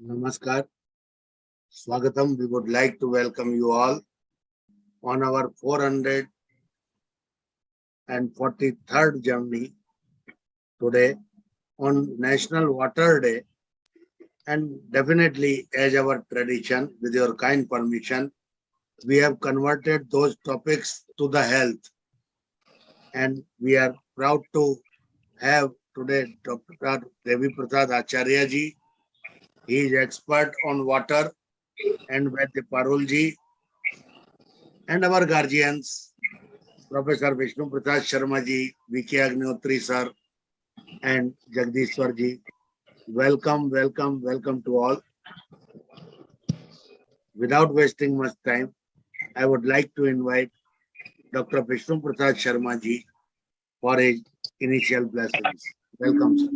Namaskar, Swagatam. We would like to welcome you all on our 443rd journey today on National Water Day. And definitely, as our tradition, with your kind permission, we have converted those topics to the health. And we are proud to have today Dr. Debi Prasad Acharya ji. He is expert on water, and with the Parul ji and our guardians, Professor Vishnu Prasad Sharma ji, V.K. Agnihotri sir, and Jagdishwar ji. Welcome, welcome, welcome to all. Without wasting much time, I would like to invite Dr. Vishnu Prasad Sharma ji for his initial blessings. Welcome, sir.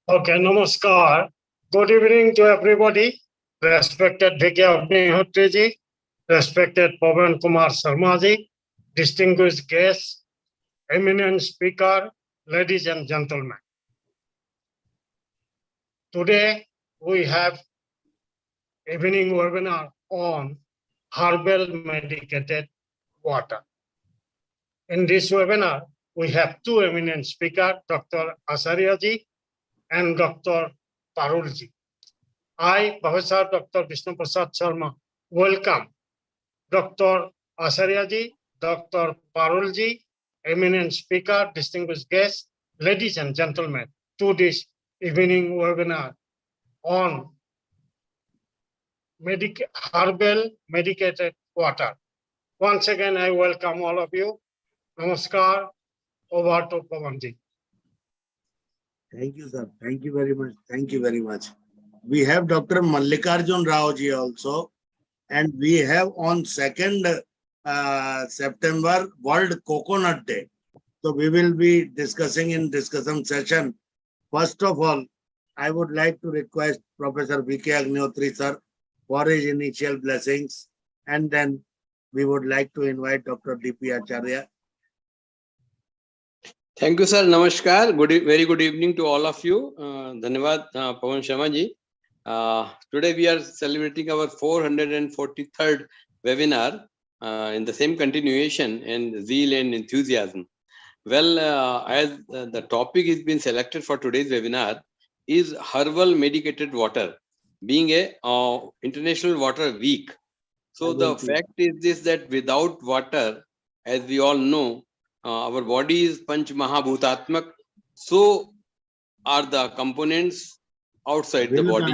Okay, namaskar. Good evening to everybody. Respected V.K. Agnihotri ji, respected Pavan Kumar Sharma ji, distinguished guests, eminent speaker, ladies and gentlemen. Today we have evening webinar on herbal medicated water. In this webinar, we have two eminent speakers, Dr. Acharya ji and Dr. Parul ji. I, Professor Dr. Vishnu Prasad Sharma, welcome Dr. Acharya ji, Dr. Parul ji, eminent speaker, distinguished guests, ladies and gentlemen, to this evening webinar on herbal medicated water. Once again, I welcome all of you. Namaskar. Over to Pavan ji. Thank you, sir. Thank you very much. Thank you very much. We have Dr. Mallikarjun Rao ji also, and we have on 2nd September World Coconut Day. So we will be discussing in discussion session. First of all, I would like to request Professor V.K. Agnihotri sir for his initial blessings, and then we would like to invite Dr. D.P. Acharya. Thank you, sir. Namaskar. Very good evening to all of you. Dhanyavad, Pavan Sharma ji. Today we are celebrating our 443rd webinar in the same continuation and zeal and enthusiasm. Well, as the topic is been selected for today's webinar is herbal medicated water, being a International Water Week. So the fact is this, that without water, as we all know, our body is Panch Mahabhutatmak. So are the components outside the body.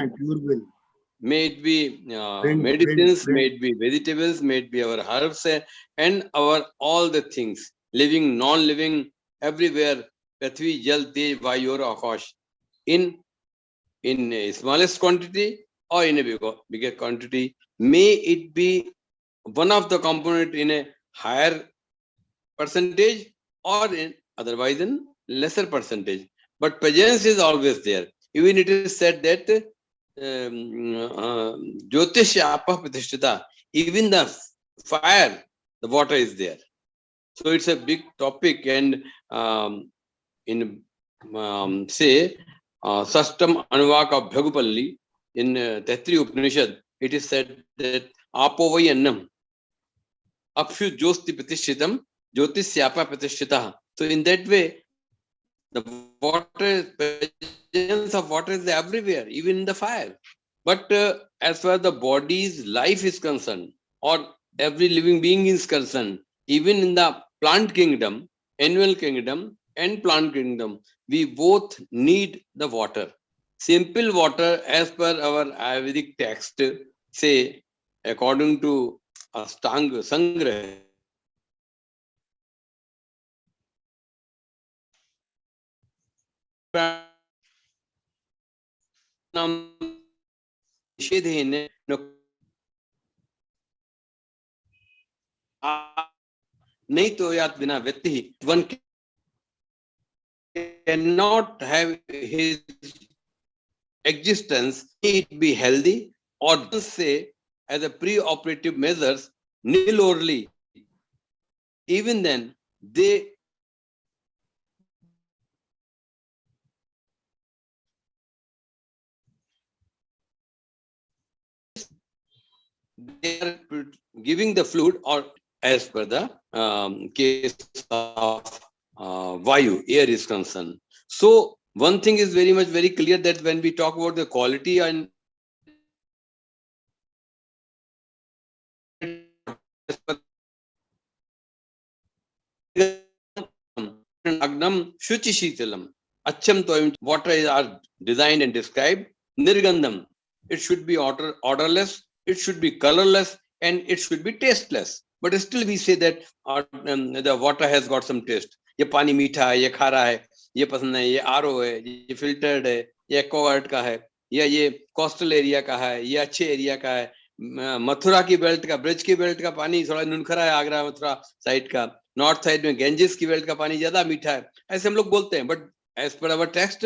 May it be medicines, may it be vegetables, may it be our herbs, and our all the things, living, non-living, everywhere, Prithvi, Jal, Tej, Vayu or Akash, in a smallest quantity or in a bigger quantity. May it be one of the component in a higher percentage or in otherwise in lesser percentage. But presence is always there. Even it is said that Jyotish Apa Pratishtita, even the fire, the water is there. So it's a big topic, and in say Sastam Anuvaka Bhagupalli in Tetri Upanishad, it is said that Apovai Annam Akshu Josti Pratishitam Jyotish Yapa Pratishtita. So in that way, the water, presence of water is everywhere, even in the fire. But as far as the body's life is concerned, or every living being is concerned, even in the plant kingdom, animal kingdom, and plant kingdom, we both need the water. Simple water, as per our Ayurvedic text, say, according to Ashtanga Sangrah, one cannot have his existence, it be healthy, or say as a pre-operative measures, nil orally. Even then, they they are giving the fluid or as per the case of Vayu, air is concerned. So one thing is very clear that when we talk about the quality and Agnam Shuchi Shitalam. Acham Toim, water are designed and described. Nirgandham, it should be odorless, it should be colorless, and it should be tasteless. But still we say that the water has got some taste. ये पानी मीठा है, ये खारा है, ये पसंद है, ये आरओ है, ये फिल्टर्ड है, ये एक्वागार्ड का है, या ये कोस्टल एरिया का है, ये अच्छे एरिया का है, मथुरा की बेल्ट का, ब्रज की बेल्ट का पानी थोड़ा नुनखरा है, आगरा मथुरा साइड का, नॉर्थ साइड में गेंजिस की बेल्ट का पानी ज्यादा मीठा है, ऐसे हम लोग बोलते हैं. But as per our text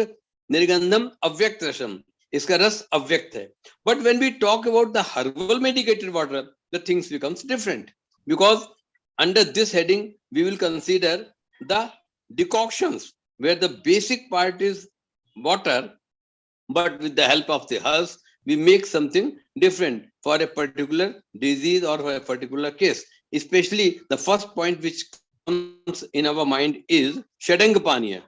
निर्गंधम अव्यक्त रसम, इसका रस अव्यक्त है. But when we talk about the herbal medicated water, the things becomes different, because under this heading we will consider the decoctions where the basic part is water, but with the help of the herbs we make something different for a particular disease or for a particular case. Especially the first point which comes in our mind is Shadang Paniya,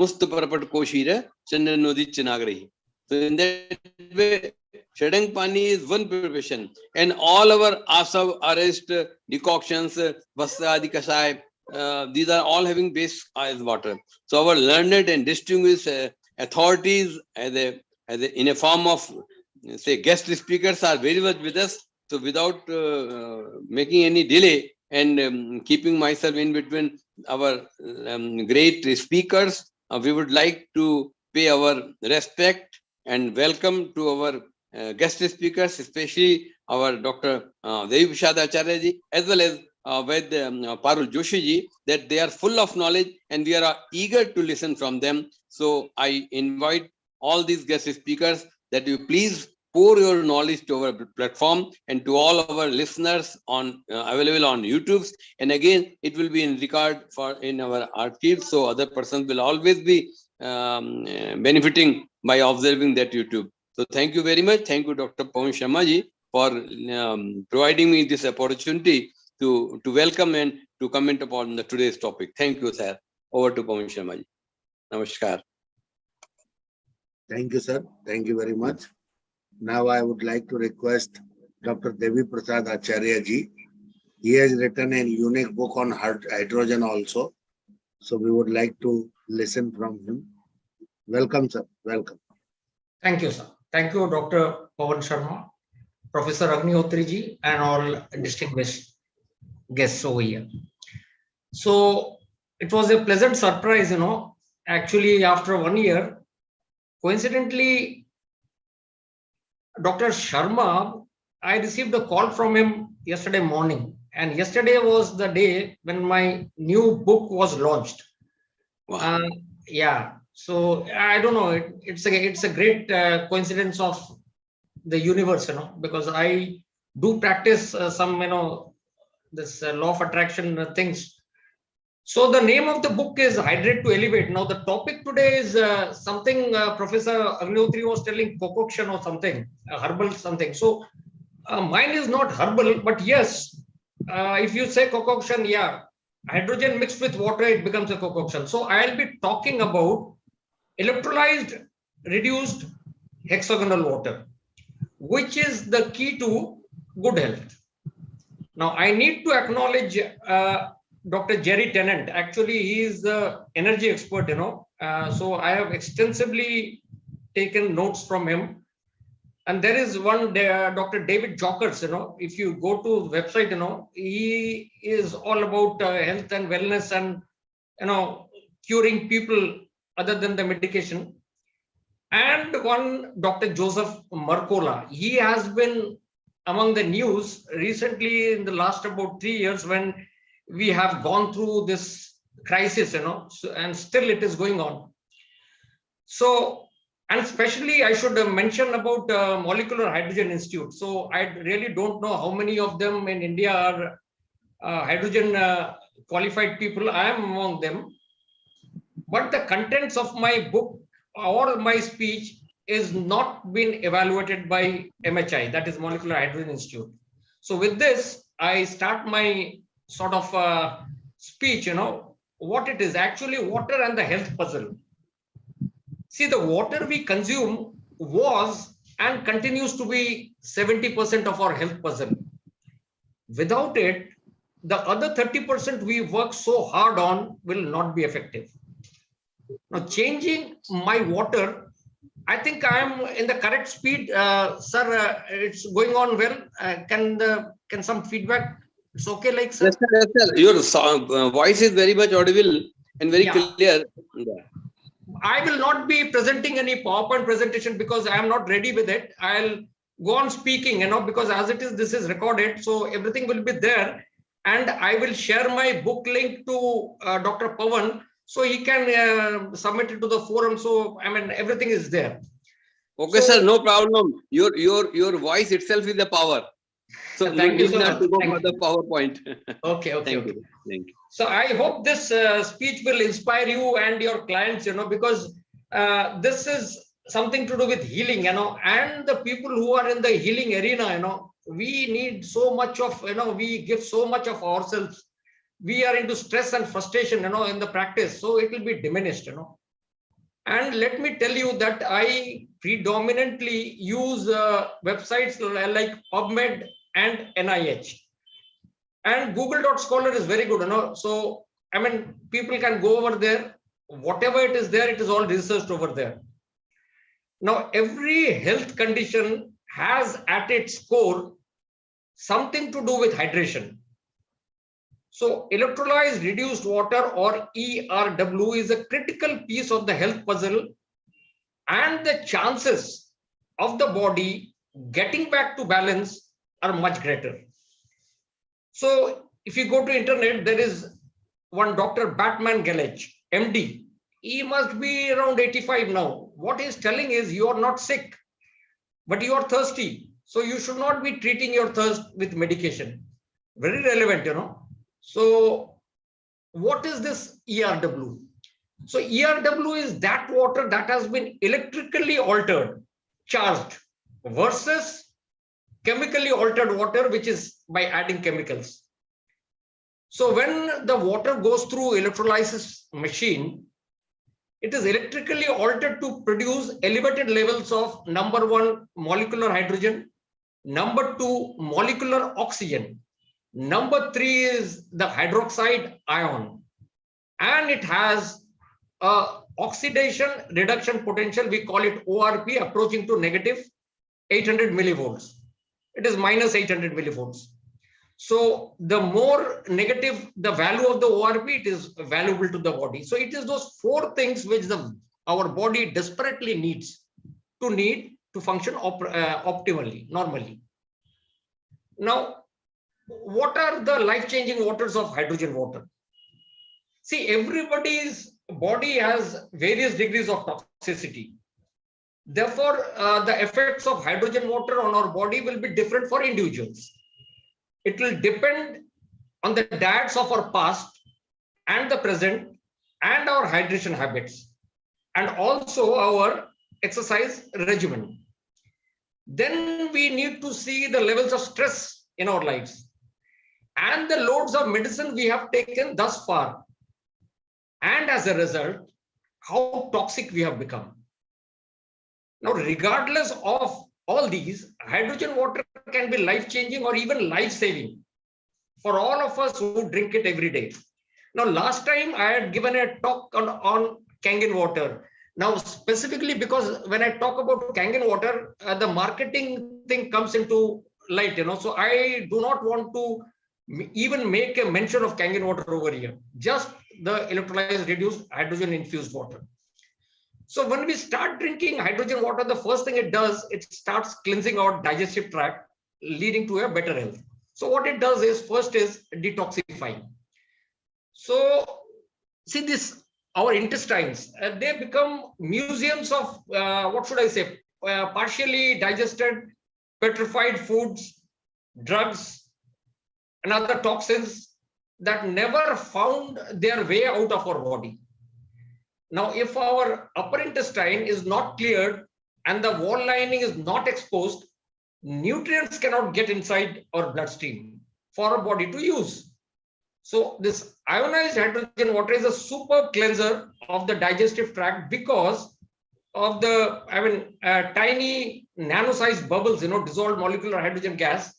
Mustaparapat Koshira, Chandranodi Chinagrahi. So in that way, Shadang Pani is one preparation, and all our Asav, Arrest, decoctions, Vasadi Kasai, these are all having base as water. So our learned and distinguished authorities in a form of say guest speakers are very much with us. So without making any delay and keeping myself in between our great speakers, we would like to pay our respect and welcome to our guest speakers, especially our Dr. Debi Acharjya ji, as well as with Parul Joshi ji, that they are full of knowledge and we are eager to listen from them. So I invite all these guest speakers that you please pour your knowledge to our platform and to all our listeners on available on YouTube. And again, it will be in record for in our archives, so other persons will always be benefiting by observing that YouTube. So thank you very much. Thank you, Dr. Pawan Sharma ji, for providing me this opportunity to welcome and to comment upon the today's topic. Thank you, sir. Over to Pawan Sharma ji. Namaskar. Thank you, sir. Thank you very much. Now I would like to request Dr. Debi Prasad Acharya ji. He has written a unique book on hydrogen also. So we would like to listen from him. Welcome, sir. Welcome. Thank you, sir. Thank you, Dr. Pawan Sharma, Professor Agnihotri ji, and all distinguished guests over here. So it was a pleasant surprise, actually after 1 year, coincidentally, Dr. Sharma, I received a call from him yesterday morning, and yesterday was the day when my new book was launched. Wow. Yeah, so I don't know. It's a great coincidence of the universe, because I do practice some, this law of attraction things. So the name of the book is Hydrate to Elevate. Now the topic today is something Professor Agnihotri was telling, concoction or something, herbal something. So mine is not herbal, but yes, if you say concoction, yeah, hydrogen mixed with water, it becomes a concoction. So I'll be talking about electrolyzed, reduced hexagonal water, which is the key to good health. Now I need to acknowledge Dr. Jerry Tennant. Actually, he is the energy expert, so I have extensively taken notes from him. And there is one, Dr. David Jockers, if you go to website, he is all about health and wellness and, curing people other than the medication. And one, Dr. Joseph Mercola, he has been among the news recently in the last about 3 years when we have gone through this crisis, and still it is going on. So, and especially I should mention about Molecular Hydrogen Institute. So I really don't know how many of them in India are hydrogen qualified people. I am among them. But the contents of my book or my speech is not been evaluated by MHI, that is Molecular Hydrogen Institute. So with this, I start my sort of speech, what it is actually water and the health puzzle. See, the water we consume was and continues to be 70% of our health puzzle. Without it, the other 30% we work so hard on will not be effective. Now, changing my water, I think I am in the correct speed, sir. It's going on well. Can some feedback? It's okay, like sir. Yes, sir, yes, sir. Your voice is very much audible and very clear. Yeah. I will not be presenting any PowerPoint presentation because I am not ready with it. I'll go on speaking, because as it is, this is recorded, so everything will be there, and I will share my book link to Dr. Pawan, so he can submit it to the forum. So I mean, everything is there. Okay, So, sir, no problem. Your voice itself is the power. So thank you, need not sir. to go Thank for the PowerPoint. Okay. Thank you. Thank you. So I hope this speech will inspire you and your clients, because this is something to do with healing, and the people who are in the healing arena, we need so much of, we give so much of ourselves. We are into stress and frustration, in the practice. So it will be diminished, And let me tell you that I predominantly use websites like PubMed and NIH. And Google.Scholar is very good, So, I mean, people can go over there. Whatever it is there, it is all researched over there. Now, every health condition has at its core something to do with hydration. So, electrolyzed reduced water, or ERW, is a critical piece of the health puzzle, and the chances of the body getting back to balance are much greater. So if you go to internet, there is one Dr. Batman Gelech, MD. He must be around 85 now. What he's telling is you are not sick, but you are thirsty. So you should not be treating your thirst with medication. Very relevant, So what is this ERW? So ERW is that water that has been electrically altered, charged, versus chemically altered water, which is by adding chemicals. So when the water goes through electrolysis machine, it is electrically altered to produce elevated levels of number 1, molecular hydrogen, number 2, molecular oxygen, number 3 is the hydroxide ion, and it has a oxidation reduction potential, we call it ORP, approaching to negative 800 millivolts. It is minus 800 millivolts. So the more negative the value of the ORP, it is valuable to the body. So it is those 4 things which our body desperately needs to function optimally, normally. Now, what are the life-changing waters of hydrogen water? See, everybody's body has various degrees of toxicity. Therefore, the effects of hydrogen water on our body will be different for individuals. It will depend on the diets of our past and the present, and our hydration habits, and also our exercise regimen. Then we need to see the levels of stress in our lives and the loads of medicine we have taken thus far, and as a result, how toxic we have become. Now, regardless of all these, hydrogen water can be life-changing or even life-saving for all of us who drink it every day. Now, last time I had given a talk on Kangen water. Now, specifically because when I talk about Kangen water, the marketing thing comes into light, So I do not want to even make a mention of Kangen water over here. Just the electrolyzed reduced hydrogen infused water. So when we start drinking hydrogen water, the first thing it does, it starts cleansing our digestive tract, leading to a better health. So what it does is, first is detoxifying. So see this, our intestines, they become museums of, what should I say, partially digested, petrified foods, drugs, and other toxins that never found their way out of our body. Now, if our upper intestine is not cleared and the wall lining is not exposed, nutrients cannot get inside our bloodstream for our body to use. So this ionized hydrogen water is a super cleanser of the digestive tract because of the, tiny nano-sized bubbles, dissolved molecular hydrogen gas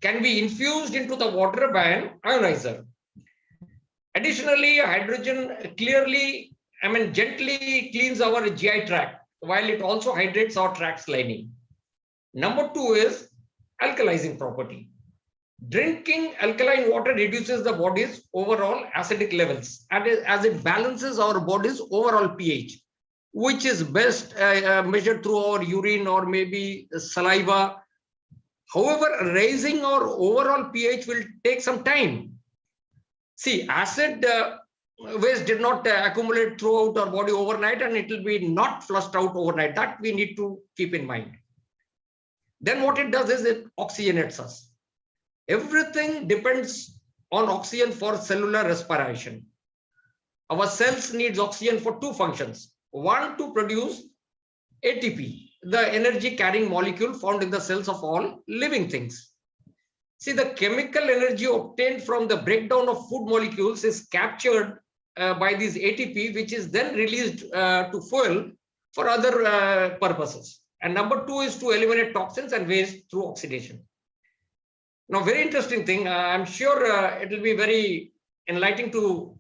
can be infused into the water by an ionizer. Additionally, hydrogen gently cleans our GI tract while it also hydrates our tract's lining. Number 2 is alkalizing property. Drinking alkaline water reduces the body's overall acidic levels as it balances our body's overall pH, which is best measured through our urine or maybe saliva. However, raising our overall pH will take some time. See, acid waste did not accumulate throughout our body overnight, and it will be not flushed out overnight. That we need to keep in mind. Then what it does is it oxygenates us. Everything depends on oxygen for cellular respiration. Our cells needs oxygen for 2 functions. One, to produce ATP, the energy carrying molecule found in the cells of all living things. See, the chemical energy obtained from the breakdown of food molecules is captured by these ATP, which is then released to fuel for other purposes. And number 2 is to eliminate toxins and waste through oxidation. Now, very interesting thing. I'm sure it will be very enlightening to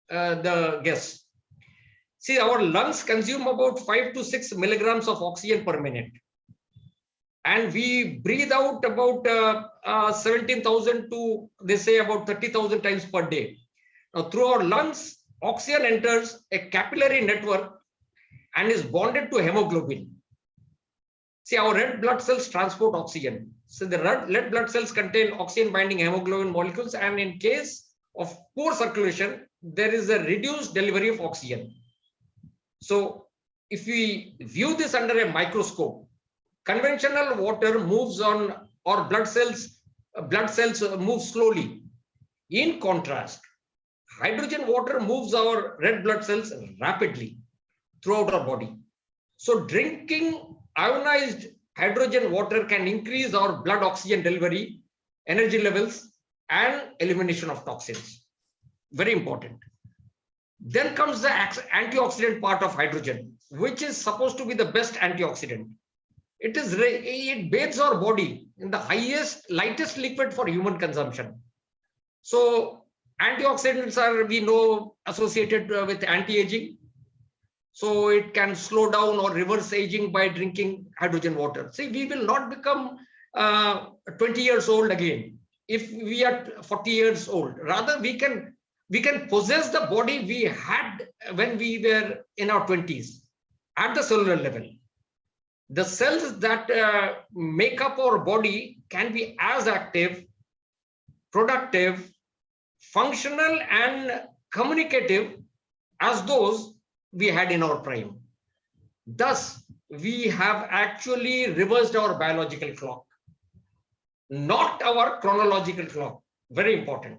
the guests. See, our lungs consume about 5 to 6 milligrams of oxygen per minute. And we breathe out about 17,000 to, they say, about 30,000 times per day. Now, through our lungs, oxygen enters a capillary network and is bonded to hemoglobin. See, our red blood cells transport oxygen. So the red blood cells contain oxygen-binding hemoglobin molecules, and in case of poor circulation, there is a reduced delivery of oxygen. So if we view this under a microscope, conventional water moves on, or blood cells move slowly. In contrast, hydrogen water moves our red blood cells rapidly throughout our body. So drinking ionized hydrogen water can increase our blood oxygen delivery, energy levels, and elimination of toxins. Very important. Then comes the antioxidant part of hydrogen, which is supposed to be the best antioxidant. It bathes our body in the lightest liquid for human consumption. So antioxidants are, we know, associated with anti-aging. So it can slow down or reverse aging by drinking hydrogen water. See, we will not become 20 years old again if we are 40 years old. Rather, we can possess the body we had when we were in our 20s at the cellular level. The cells that make up our body can be as active, productive, functional, and communicative as those we had in our prime. Thus, we have actually reversed our biological clock, not our chronological clock. Very important.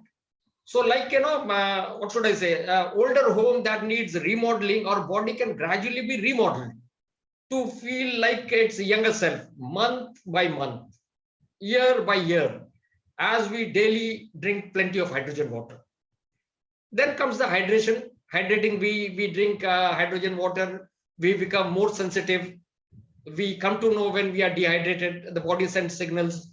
So like, what should I say, older home that needs remodeling, our body can gradually be remodeled to feel like its younger self, month by month, year by year, as we daily drink plenty of hydrogen water. Then comes the hydration. Hydrating, we drink hydrogen water, we become more sensitive. We come to know when we are dehydrated, the body sends signals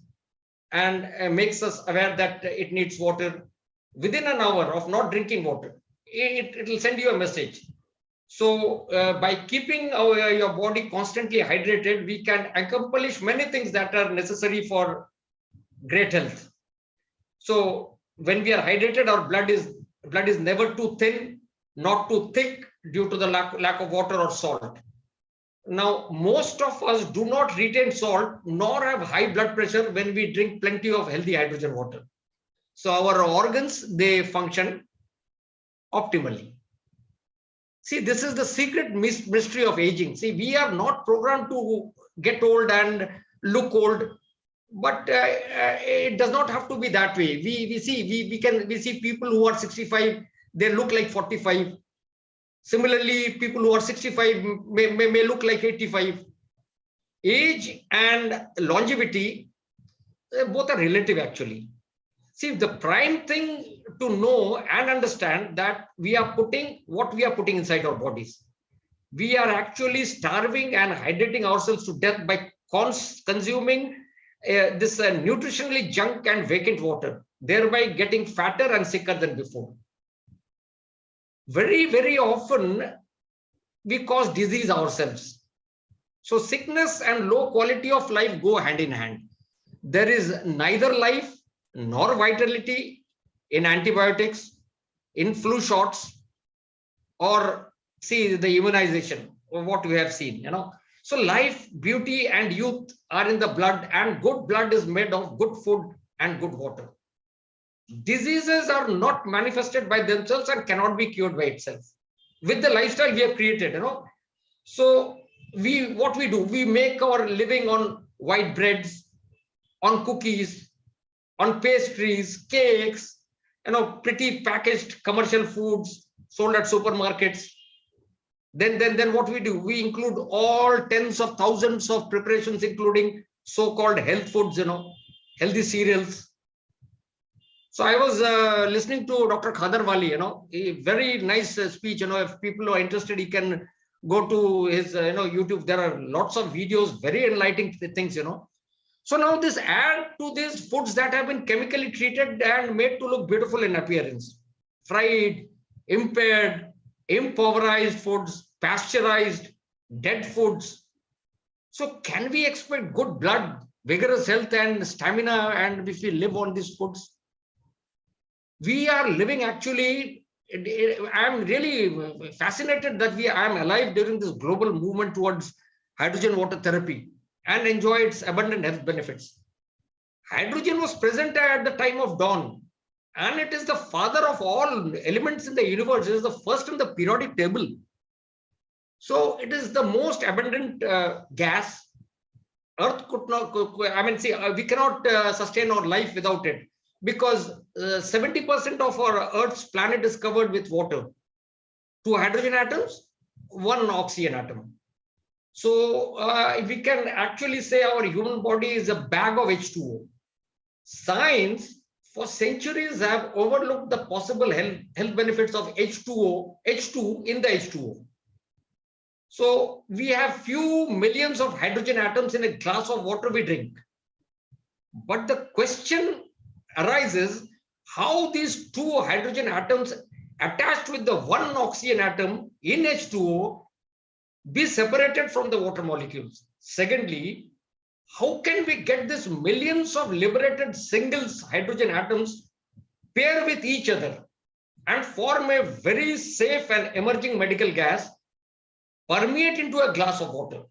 and makes us aware that it needs water. Within an hour of not drinking water, it will send you a message. So by keeping your body constantly hydrated, we can accomplish many things that are necessary for great health. So when we are hydrated, our blood is never too thin, not too thick due to the lack of water or salt. Now, most of us do not retain salt nor have high blood pressure when we drink plenty of healthy hydrogen water. So our organs, they function optimally. See, this is the secret mystery of aging. See, we are not programmed to get old and look old, but it does not have to be that way. We see people who are 65, they look like 45. Similarly, people who are 65 may look like 85. age and longevity, both are relative actually. See, the prime thing to know and understand that we are putting what we are putting inside our bodies. We are actually starving and hydrating ourselves to death by consuming this nutritionally junk and vacant water, thereby getting fatter and sicker than before. Very, very often, we cause disease ourselves. So sickness and low quality of life go hand in hand. There is neither life nor vitality in antibiotics, in flu shots, or see the immunization or what we have seen, So life, beauty, and youth are in the blood, and good blood is made of good food and good water. Diseases are not manifested by themselves and cannot be cured by itself. With the lifestyle we have created, So what we do, we make our living on white breads, on cookies, on pastries, cakes, pretty packaged commercial foods sold at supermarkets. Then what we do, we include all tens of thousands of preparations, including so-called health foods, healthy cereals. So I was listening to Dr. Khadarwali, a very nice speech. If people are interested, you can go to his, YouTube. There are lots of videos, very enlightening things, So now this add to these foods that have been chemically treated and made to look beautiful in appearance, fried, impaired, impoverished foods, pasteurized, dead foods. So can we expect good blood, vigorous health and stamina, and if we live on these foods? We are living actually, I'm really fascinated that I'm alive during this global movement towards hydrogen water therapy and enjoy its abundant health benefits. Hydrogen was present at the time of dawn, and it is the father of all elements in the universe. It is the first in the periodic table. So it is the most abundant gas. Earth could not, we cannot sustain our life without it, because 70% of our Earth's planet is covered with water. 2 hydrogen atoms, 1 oxygen atom. So we can actually say our human body is a bag of H2O. Science for centuries have overlooked the possible health benefits of H2 in the H2O. So we have few millions of hydrogen atoms in a glass of water we drink. But the question arises how these 2 hydrogen atoms attached with the 1 oxygen atom in H2O be separated from the water molecules. Secondly, how can we get this millions of liberated singles hydrogen atoms pair with each other and form a very safe and emerging medical gas, permeate into a glass of water?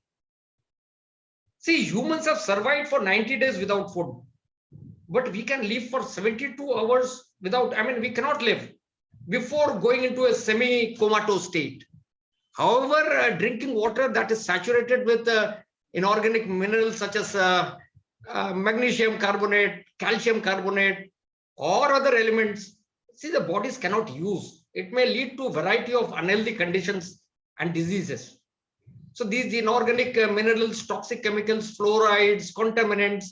See, humans have survived for 90 days without food, but we can live for 72 hours without, we cannot live before going into a semi-comatose state. However, drinking water that is saturated with inorganic minerals such as magnesium carbonate, calcium carbonate, or other elements, see, the bodies cannot use. It may lead to a variety of unhealthy conditions and diseases. So these inorganic minerals, toxic chemicals, fluorides, contaminants,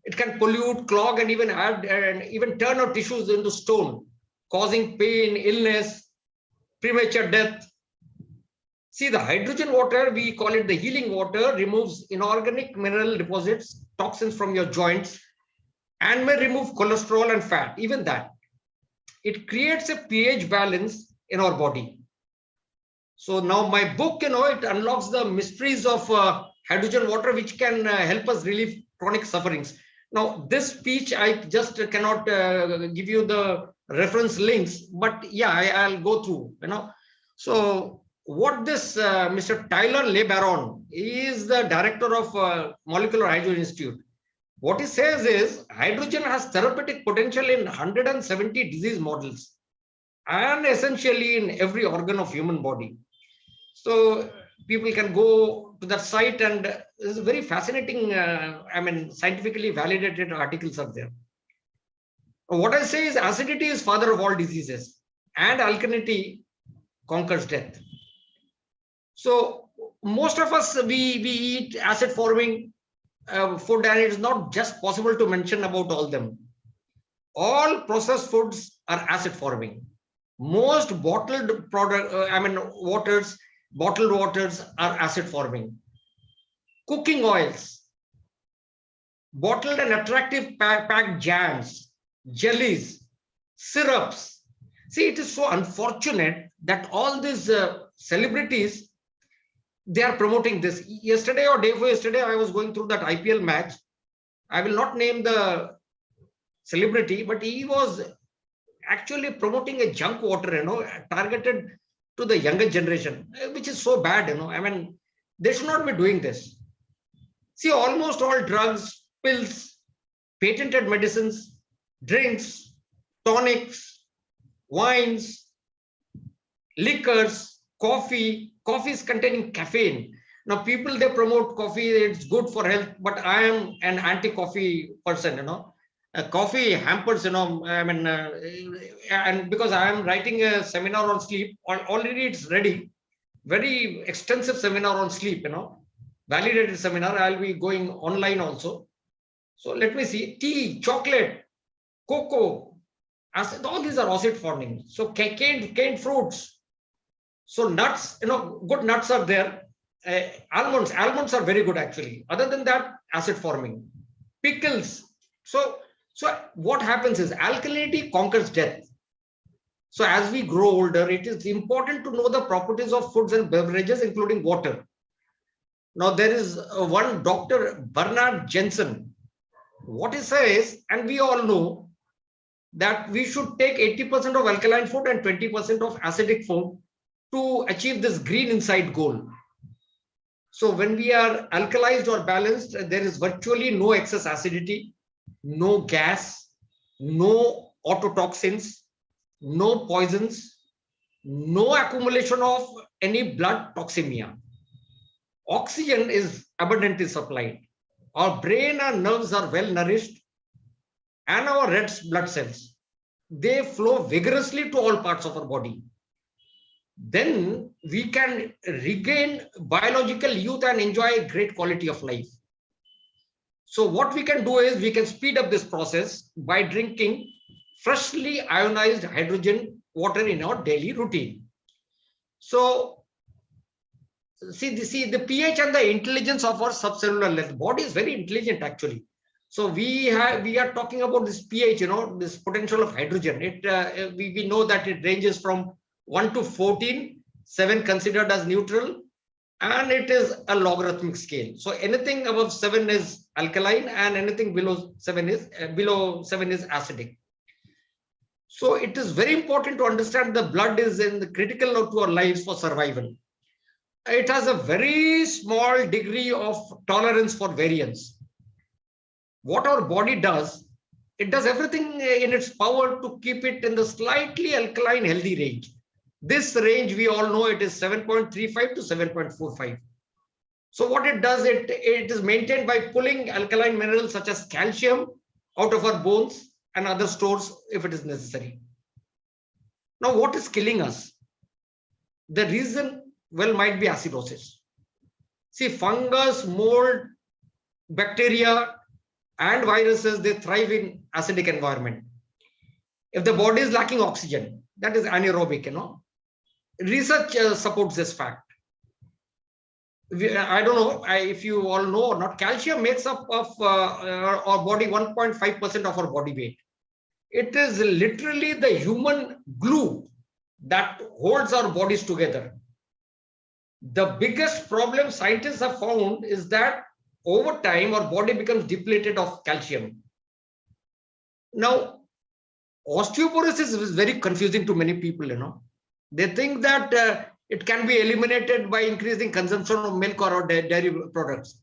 it can pollute, clog, and even add and even turn our tissues into stone, causing pain, illness, premature death. See, the hydrogen water, we call it the healing water, removes inorganic mineral deposits, toxins from your joints, and may remove cholesterol and fat, even that. It creates a pH balance in our body. So now my book, it unlocks the mysteries of hydrogen water, which can help us relieve chronic sufferings. Now, this speech, I just cannot give you the reference links, but yeah, I'll go through, So what this Mr. Tyler LeBaron is the director of Molecular Hydrogen Institute. What he says is hydrogen has therapeutic potential in 170 disease models and essentially in every organ of human body. So people can go to that site, and this is very fascinating, scientifically validated articles are there. What I say is acidity is father of all diseases and alkalinity conquers death. So most of us, we eat acid forming food, and it is not just possible to mention about all them. All processed foods are acid forming. Most bottled bottled waters are acid forming. Cooking oils, bottled and attractive packed jams, jellies, syrups. See, it is so unfortunate that all these celebrities, they are promoting this. Yesterday or day before yesterday, I was going through that IPL match. I will not name the celebrity, but he was actually promoting a junk water, targeted to the younger generation, which is so bad, I mean, they should not be doing this. See, almost all drugs, pills, patented medicines, drinks, tonics, wines, liquors, coffee is containing caffeine. Now, people, they promote coffee, it's good for health, but I am an anti-coffee person, coffee hampers, and because I am writing a seminar on sleep, already it's ready, very extensive seminar on sleep, validated seminar. I'll be going online also. So let me see, tea, chocolate, cocoa, acid, all these are acid forming. So canned fruits. So nuts, good nuts are there. Almonds are very good actually. Other than that, acid forming. Pickles. So what happens is alkalinity conquers death. So as we grow older, it is important to know the properties of foods and beverages, including water. Now there is one Dr. Bernard Jensen. What he says, and we all know, that we should take 80% of alkaline food and 20% of acidic food to achieve this green inside goal. So when we are alkalized or balanced, there is virtually no excess acidity, no gas, no autotoxins, no poisons, no accumulation of any blood toxemia. Oxygen is abundantly supplied. Our brain and nerves are well nourished, and our red blood cells, they flow vigorously to all parts of our body. Then we can regain biological youth and enjoy a great quality of life. So what we can do is we can speed up this process by drinking freshly ionized hydrogen water in our daily routine. So see the pH and the intelligence of our subcellular level. Body is very intelligent actually. So we are talking about this pH, this potential of hydrogen. We know that it ranges from 1 to 14, 7 considered as neutral, and it is a logarithmic scale. So anything above 7 is alkaline, and anything below 7 is acidic. So it is very important to understand the blood is critical to our lives for survival. It has a very small degree of tolerance for variance. What our body does, it does everything in its power to keep it in the slightly alkaline healthy range. This range, we all know, it is 7.35 to 7.45. So what it does, it is maintained by pulling alkaline minerals such as calcium out of our bones and other stores if it is necessary. Now, what is killing us? The reason, well, might be acidosis. See, fungus, mold, bacteria, and viruses, they thrive in acidic environment. If the body is lacking oxygen, that is anaerobic, Research supports this fact. I don't know if you all know or not, calcium makes up of our body 1.5% of our body weight. It is literally the human glue that holds our bodies together. The biggest problem scientists have found is that over time, our body becomes depleted of calcium. Now, osteoporosis is very confusing to many people, They think that it can be eliminated by increasing consumption of milk or dairy products.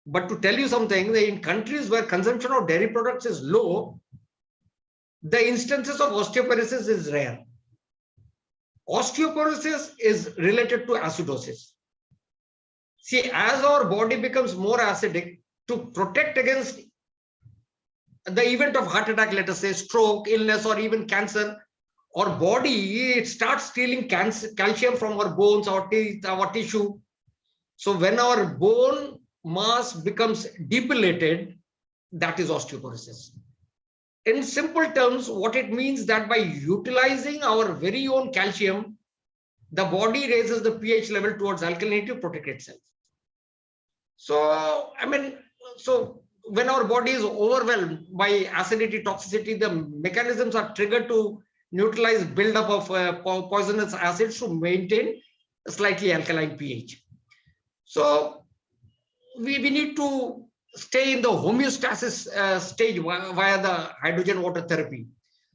But to tell you something, in countries where consumption of dairy products is low, the instances of osteoporosis is rare. Osteoporosis is related to acidosis. See, as our body becomes more acidic, to protect against the event of heart attack, let us say stroke, illness, or even cancer, our body, it starts stealing calcium from our bones, our teeth, our tissue, So when our bone mass becomes depilated, that is osteoporosis. In simple terms, what it means that by utilizing our very own calcium, the body raises the pH level towards alkalinity to protect itself. So, so when our body is overwhelmed by acidity, toxicity, the mechanisms are triggered to neutralize buildup of poisonous acids to maintain a slightly alkaline pH. So we need to stay in the homeostasis stage via the hydrogen water therapy.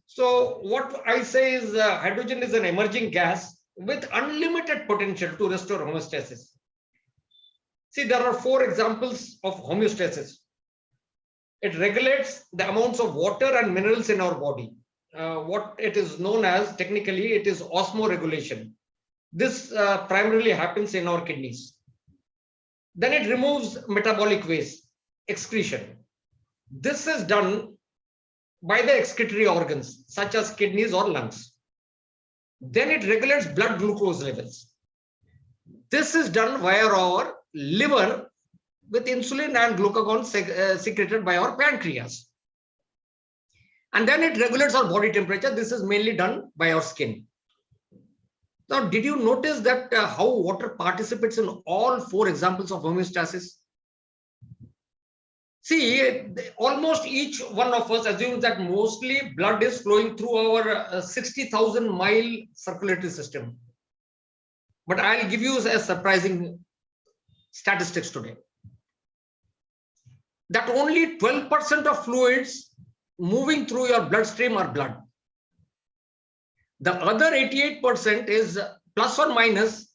So what I say is hydrogen is an emerging gas with unlimited potential to restore homeostasis. See, there are 4 examples of homeostasis. It regulates the amounts of water and minerals in our body. What it is known as, technically, it is osmoregulation. This primarily happens in our kidneys. Then it removes metabolic waste, excretion. This is done by the excretory organs, such as kidneys or lungs. Then it regulates blood glucose levels. This is done via our liver with insulin and glucagon secreted by our pancreas. And then it regulates our body temperature. This is mainly done by our skin. Now, did you notice that how water participates in all 4 examples of homeostasis? See, almost each one of us assumes that mostly blood is flowing through our 60,000-mile circulatory system. But I'll give you a surprising statistics today. That only 12% of fluids moving through your bloodstream are blood. The other 88% is plus or minus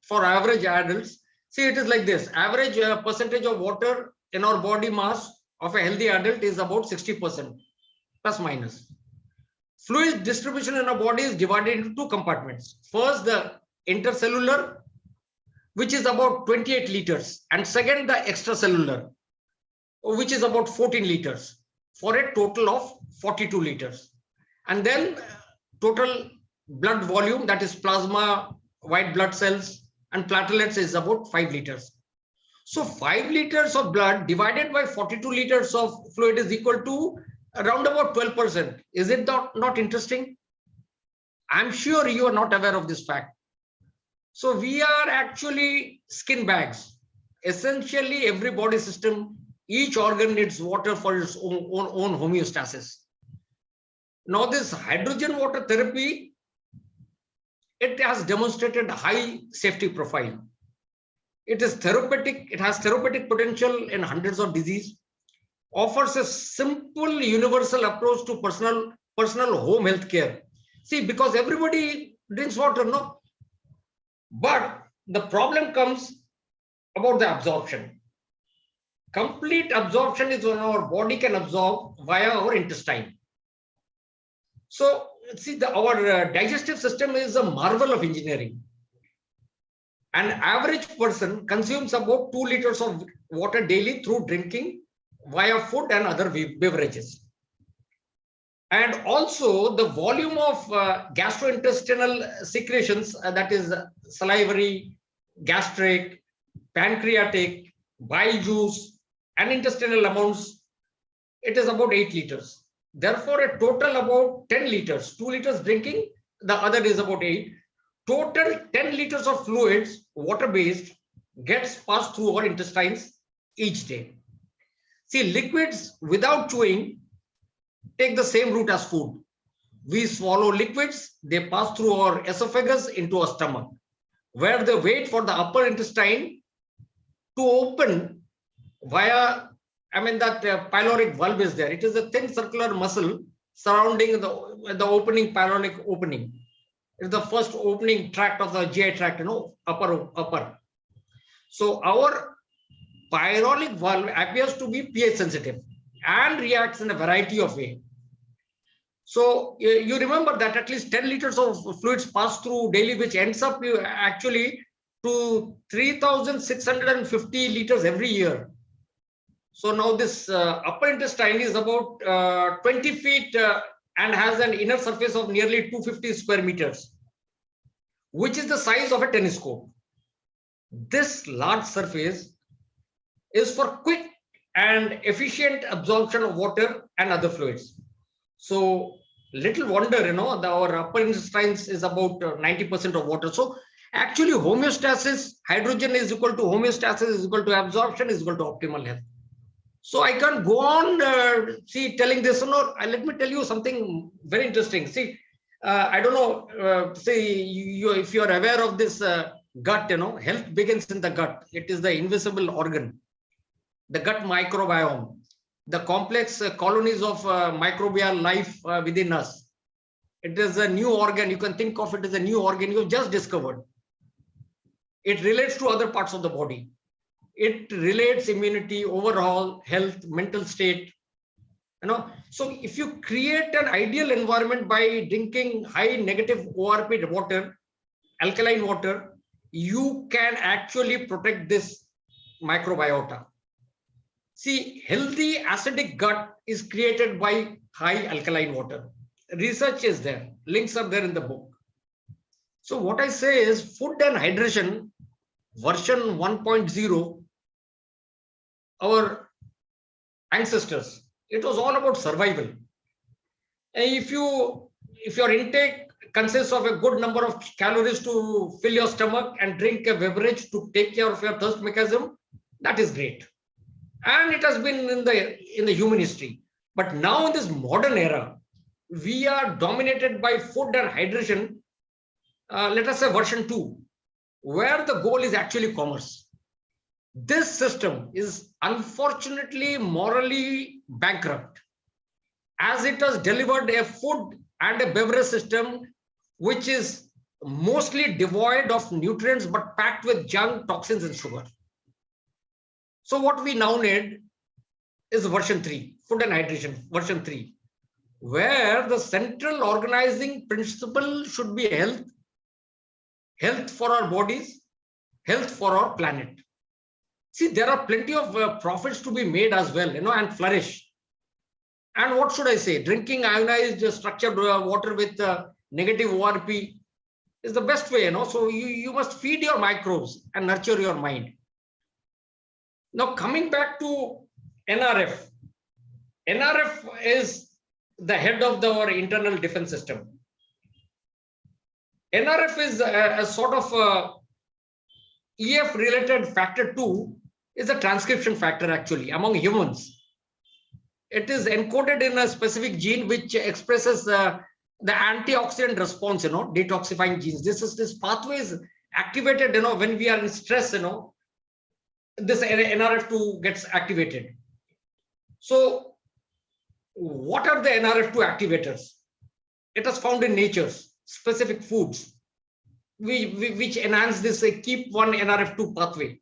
for average adults. See, it is like this. Average percentage of water in our body mass of a healthy adult is about 60%, plus minus. Fluid distribution in our body is divided into 2 compartments. First, the intercellular, which is about 28 liters. And second, the extracellular, which is about 14 liters, for a total of 42 liters. And then total blood volume, that is plasma, white blood cells, and platelets, is about 5 liters. So 5 liters of blood divided by 42 liters of fluid is equal to around about 12%. Is it not interesting? I'm sure you are not aware of this fact. So we are actually skin bags. Essentially, every body system, each organ needs water for its own homeostasis. Now, this hydrogen water therapy, it has demonstrated a high safety profile. It is therapeutic. It has therapeutic potential in hundreds of diseases. Offers a simple, universal approach to personal home health care. See, because everybody drinks water, no? But the problem comes about the absorption. Complete absorption is when our body can absorb via our intestine. So, see, our digestive system is a marvel of engineering. An average person consumes about 2 liters of water daily through drinking via food and other beverages. And also the volume of gastrointestinal secretions, that is salivary, gastric, pancreatic, bile juice, and intestinal amounts, it is about 8 liters. Therefore, a total about 10 liters, 2 liters drinking, the other is about 8. Total 10 liters of fluids, water-based, gets passed through our intestines each day. See, liquids without chewing take the same route as food. We swallow liquids, they pass through our esophagus into our stomach, where they wait for the upper intestine to open via, that pyloric valve is there. It is a thin circular muscle surrounding the opening pyloric opening. It's the first opening tract of the GI tract, upper. So our pyloric valve appears to be pH sensitive and reacts in a variety of ways. So you remember that at least 10 liters of fluids pass through daily, which ends up actually to 3,650 liters every year. So now this upper intestine is about 20 feet and has an inner surface of nearly 250 square meters, which is the size of a tennis court. this large surface is for quick and efficient absorption of water and other fluids. So little wonder, our upper intestines is about 90% of water. So actually homeostasis, hydrogen is equal to homeostasis is equal to absorption is equal to optimal health. So I can't go on, telling this. Let me tell you something very interesting. See, I don't know, if you are aware of this gut, health begins in the gut. It is the invisible organ, the gut microbiome, the complex colonies of microbial life within us. It is a new organ. You can think of it as a new organ you just discovered. It relates to other parts of the body. It relates immunity, overall health, mental state. So if you create an ideal environment by drinking high negative ORP water, alkaline water, you can actually protect this microbiota. See, healthy acidic gut is created by high alkaline water. Research is there. Links are there in the book. So what I say is food and hydration version 1.0, our ancestors, it was all about survival. And if your intake consists of a good number of calories to fill your stomach and drink a beverage to take care of your thirst mechanism, that is great. And it has been in the human history. But now in this modern era, we are dominated by food and hydration, let us say version 2, where the goal is actually commerce. This system is unfortunately morally bankrupt, as it has delivered a food and a beverage system which is mostly devoid of nutrients but packed with junk, toxins, and sugar. So what we now need is version 3, food and hydration, version 3, where the central organizing principle should be health, health for our bodies, health for our planet. See, there are plenty of profits to be made as well, and flourish. And what should I say? Drinking ionized structured water with negative ORP is the best way, So you must feed your microbes and nurture your mind. Now, coming back to NRF. NRF is the head of our internal defense system. NRF is a sort of EF related factor 2 is a transcription factor actually among humans. It is encoded in a specific gene which expresses the antioxidant response, detoxifying genes. This pathway is activated, when we are in stress, this NRF2 gets activated. So what are the NRF2 activators? It is found in nature's specific foods, which enhance this keep one NRF2 pathway.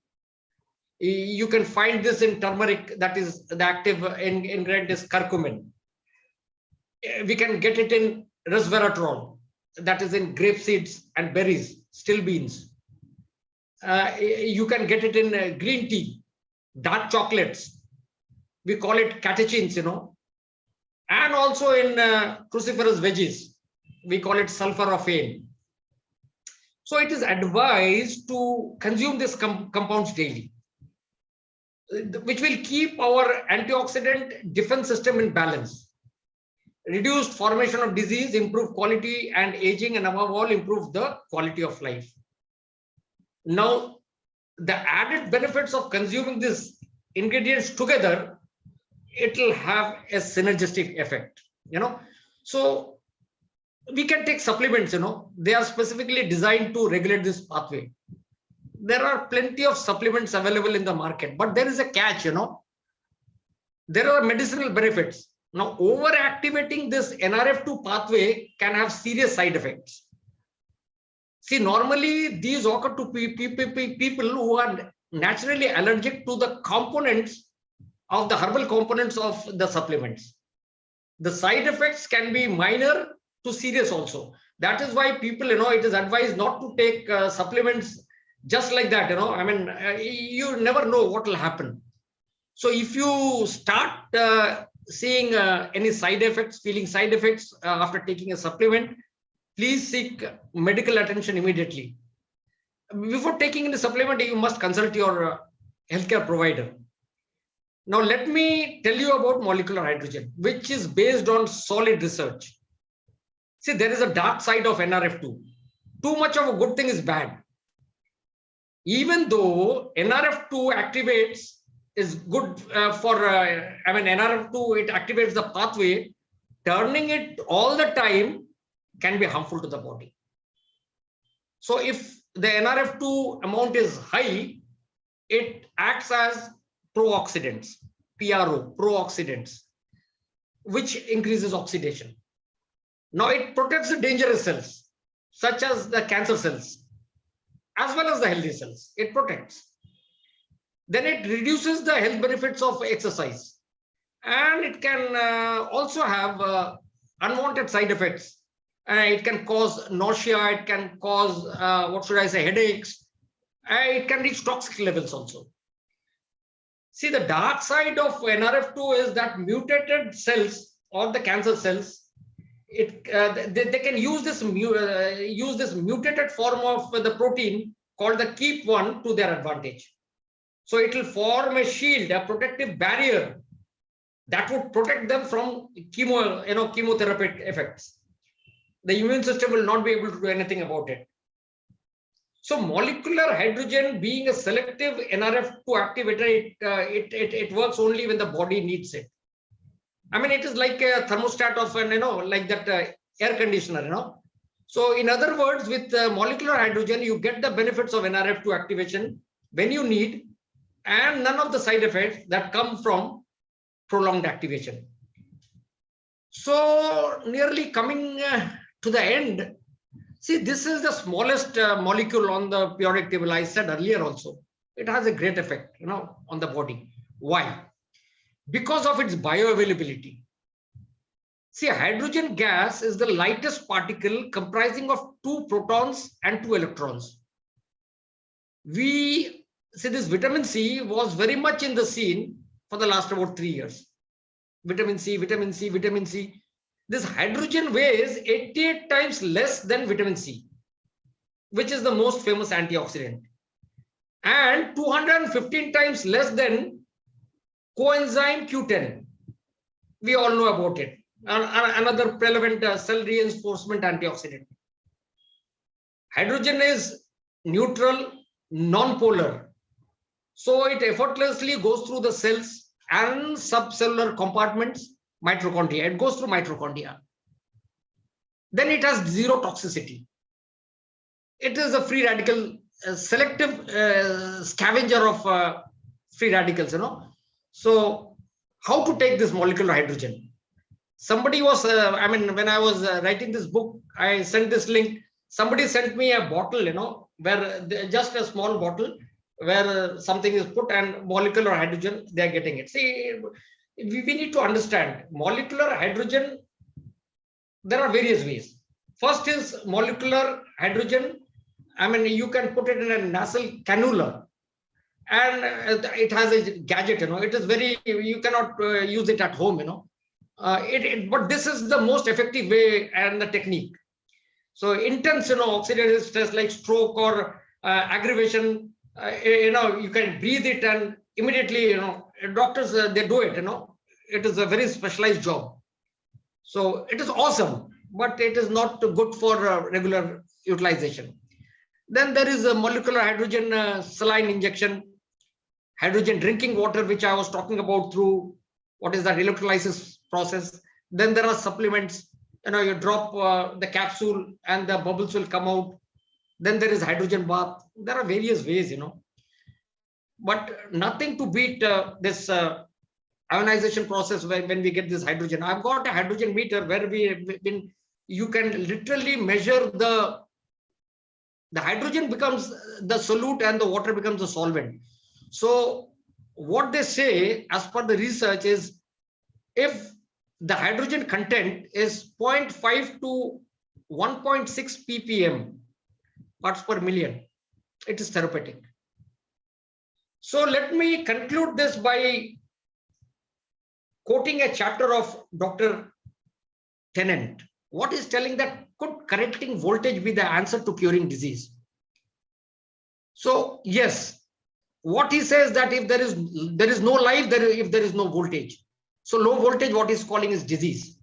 You can find this in turmeric, that is the active ingredient is curcumin. We can get it in resveratrol, that is in grape seeds and berries, still beans. You can get it in green tea, dark chocolates. We call it catechins, and also in cruciferous veggies. We call it sulforaphane. So it is advised to consume these compounds daily, which will keep our antioxidant defense system in balance, reduce formation of disease, improve quality and aging, and above all, improve the quality of life. Now, the added benefits of consuming these ingredients together, it will have a synergistic effect, So we can take supplements, they are specifically designed to regulate this pathway. There are plenty of supplements available in the market, but there is a catch, there are medicinal benefits. Now, overactivating this NRF2 pathway can have serious side effects. See, normally these occur to people who are naturally allergic to the components of the herbal components of the supplements. The side effects can be minor to serious also. That is why people, it is advised not to take supplements just like that, you never know what will happen. So if you start seeing any side effects, feeling side effects after taking a supplement, please seek medical attention immediately. before taking any supplement, you must consult your healthcare provider. Now, let me tell you about molecular hydrogen, which is based on solid research. See, there is a dark side of NRF2. Too much of a good thing is bad. Even though NRF2 activates is good NRF2, it activates the pathway, turning it all the time can be harmful to the body. So if the NRF2 amount is high, it acts as pro-oxidants, pro-oxidants, which increases oxidation. Now it protects the dangerous cells, such as the cancer cells, as well as the healthy cells. It protects. Then it reduces the health benefits of exercise. And it can also have unwanted side effects. It can cause nausea, it can cause, headaches. It can reach toxic levels also. See, the dark side of NRF2 is that mutated cells or the cancer cells, they can use this mutated form of the protein called the KEAP1 to their advantage. So it will form a shield, a protective barrier that would protect them from chemotherapy effects. The immune system will not be able to do anything about it. So molecular hydrogen, being a selective NRF2 activator, it works only when the body needs it. I mean, it is like a thermostat of like that air conditioner, So in other words, with molecular hydrogen, you get the benefits of NRF2 activation when you need, and none of the side effects that come from prolonged activation. So nearly coming to the end, see, this is the smallest molecule on the periodic table. I said earlier also, it has a great effect, on the body. Why? Because of its bioavailability. See, hydrogen gas is the lightest particle comprising of 2 protons and 2 electrons. We see this vitamin C was very much in the scene for the last about 3 years. Vitamin C, vitamin C, vitamin C. This hydrogen weighs 88 times less than vitamin C, which is the most famous antioxidant, and 215 times less than coenzyme Q10. We all know about it. Another relevant cell reinforcement antioxidant. Hydrogen is neutral, non-polar. So it effortlessly goes through the cells and subcellular compartments, mitochondria. It goes through mitochondria. Then it has zero toxicity. It is a free radical, selective scavenger of free radicals, So how to take this molecular hydrogen? Somebody was, when I was writing this book, I sent this link. Somebody sent me a bottle, where just a small bottle where something is put and molecular hydrogen, they are getting it. See, we need to understand molecular hydrogen. There are various ways. First is molecular hydrogen. You can put it in a nasal cannula, and it has a gadget. It is very, you cannot use it at home. But this is the most effective way and the technique. So intense, oxidative stress like stroke or aggravation, you can breathe it and immediately, doctors, they do it, It is a very specialized job. So it is awesome, but it is not good for regular utilization. Then there is a molecular hydrogen saline injection, hydrogen drinking water, which I was talking about through what is that electrolysis process. Then there are supplements, you drop the capsule and the bubbles will come out. Then there is hydrogen bath. There are various ways, but nothing to beat this ionization process when we get this hydrogen. I've got a hydrogen meter where you can literally measure the hydrogen becomes the solute and the water becomes the solvent. So what they say as per the research is, if the hydrogen content is 0.5 to 1.6 ppm parts per million, it is therapeutic. So let me conclude this by quoting a chapter of Dr. Tennant. What is telling that could correcting voltage be the answer to curing disease? So yes, what he says that if there is no life, if there is no voltage. So low voltage, what he's calling is disease.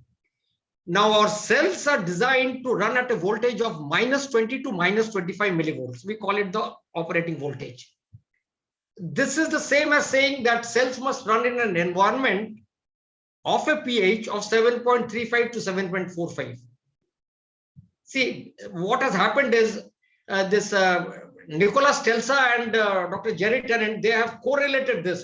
Now our cells are designed to run at a voltage of -20 to -25 millivolts. We call it the operating voltage. This is the same as saying that cells must run in an environment of a pH of 7.35 to 7.45. See, what has happened is this Nicholas Tesla and Dr. Jerry Tennant, they have correlated this,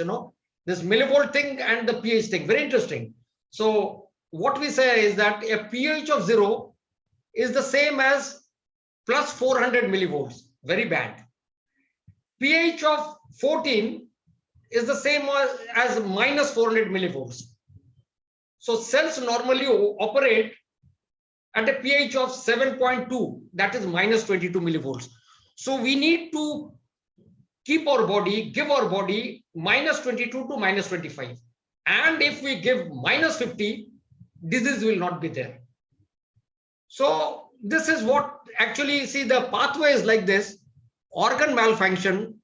this millivolt thing and the pH thing. Very interesting. So what we say is that a pH of 0 is the same as plus 400 millivolts. Very bad. pH of 14 is the same as minus 400 millivolts. So cells normally operate at a pH of 7.2, that is minus 22 millivolts. So we need to keep our body, give our body minus 22 to minus 25. And if we give minus 50, disease will not be there. So this is what actually, see, the pathway is like this: organ malfunction,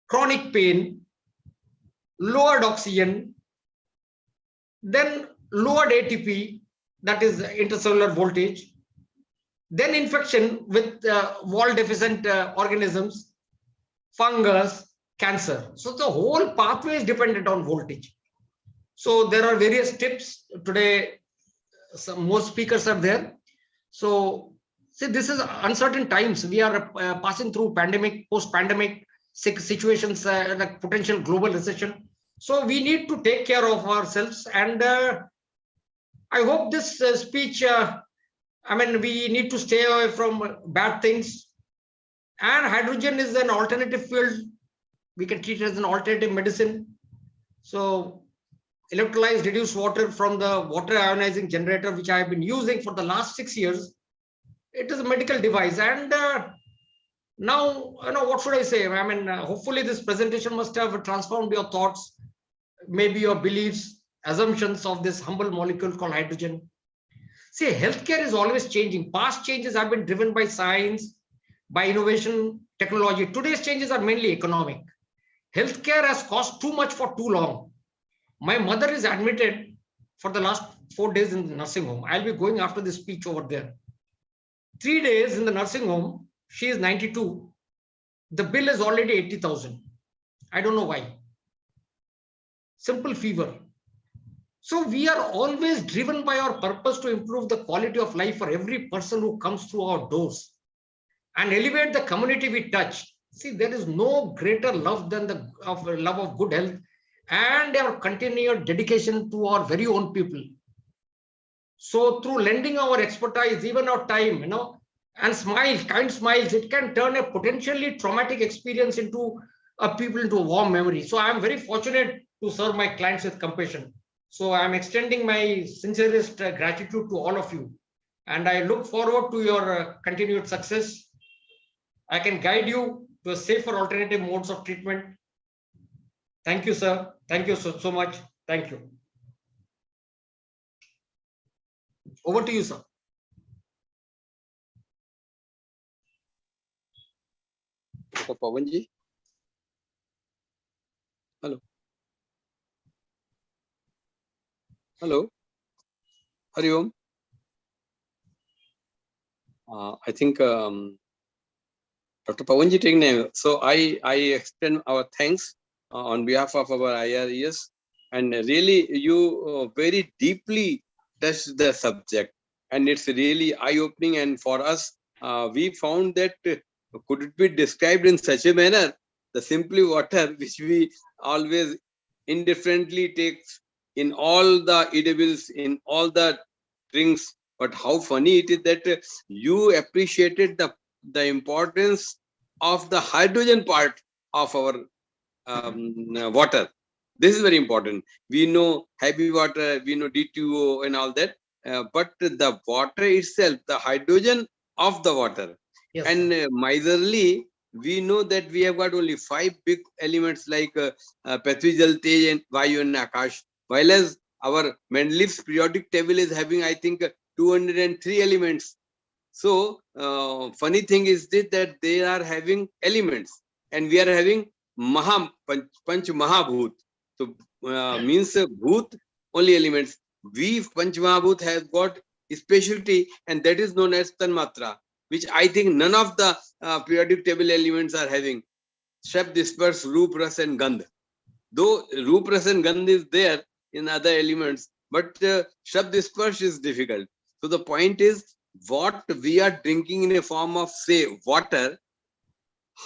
chronic pain, lowered oxygen, then lowered ATP, that is intercellular voltage, then infection with wall deficient organisms, fungus, cancer. So the whole pathway is dependent on voltage. So there are various tips today. More speakers are there. So see, this is uncertain times. We are passing through pandemic, post-pandemic situations, like potential global recession. So we need to take care of ourselves. And I hope this speech, we need to stay away from bad things. And hydrogen is an alternative field. We can treat it as an alternative medicine. So electrolyzed reduced water from the water ionizing generator, which I have been using for the last 6 years. It is a medical device. And now, what should I say? Hopefully this presentation must have transformed your thoughts, maybe your beliefs, assumptions of this humble molecule called hydrogen. See, healthcare is always changing. Past changes have been driven by science, by innovation, technology. Today's changes are mainly economic. Healthcare has cost too much for too long. My mother is admitted for the last 4 days in the nursing home. I'll be going after this speech over there. 3 days in the nursing home. She is 92. The bill is already 80,000. I don't know why. Simple fever. So we are always driven by our purpose to improve the quality of life for every person who comes through our doors and elevate the community we touch. See, there is no greater love than the love of good health and our continued dedication to our very own people. So through lending our expertise, even our time, and smiles, kind smiles, it can turn a potentially traumatic experience into people into a warm memory. So I am very fortunate to serve my clients with compassion. So I am extending my sincerest gratitude to all of you. And I look forward to your continued success. I can guide you to a safer alternative modes of treatment. Thank you, sir. Thank you so much. Thank you. Over to you, sir. Dr. Pawanji. Hello. Hello. Hari Om. I think Dr. Pawanji taking name. So I extend our thanks on behalf of our IRES, and really you very deeply touched the subject, and it's really eye-opening. And for us, we found that could it be described in such a manner, the simply water which we always indifferently take in all the edibles, in all the drinks, but how funny it is that you appreciated the importance of the hydrogen part of our water. This is very important. We know heavy water, we know D2O and all that, but the water itself, the hydrogen of the water. Yes. And miserly, we know that we have got only 5 big elements like Prithvi, Jal, Tej, and Vayu and Akash, while as our Mendeleev's periodic table is having, I think, 203 elements. So funny thing is that they are having elements and we are having Panch Mahabhut. So means Bhut only elements. We Panch Mahabhut have got specialty and that is known as Tanmatra, which I think none of the periodic table elements are having. Shabd, Sparsh, Roop, Ras and Gandh. Though Roop, Ras and Gandh is there in other elements, but Shabd, Sparsh is difficult. So the point is, what we are drinking in a form of, say, water,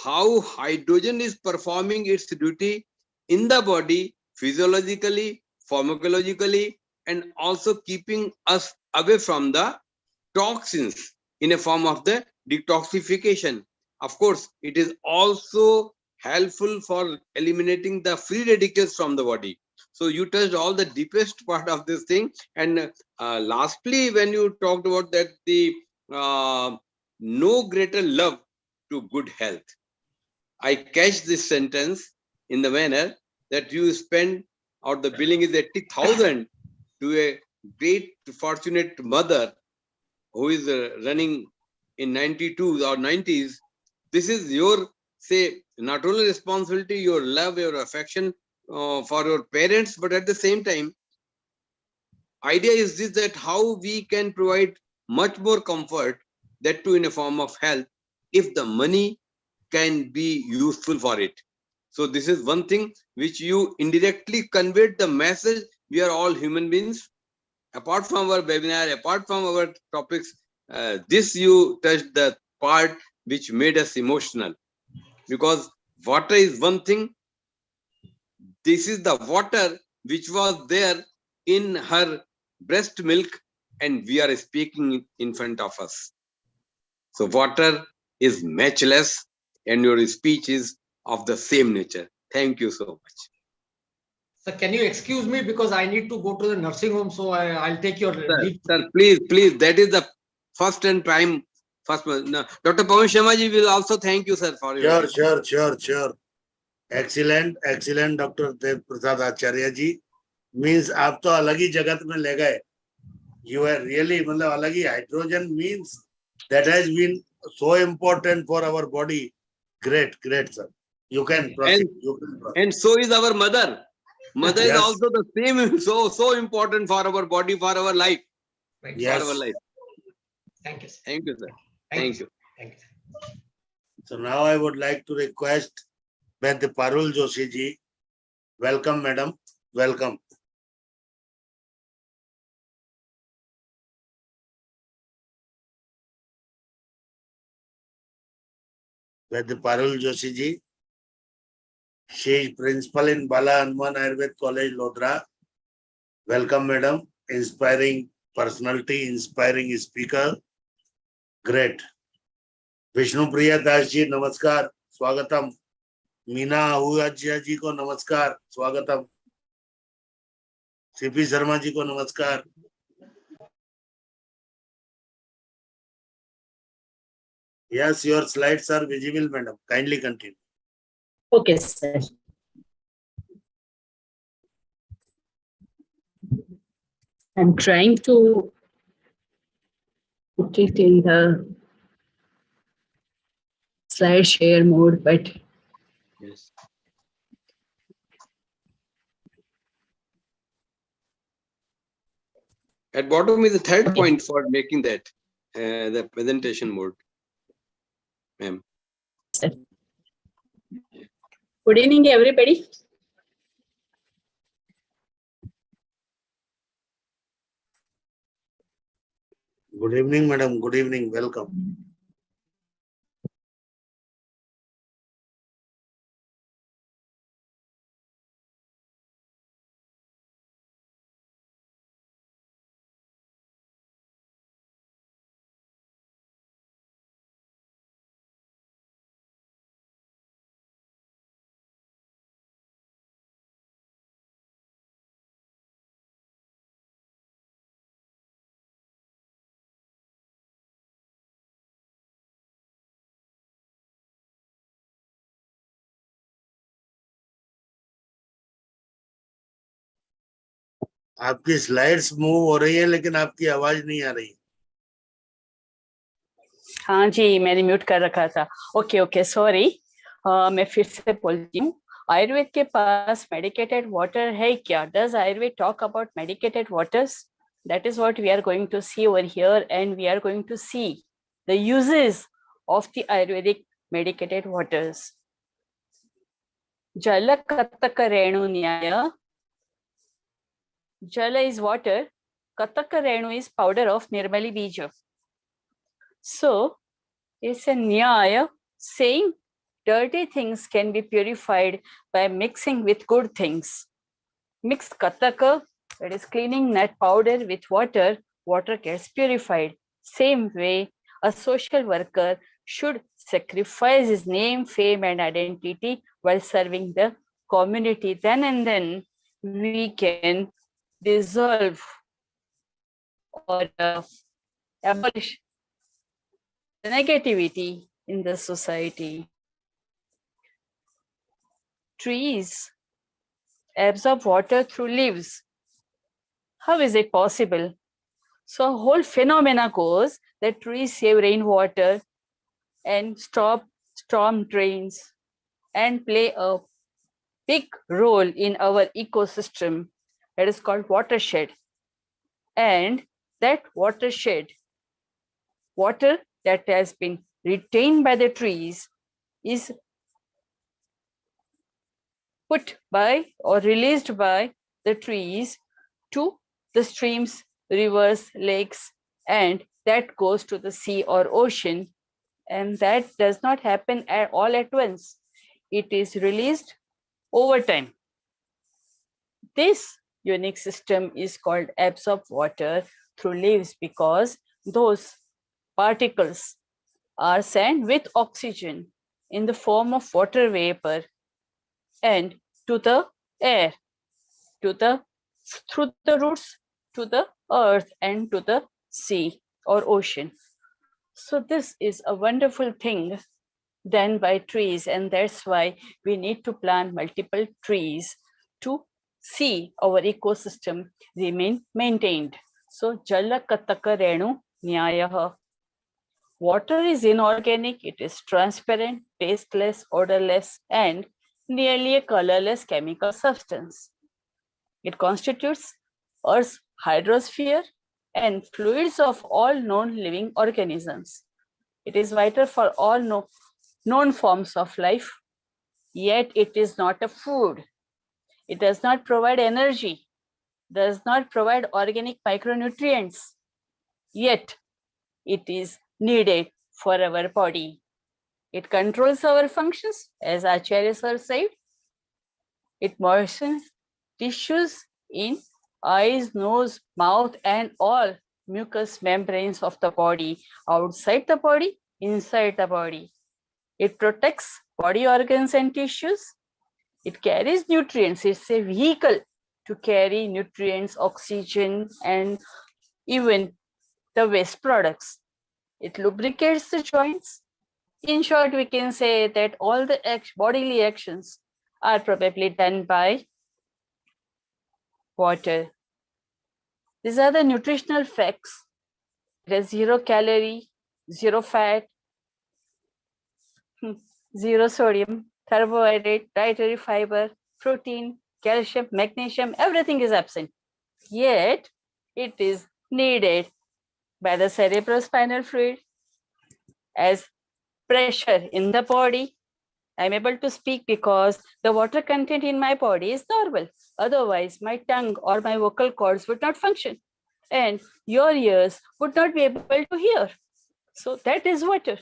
how hydrogen is performing its duty in the body physiologically, pharmacologically, and also keeping us away from the toxins in a form of the detoxification. Of course, it is also helpful for eliminating the free radicals from the body. So you touched all the deepest part of this thing. And lastly, when you talked about that, the no greater love to good health, I catch this sentence in the manner that you spend, or the billing is 80,000 to a great fortunate mother who is running in 92 or 90s. This is your, say, not only responsibility, your love, your affection for your parents, but at the same time, idea is this, that how we can provide much more comfort, that too in a form of health, if the money can be useful for it. So this is one thing which you indirectly conveyed the message. We are all human beings. Apart from our webinar, apart from our topics, this you touched the part which made us emotional. Because water is one thing. This is the water which was there in her breast milk, and we are speaking in front of us. So water is matchless, and your speech is of the same nature. Thank you so much. Sir, can you excuse me because I need to go to the nursing home, so I'll take your leave. Sir, please, that is the first and prime. First, no, Dr. Pawan Sharma ji will also thank you, sir, for your. Sure. Excellent, Dr. Dev Prasad Acharya ji. Means आप तो अलग ही जगत में ले गए. You are really, मतलब अलग ही hydrogen means that has been so important for our body. Great, sir. You can proceed. And so is our mother. Mother is also the same, so important for our body, for our life. Right. Yes. For our life. Thank you, sir. Thank you, sir. Thank you. So now I would like to request Mr. Parul Joshi ji. Welcome, madam. Welcome. Mr. Parul Joshi ji. She is principal in Balahanuman Ayurveda College, Lodra. Welcome, madam. Inspiring personality, inspiring speaker. Great. Vishnu Priya Das ji, namaskar. Swagatam. Meena Ahujya ji ko namaskar. Swagatam. CP Sharma ji ko namaskar. Yes, your slides are visible, madam. Kindly continue. Okay, sir. I'm trying to put it in the slide share mode, but Yes. At bottom is the third point for making that the presentation mode. Ma'am. good evening, everybody. Good evening, madam. Good evening. Welcome. आपकी slides move हो रही है लेकिन आपकी आवाज नहीं आ रही. हाँ जी, मैंने म्यूट कर रखा था. Okay sorry. मैं फिर से बोलती हूँ. आयुर्वेद के पास मेडिकेटेड वाटर है क्या? Does Ayurveda talk about medicated waters? That is what we are going to see over here, and we are going to see the uses of the Ayurvedic medicated waters. Jala Kataka Renu Nyaya. Jala is water. Kataka Renu is powder of Nirmali Bija. So it's a Nyaya saying dirty things can be purified by mixing with good things. Mix Kataka, that is cleaning nut powder, with water, water gets purified. Same way, a social worker should sacrifice his name, fame, and identity while serving the community. Then and then we can dissolve or abolish the negativity in the society. Trees absorb water through leaves. How is it possible? So a whole phenomena goes that trees save rainwater and stop storm drains and play a big role in our ecosystem that is called watershed. And that watershed, water that has been retained by the trees, is put by or released by the trees to the streams, rivers, lakes, and that goes to the sea or ocean. And that does not happen all at once. It is released over time. This unique system is called absorb water through leaves because those particles are sent with oxygen in the form of water vapor and to the air, through the roots, to the earth, and to the sea or ocean. So this is a wonderful thing done by trees, and that's why we need to plant multiple trees to see our ecosystem remain maintained. So Jala Kataka Renu Nyayaha. Water is inorganic, it is transparent, tasteless, odorless, and nearly a colorless chemical substance. It constitutes Earth's hydrosphere and fluids of all known living organisms. It is vital for all known forms of life, yet it is not a food. It does not provide energy, does not provide organic micronutrients, yet it is needed for our body. It controls our functions, as Acharya sir said. It moistens tissues in eyes, nose, mouth, and all mucous membranes of the body, outside the body, inside the body. It protects body organs and tissues. It carries nutrients. It's a vehicle to carry nutrients, oxygen, and even the waste products. It lubricates the joints. In short, we can say that all the bodily actions are probably done by water. These are the nutritional facts. There is 0 calorie, 0 fat, 0 sodium, carbohydrate, dietary fiber, protein, calcium, magnesium, everything is absent. Yet it is needed by the cerebrospinal fluid as pressure in the body. I'm able to speak because the water content in my body is normal. Otherwise, my tongue or my vocal cords would not function, and your ears would not be able to hear. So that is water.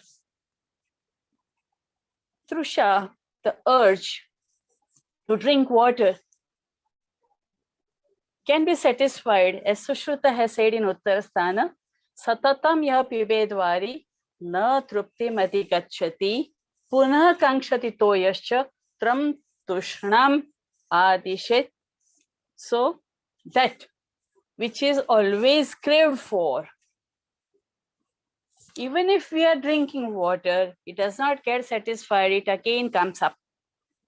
Trusha, the urge to drink water can be satisfied, as Sushruta has said in Uttarasthana, Satatam yah pibedvari na trupti mati gacchati punah kankshati toyascha tram tushnam adishet. So that which is always craved for, even if we are drinking water, it does not get satisfied, it again comes up.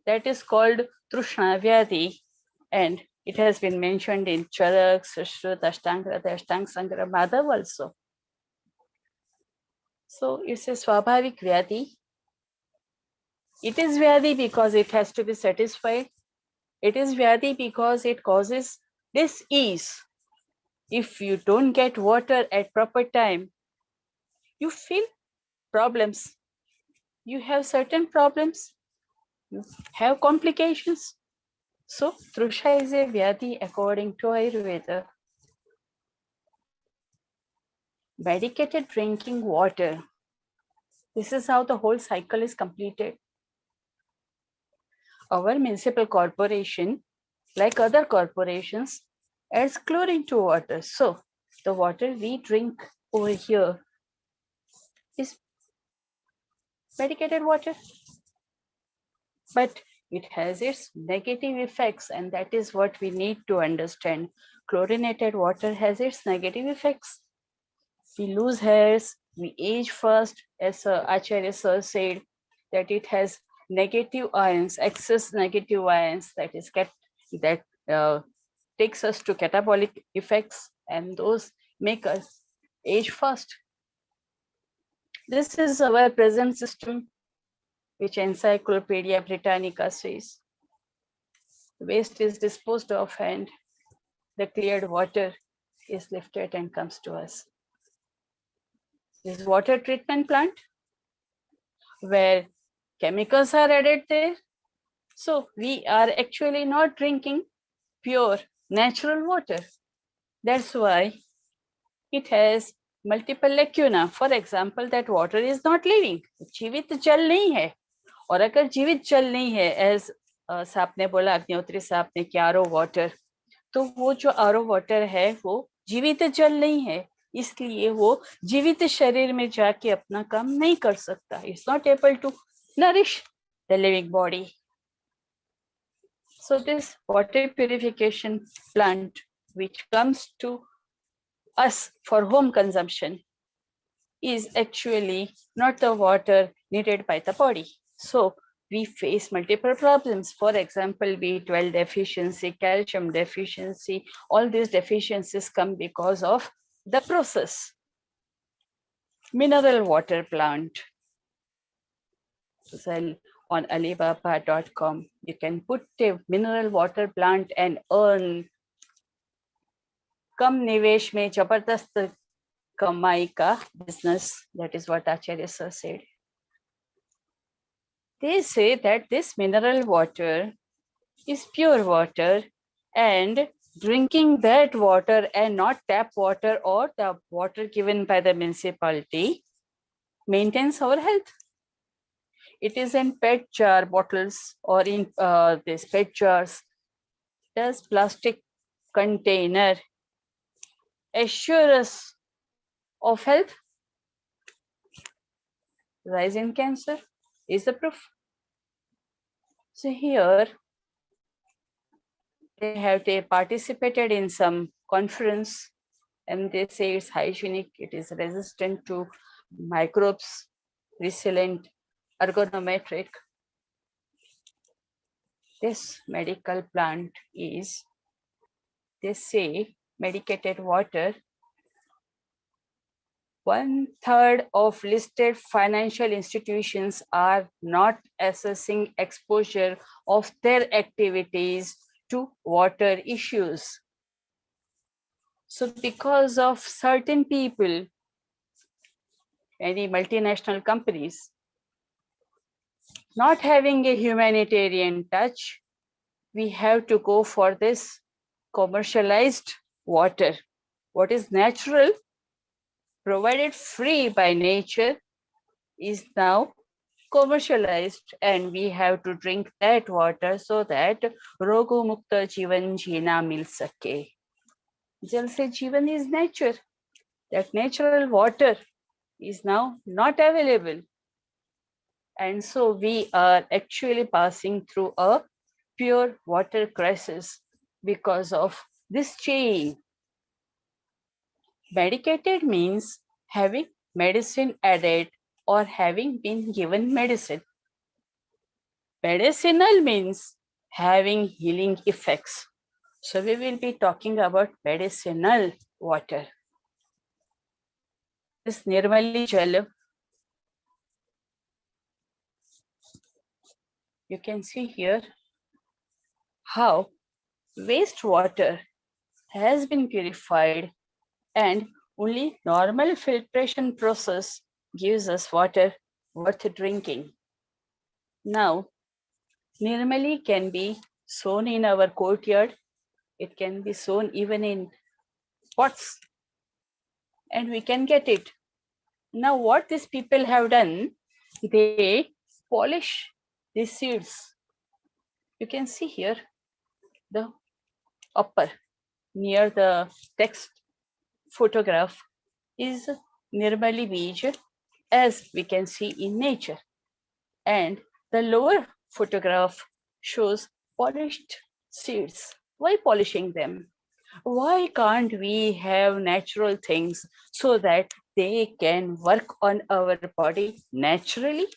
That is called Trushna Vyadi, and it has been mentioned in Charak, Sushrut, Ashtanga, Ashtang Sangra, Madhav also. So it's a Swabhavik Vyadhi. It is Vyadhi because it has to be satisfied. It is Vyadhi because it causes dis-ease. If you don't get water at proper time, you feel problems. You have certain problems. You have complications. So Trusha is a Vyadhi according to Ayurveda. Medicated drinking water. This is how the whole cycle is completed. Our municipal corporation, like other corporations, adds chlorine to water. So the water we drink over here is medicated water. But it has its negative effects, and that is what we need to understand. Chlorinated water has its negative effects. We lose hairs, we age fast, as Acharya sir said, that it has negative ions, excess negative ions that is kept, that takes us to catabolic effects, and those make us age fast. This is our present system, which Encyclopedia Britannica says. Waste is disposed of and the cleared water is lifted and comes to us. This water treatment plant where chemicals are added there. So we are actually not drinking pure natural water. That's why it has multiple lacuna. For example, that water is not living. जीवित जल नहीं है. और अगर जीवित जल नहीं है, as साहब ने बोला, अग्निहोत्री साहब ने, कि आरओ वाटर, तो वो जो आरओ वाटर है वो जीवित जल नहीं है, इसलिए वो जीवित शरीर में जाके अपना काम नहीं कर सकता. It's not able to nourish the living body. So this water purification plant, which comes to us for home consumption, is actually not the water needed by the body. So we face multiple problems. For example, B12 deficiency, calcium deficiency, all these deficiencies come because of the process. Mineral water plant. Sell on Alibaba.com. You can put a mineral water plant and earn कम निवेश में जबरदस्त कमाई का business. That is what Acharya sir said. They say that this mineral water is pure water, and drinking that water and not tap water or the water given by the municipality maintains our health. It is in PET jar bottles or in these PET jars. Does plastic container assure us of health? Rise in cancer is the proof. So here they have participated in some conference and they say it's hygienic, it is resistant to microbes, resilient, ergonometric. This medical plant is, they say, medicated water. 1/3 of listed financial institutions are not assessing exposure of their activities to water issues. So because of certain people, any multinational companies, not having a humanitarian touch, we have to go for this commercialized water. What is natural, provided free by nature, is now commercialized, and we have to drink that water so that rogo mukta जीवन जीना मिल सके. जल से जीवन is nature. That natural water is now not available. And so we are actually passing through a pure water crisis because of this chain. Medicated means having medicine added or having been given medicine. Medicinal means having healing effects. So we will be talking about medicinal water. This Nirmali Jal You can see here how wastewater has been purified and only normal filtration process gives us water worth drinking. Now, Nirmali can be sown in our courtyard. It can be sown even in pots and we can get it. Now, what these people have done, they polish these seeds. You can see here the upper near the text photograph is Nirmali Bij as we can see in nature. And the lower photograph shows polished seeds. Why polishing them? Why can't we have natural things so that they can work on our body naturally?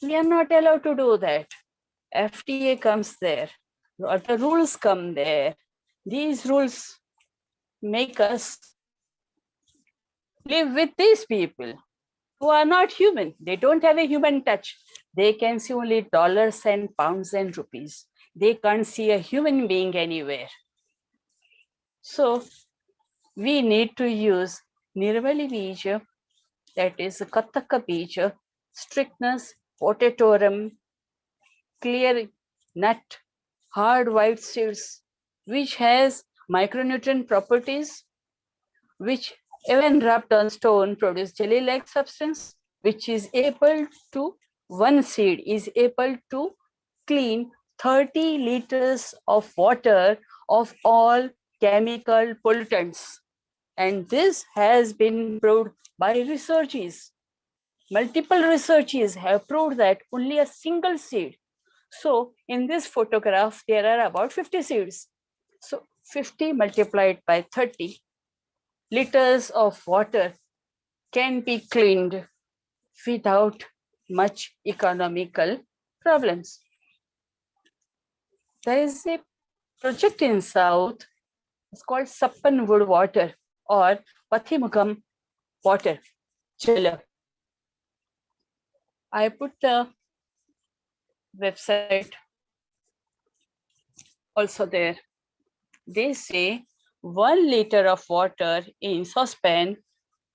We are not allowed to do that. FDA comes there, or the rules come there. These rules make us live with these people who are not human. They don't have a human touch. They can see only dollars and pounds and rupees. They can't see a human being anywhere. So we need to use Nirmali Bija, that is Kataka Bija, strictness, potatorum, clear nut, hard white seeds, which has micronutrient properties, which even rubbed on stone produce jelly-like substance, which is able to, one seed is able to clean 30 liters of water of all chemical pollutants. And this has been proved by researches. Multiple researches have proved that only a single seed. So in this photograph, there are about 50 seeds. So 50 multiplied by 30 liters of water can be cleaned without much economical problems. There is a project in South, it's called Sappan Wood Water or Pathimukam Water, Jala. I put the website also there. They say 1 liter of water in saucepan,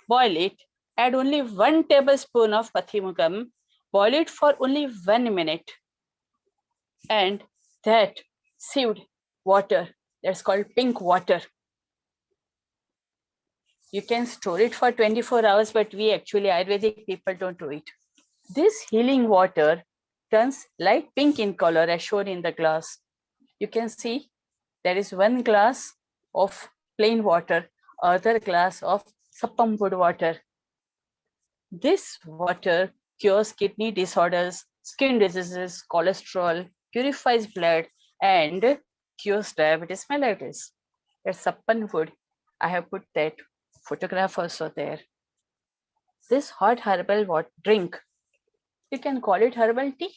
boil it, add only 1 tablespoon of Pathimukam, boil it for only 1 minute. And that sieved water, that's called pink water. You can store it for 24 hours, but we actually Ayurvedic people don't do it. This healing water turns light pink in color as shown in the glass. You can see there is 1 glass of plain water, other glass of Sappam wood water. This water cures kidney disorders, skin diseases, cholesterol, purifies blood, and cures diabetes mellitus. That's Sappan wood. I have put that photograph also there. This hot herbal water drink, you can call it herbal tea.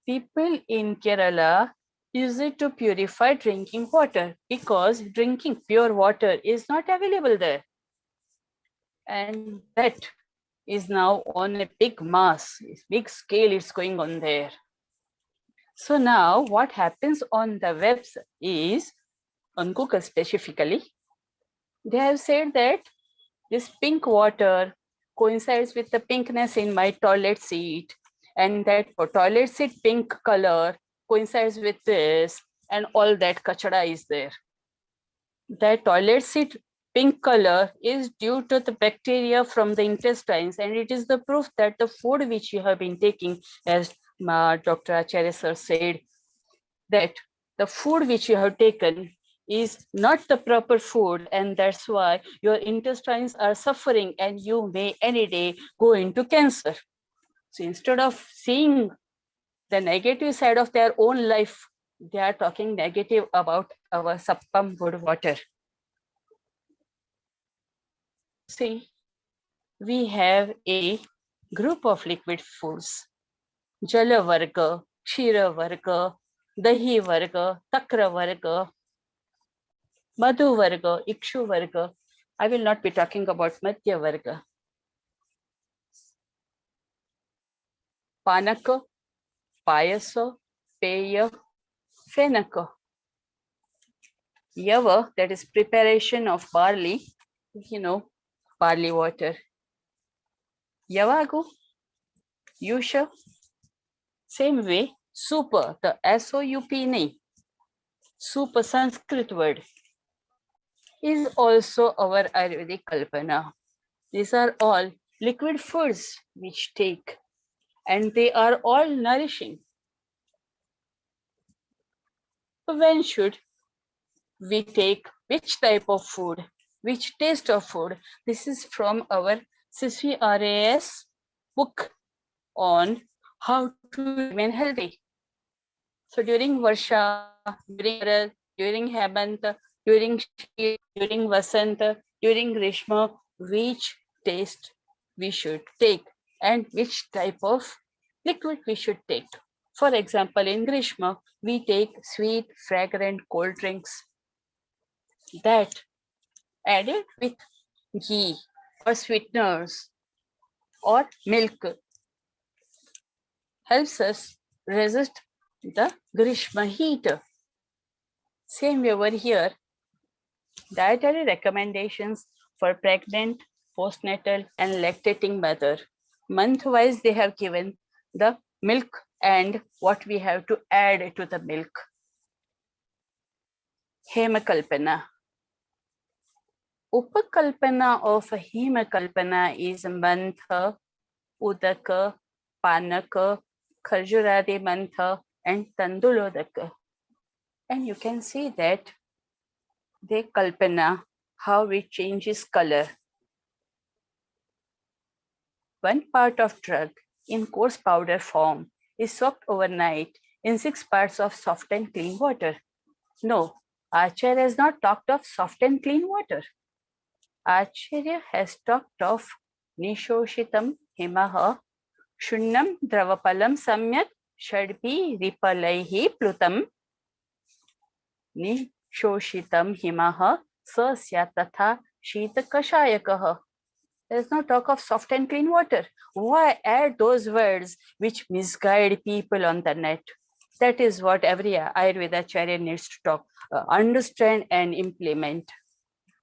People in Kerala use it to purify drinking water because drinking pure water is not available there. And that is now on a big mass, big scale is going on there. So now what happens on the website is, on Google specifically, they have said that this pink water coincides with the pinkness in my toilet seat, and that for toilet seat pink color coincides with this, and all that kachada is there. That toilet seat pink color is due to the bacteria from the intestines, and it is the proof that the food which you have been taking, as Dr. Acharya sir said, that the food which you have taken is not the proper food, and that's why your intestines are suffering and you may any day go into cancer. So instead of seeing the negative side of their own life, they are talking negative about our Sappam wood water. See, we have a group of liquid foods: Jala Varga, Kshira Varga, Dahi Varga, Takra Varga, Madhu Varga, Ikshu Varga. I will not be talking about Madhya Varga. Panaka, Payasa, Peya, Fenaka. Yava, that is preparation of barley, barley water. Yavagu, Yusha, same way, Super, the S-O-U-P nahi, Super Sanskrit word, is also our Ayurvedic Kalpana. These are all liquid foods which take, and they are all nourishing. So when should we take which type of food, which taste of food? This is from our IRES book on how to remain healthy. So during Varsha, during Sharad, during Hemant, during Shit, during Vasant, during Grishma, which taste we should take and which type of liquid we should take. For example, in Grishma, we take sweet, fragrant cold drinks that added with ghee or sweeteners or milk helps us resist the Grishma heat. Same way over here, dietary recommendations for pregnant, postnatal and lactating mother. Month-wise, they have given the milk and what we have to add to the milk. Hemakalpana. Upakalpana of Hemakalpana is Mantha, Udaka, Panaka, Kharjuradi Mantha and Tandulodaka. And you can see that they kalpana how it changes color. One part of drug in coarse powder form is soaked overnight in 6 parts of soft and clean water. No, Acharya has not talked of soft and clean water. Acharya has talked of Nishoshitam Himaha Shunnam Dravapalam Samyak Shadbi Ripalaihi Plutam Nishoshitam Himaha Sasya Tatha Shita Kashayakaha. There is no talk of soft and clean water. Why add those words which misguide people on the net? That is what every Ayurveda Acharya needs to understand and implement.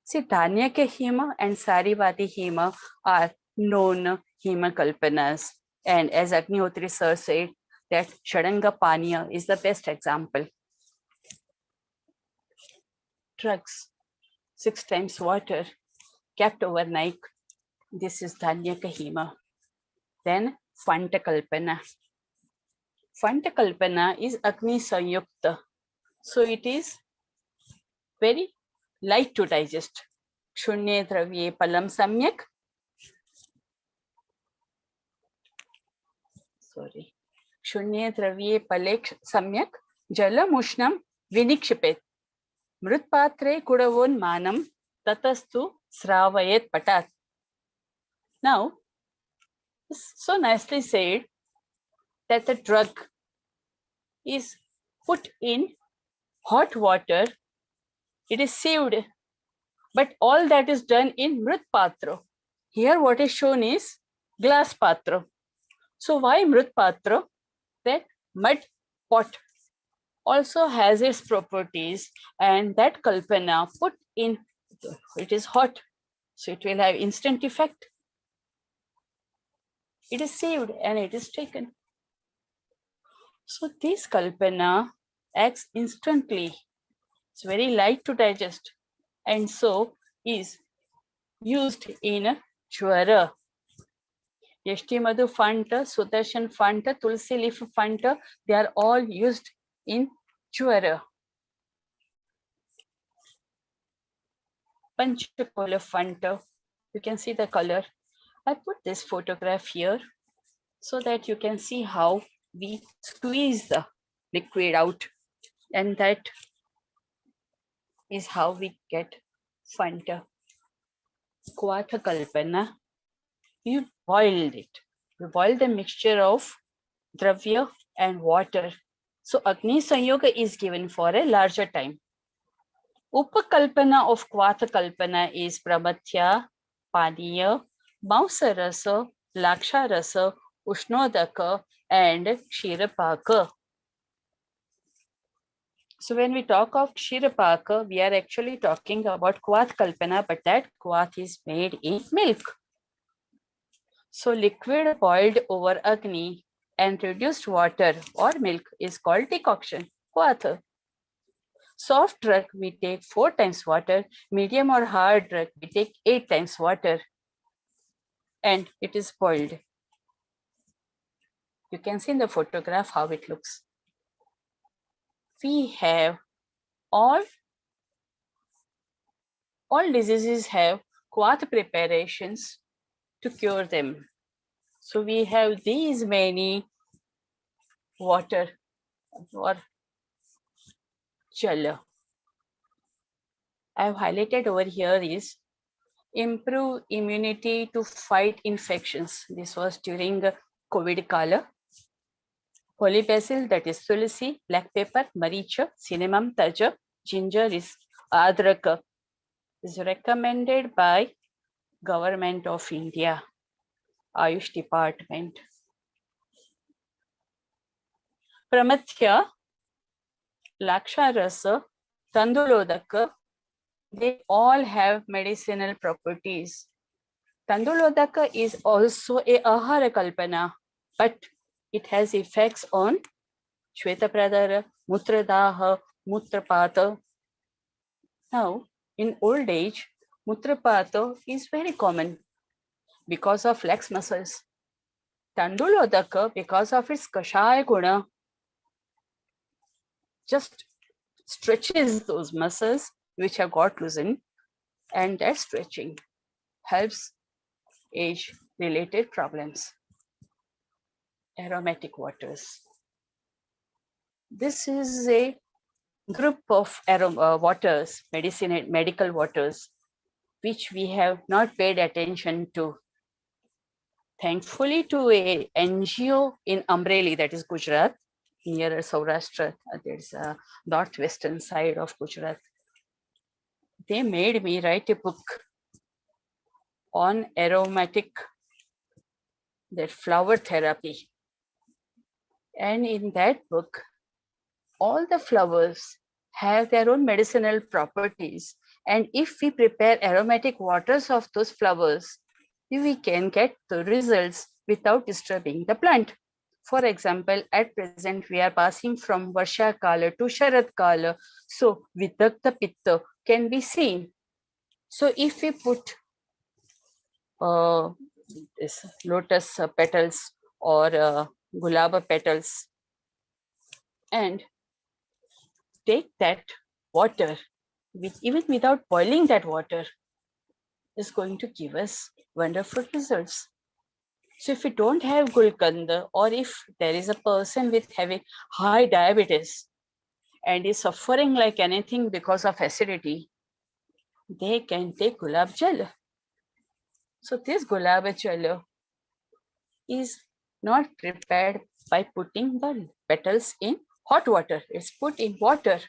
See, Dhanyaka Hema and Sarivati Hema are known Hema Kalpanas. And as Agnihotri sir said, that Shadanga Paniya is the best example. Drugs, 6 times water, kept overnight. This is Dhanyaka Hema. Then Fanta Kalpana. Fanta Kalpana is Agni Sanyukta. So it is very light to digest. Shunye Dravye Palam Samyak. Shunye Dravye Palek Samyak. Jala Mushnam Vinikshipet. Mrutpatre Kudavon Manam Tatastu Sravayet Patat. Now, so nicely said that the drug is put in hot water, it is sieved, but all that is done in Mrut Patra. Here what is shown is glass Patra. So why Mrut Patra? That mud pot also has its properties, and that Kalpana put in, it is hot, so it will have instant effect. It is sieved and it is taken. So this Kalpana acts instantly. It's very light to digest and so is used in Jwara. Yashti Madhu Fanta, Sudarshan Fanta, Tulsi Leaf Fanta, they are all used in Jwara. Panchakola Fanta, you can see the color. I put this photograph here so that you can see how we squeeze the liquid out, and that is how we get Fanta. Kvata Kalpana, you boiled it. You boiled the mixture of dravya and water. So Agni Sanyoga is given for a larger time. Upakalpana of Kvata Kalpana is Pramatya, Paniya, Mausa Rasa, Laksha Rasa, Ushnodaka, and Kshirapaka. So when we talk of Kshirapaka, we are actually talking about Kvat Kalpana, but that Kvat is made in milk. So liquid boiled over Agni and reduced water or milk is called decoction, Kvat. Soft drug, we take 4 times water. Medium or hard drug, we take 8 times water. And it is boiled. You can see in the photograph how it looks. We have all diseases have Kvat preparations to cure them. So we have these many water or jala. I have highlighted over here is improve immunity to fight infections. This was during COVID Kala. Holy basil, that is tulsi, black pepper, maricha, cinnamon, taja, ginger is adraka. Is recommended by Government of India, Ayush Department. Pramathya, Laksharasa, Tandulodaka, they all have medicinal properties. Tandulodaka is also a ahara kalpana, but it has effects on Shvetapradara, Mutradaha, Mutrapata. Now, in old age, Mutrapata is very common because of flex muscles. Tandulodaka, because of its kashaya guna, just stretches those muscles which have got loosened, and that stretching helps age-related problems. Aromatic waters. This is a group of waters, medical waters, which we have not paid attention to. Thankfully, to a NGO in Amreli, that is Gujarat, near Saurashtra, there's a northwestern side of Gujarat. They made me write a book on aromatic, that flower therapy. And in that book, all the flowers have their own medicinal properties. And if we prepare aromatic waters of those flowers, we can get the results without disturbing the plant. For example, at present, we are passing from Varsha Kala to Sharad Kala. So Vidakta Pitta can be seen. So if we put this lotus petals or gulaba petals and take that water, even without boiling that water, is going to give us wonderful results. So if we don't have gulkanda, or if there is a person with having high diabetes and is suffering like anything because of acidity, they can take gulab jal. So this gulab jal is not prepared by putting the petals in hot water. It's put in water,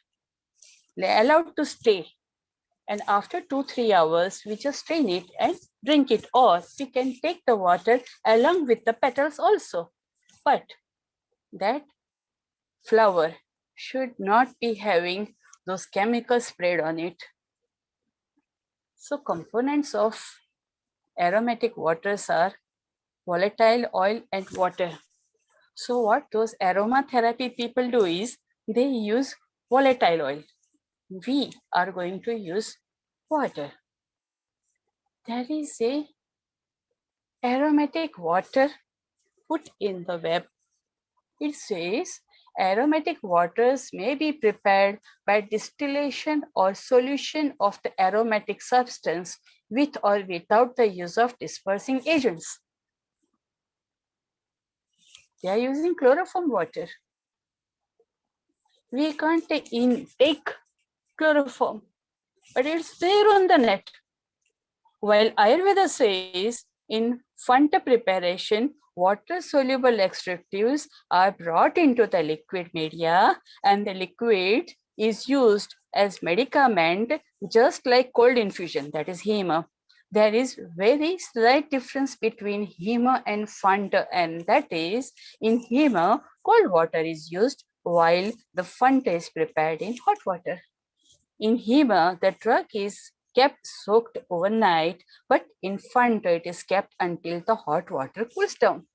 allowed to stay. And after 2-3 hours, we just strain it and drink it, or we can take the water along with the petals also. But that flower should not be having those chemicals sprayed on it. So components of aromatic waters are volatile oil and water. So what those aromatherapy people do is they use volatile oil. We are going to use water. There is a aromatic water put in the web. It says aromatic waters may be prepared by distillation or solution of the aromatic substance with or without the use of dispersing agents. They are using chloroform water. We can't take chloroform, but it's there on the net. While Ayurveda says in Fanta preparation, water-soluble extractives are brought into the liquid media, and the liquid is used as medicament, just like cold infusion, that is hema. there is very slight difference between Hema and Fanta, and that is in Hema, cold water is used while the Fanta is prepared in hot water. In Hema, the drug is kept soaked overnight, but in Fanta, it is kept until the hot water cools down.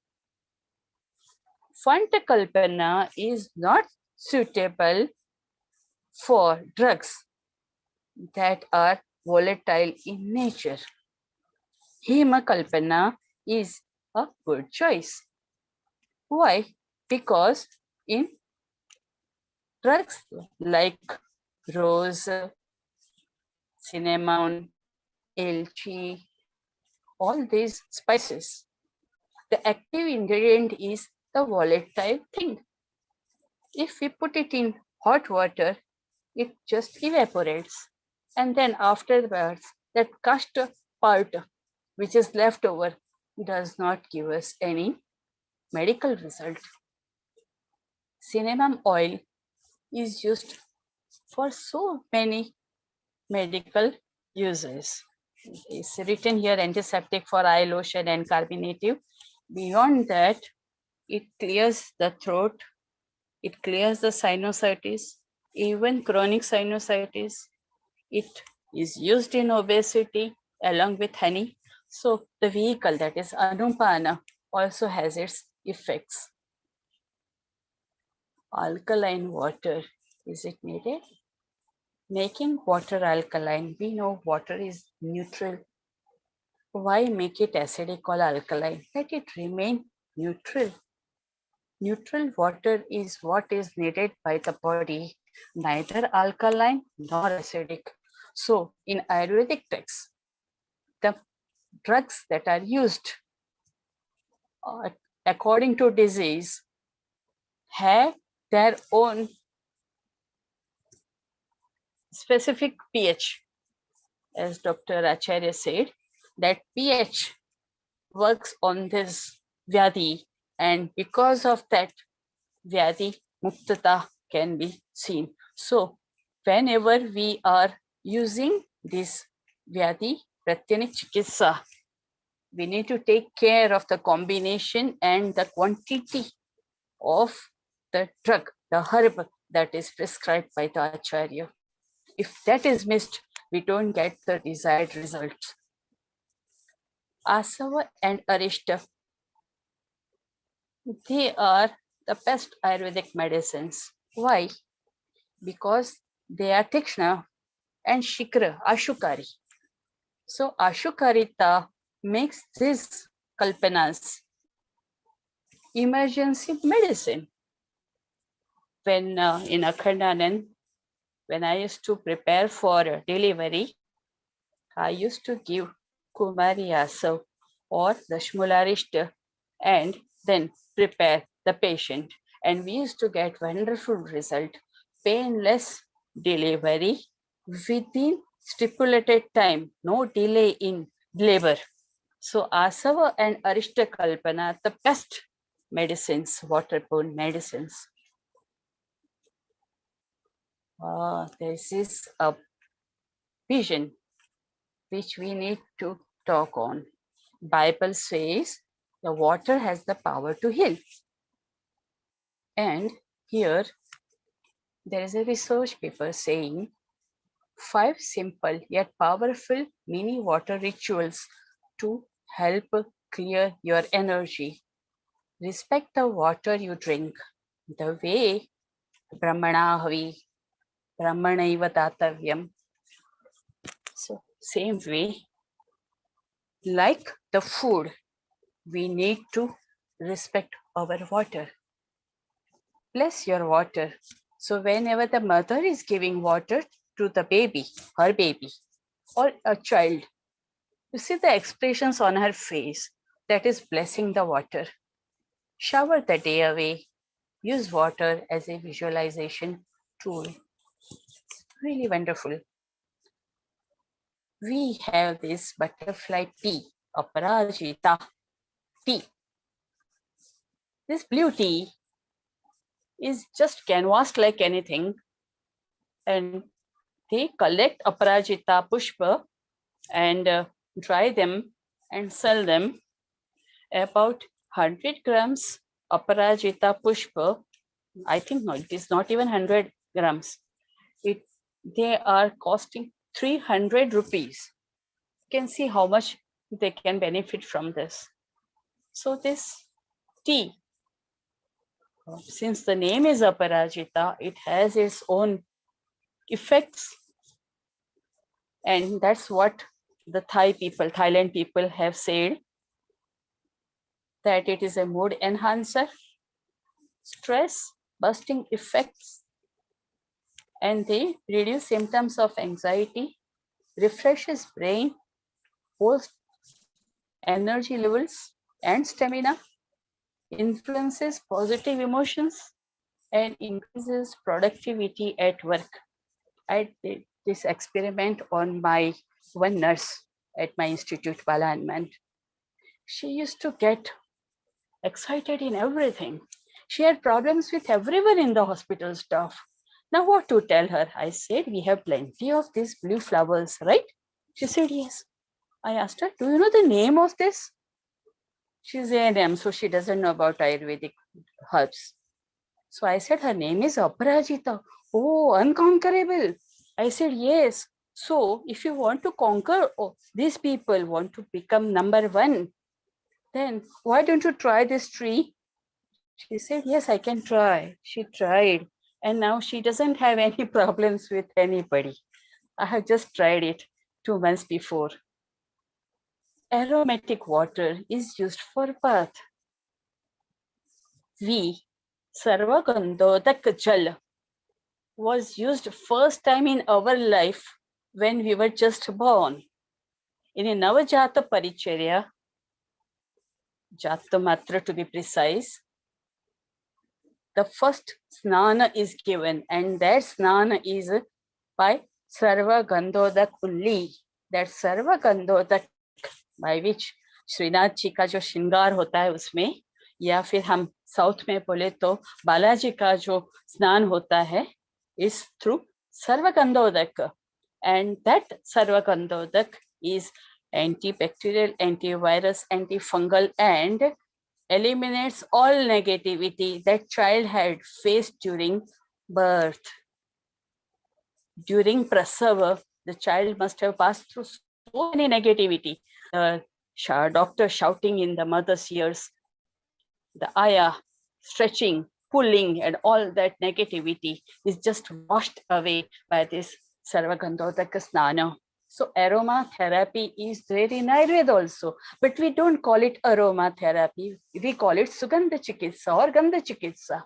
Fanta Kalpana is not suitable for drugs that are volatile in nature. Hema Kalpana is a good choice. Why? Because in drugs like rose, cinnamon, elchi, all these spices, the active ingredient is the volatile thing. If we put it in hot water, it just evaporates. And then afterwards, that cast part which is left over does not give us any medical result. Cinnamon oil is used for so many medical uses. It's written here antiseptic for eye lotion and carbonative. Beyond that, it clears the throat, it clears the sinusitis, even chronic sinusitis. It is used in obesity along with honey. So the vehicle, that is Anupana, also has its effects. Alkaline water, is it needed? Making water alkaline, we know water is neutral. Why make it acidic or alkaline? Let it remain neutral. Neutral water is what is needed by the body, neither alkaline nor acidic. So in Ayurvedic texts, the drugs that are used according to disease have their own specific pH. As Dr. Acharya said, that pH works on this vyadi, and because of that, vyadi muktata can be seen. So whenever we are using this vyadi pratyanik chikitsa, we need to take care of the combination and the quantity of the drug, the herb that is prescribed by the Acharya. If that is missed, we don't get the desired results. Asava and Arishta, they are the best Ayurvedic medicines. Why? Because they are Tikshna and Shikra, Ashukari. So Ashukarita makes these kalpanas emergency medicine. When in Akhandanand, when I used to prepare for delivery, I used to give Kumari Asav or the Shmularishta and then prepare the patient. And we used to get wonderful result, painless delivery within stipulated time, no delay in labor. So Asava and Arishta Kalpana, the best medicines, waterborne medicines. This is a vision which we need to talk on. Bible says the water has the power to heal. And here there is a research paper saying 5 simple yet powerful mini water rituals to help clear your energy. Respect the water you drink. The way Brahmanahavi, Brahmanaiva Tatavyam. So same way, like the food, we need to respect our water. Bless your water. So whenever the mother is giving water to the baby, her baby, or a child, you see the expressions on her face, that is blessing the water. Shower the day away. Use water as a visualization tool. Really wonderful. We have this butterfly tea, Aparajita tea. This blue tea is just canvassed like anything, and they collect Aparajita Pushpa and dry them and sell them. About 100 grams Aparajita Pushpa, I think no, it is not even 100 grams. They are costing 300 rupees. You can see how much they can benefit from this. So this tea, since the name is Aparajita, it has its own effects. And that's what the Thailand people have said, that it is a mood enhancer, stress busting effects, and they reduce symptoms of anxiety, refreshes brain, boosts energy levels and stamina, influences positive emotions, and increases productivity at work. I did this experiment on my one nurse at my institute, Balahanuman. She used to get excited in everything. She had problems with everyone in the hospital staff. Now what to tell her? I said, we have plenty of these blue flowers, right? She said, yes. I asked her, do you know the name of this? She's A&M, so she doesn't know about Ayurvedic herbs. So I said, her name is Aparajita. Oh, unconquerable. I said, yes. So if you want to conquer, these people want to become number one, then why don't you try this tree? She said, yes, I can try. She tried. And now she doesn't have any problems with anybody. I have just tried it 2 months before. Aromatic water is used for bath. Sarvagandodak Jal was used first time in our life when we were just born. In a Navajata Paricharya, Jata Matra to be precise, the first snana is given, and that snana is by Sarva Gandhodak only. That Sarva Gandhodak, by which Shrinath ji का जो श्रृंगार होता है उसमें, या फिर हम south में बोले तो बालाजी का जो स्नान होता है, is through Sarvagandodak. And that Sarvagandodak is antibacterial, antivirus, antifungal, and eliminates all negativity that child had faced during birth. During Prasava, the child must have passed through so many negativity. The doctor shouting in the mother's ears, the ayah stretching, pulling, and all that negativity is just washed away by this Sarvagandhodaka Snana. So aromatherapy is there in Ayurveda also, but we don't call it aromatherapy. We call it Sugandha Chikitsa or Gandha Chikitsa.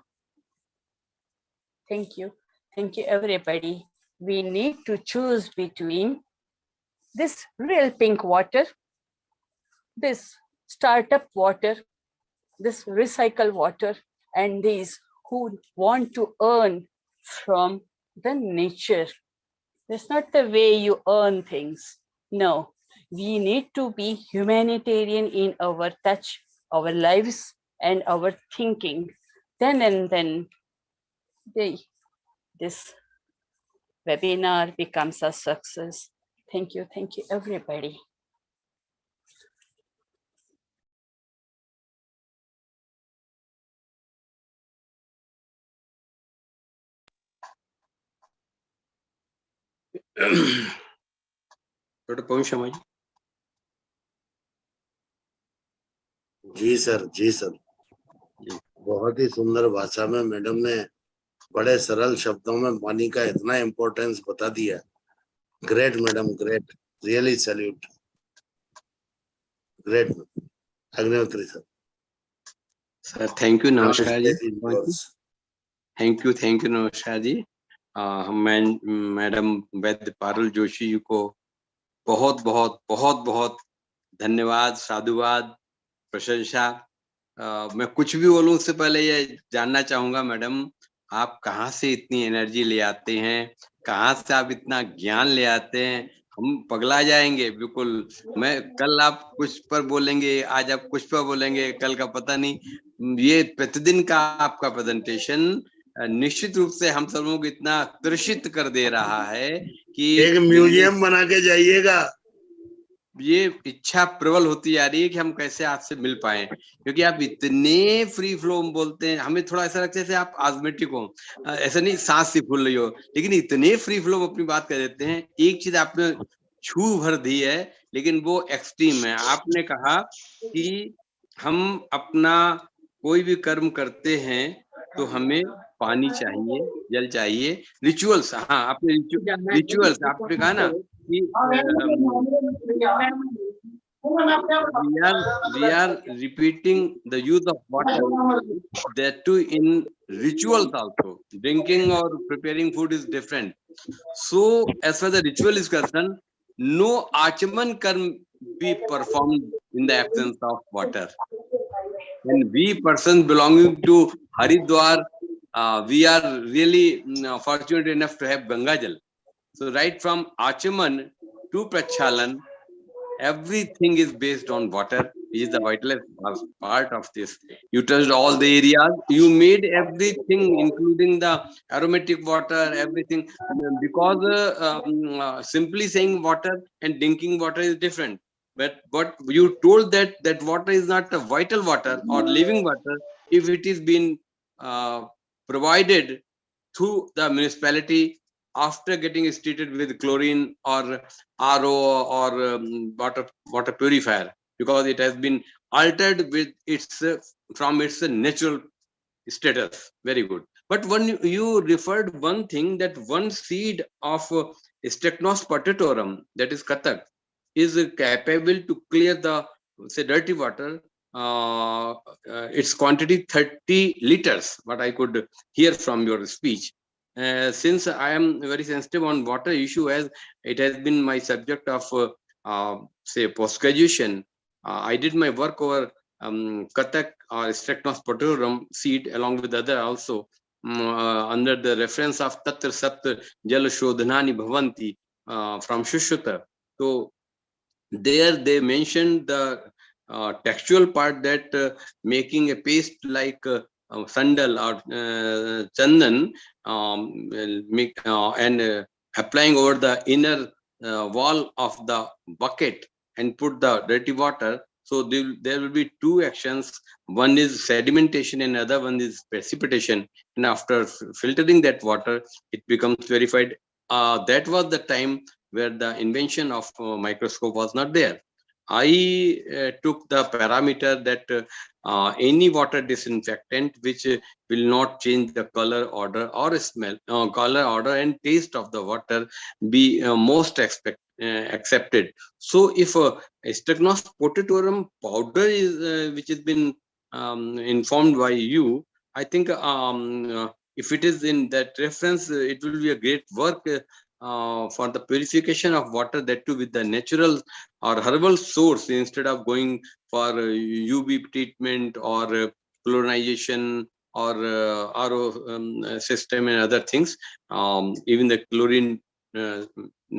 Thank you. Thank you, everybody. We need to choose between this real pink water, this startup water, this recycle water, and these who want to earn from the nature. That's not the way you earn things. No, we need to be humanitarian in our touch, our lives, and our thinking. Then and then this webinar becomes a success. Thank you, everybody. Dr. Pawan Sharma ji. Ji sir बहुत ही सुंदर भाषा में madam ने बड़े सरल शब्दों में पानी का इतना इम्पोर्टेंस बता दिया. Great madam, great, really salute. Great. Agnihotri sir. Sir thank you, नमस्कार जी. थैंक यू नमस्कार जी. मैं मैडम वैद्य पारुल जोशी जी को बहुत बहुत बहुत बहुत धन्यवाद, साधुवाद, प्रशंसा. मैं कुछ भी बोलूं उससे पहले ये जानना चाहूंगा मैडम, आप कहाँ से इतनी एनर्जी ले आते हैं, कहाँ से आप इतना ज्ञान ले आते हैं? हम पगला जाएंगे बिल्कुल. मैं कल आप कुछ पर बोलेंगे, आज आप कुछ पर बोलेंगे, कल का पता नहीं. ये प्रतिदिन का आपका प्रेजेंटेशन निश्चित रूप से हम सब लोगों को इतना आकर्षित कर दे रहा है कि एक म्यूजियम बना के जाइएगा. ये इच्छा प्रबल होती जा रही है कि हम कैसे आपसे मिल पाए, क्योंकि आप इतने फ्री फ्लो बोलते हैं, हमें थोड़ा ऐसा लगता है जैसे आप आजमेटिक हो, ऐसा नहीं सांस सी फूल रही हो, लेकिन इतने फ्री फ्लो अपनी बात कर देते हैं। एक चीज आपने छू भर दी है, लेकिन वो एक्सट्रीम है। आपने कहा कि हम अपना कोई भी कर्म करते हैं तो हमें पानी चाहिए, जल चाहिए, रिचुअल्स। हाँ, आपने रिचुअल्स आपने कहा ना कि we are repeating the use of water, that too in rituals also. Drinking or preparing food is different. So as far as the ritual is concerned, no achaman can be performed in the absence of water. And we persons belonging to Haridwar, we are really fortunate enough to have Ganga Jal. So right from Achaman to Prachalan, everything is based on water, which is the vital part of this. You touched all the areas, you made everything, including the aromatic water, everything, because simply saying water and drinking water is different. But you told that water is not a vital water or living water if it is being provided through the municipality after getting treated with chlorine or RO or water purifier, because it has been altered with its from its natural status. Very good. But when you referred one thing, that one seed of Strychnos potatorum, that is Katak, is capable to clear the say dirty water. Its quantity 30 liters. What I could hear from your speech. Since I am very sensitive on water issue, as it has been my subject of say post graduation, I did my work over Katak or Strychnos potatorum seed along with other also under the reference of Tatra Sapt Jal Shodhanani Bhavanti from Shushruta. So there they mentioned the textual part, that making a paste like sandal or chandan, and applying over the inner wall of the bucket and put the dirty water. So there will be two actions. One is sedimentation and other one is precipitation. And after filtering that water, it becomes purified. That was the time where the invention of microscope was not there. I took the parameter that any water disinfectant which will not change the color, odor, or smell, color, odor, and taste of the water be most accepted. So, if Strychnos potatorum powder is which has been informed by you, I think if it is in that reference, it will be a great work for the purification of water, that too with the natural or herbal source, instead of going for UV treatment or chlorinization or RO system and other things. Even the chlorine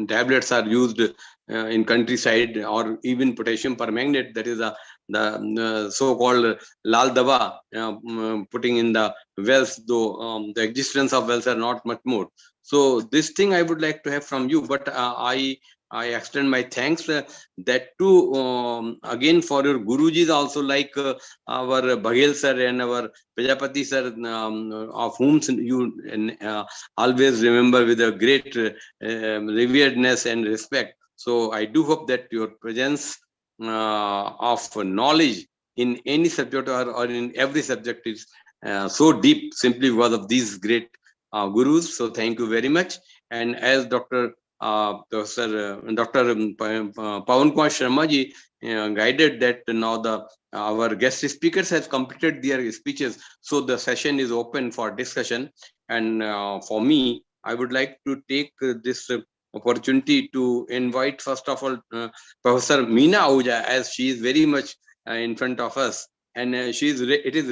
tablets are used in countryside, or even potassium permanganate, that is the so-called lal dava, putting in the wells, though the existence of wells are not much more. So this thing I would like to have from you, but I extend my thanks that too again for your Gurujis also, like our Baghel sir and our Prajapati sir, of whom you always remember with a great reveredness and respect. So I do hope that your presence of knowledge in any subject or in every subject is so deep, simply because of these great gurus. So thank you very much. And as Dr. Dr. Pawan Kumar Sharma ji guided that now our guest speakers has completed their speeches, so the session is open for discussion. And for me, I would like to take this opportunity to invite first of all Professor Meena Ahuja, as she is very much in front of us, and it is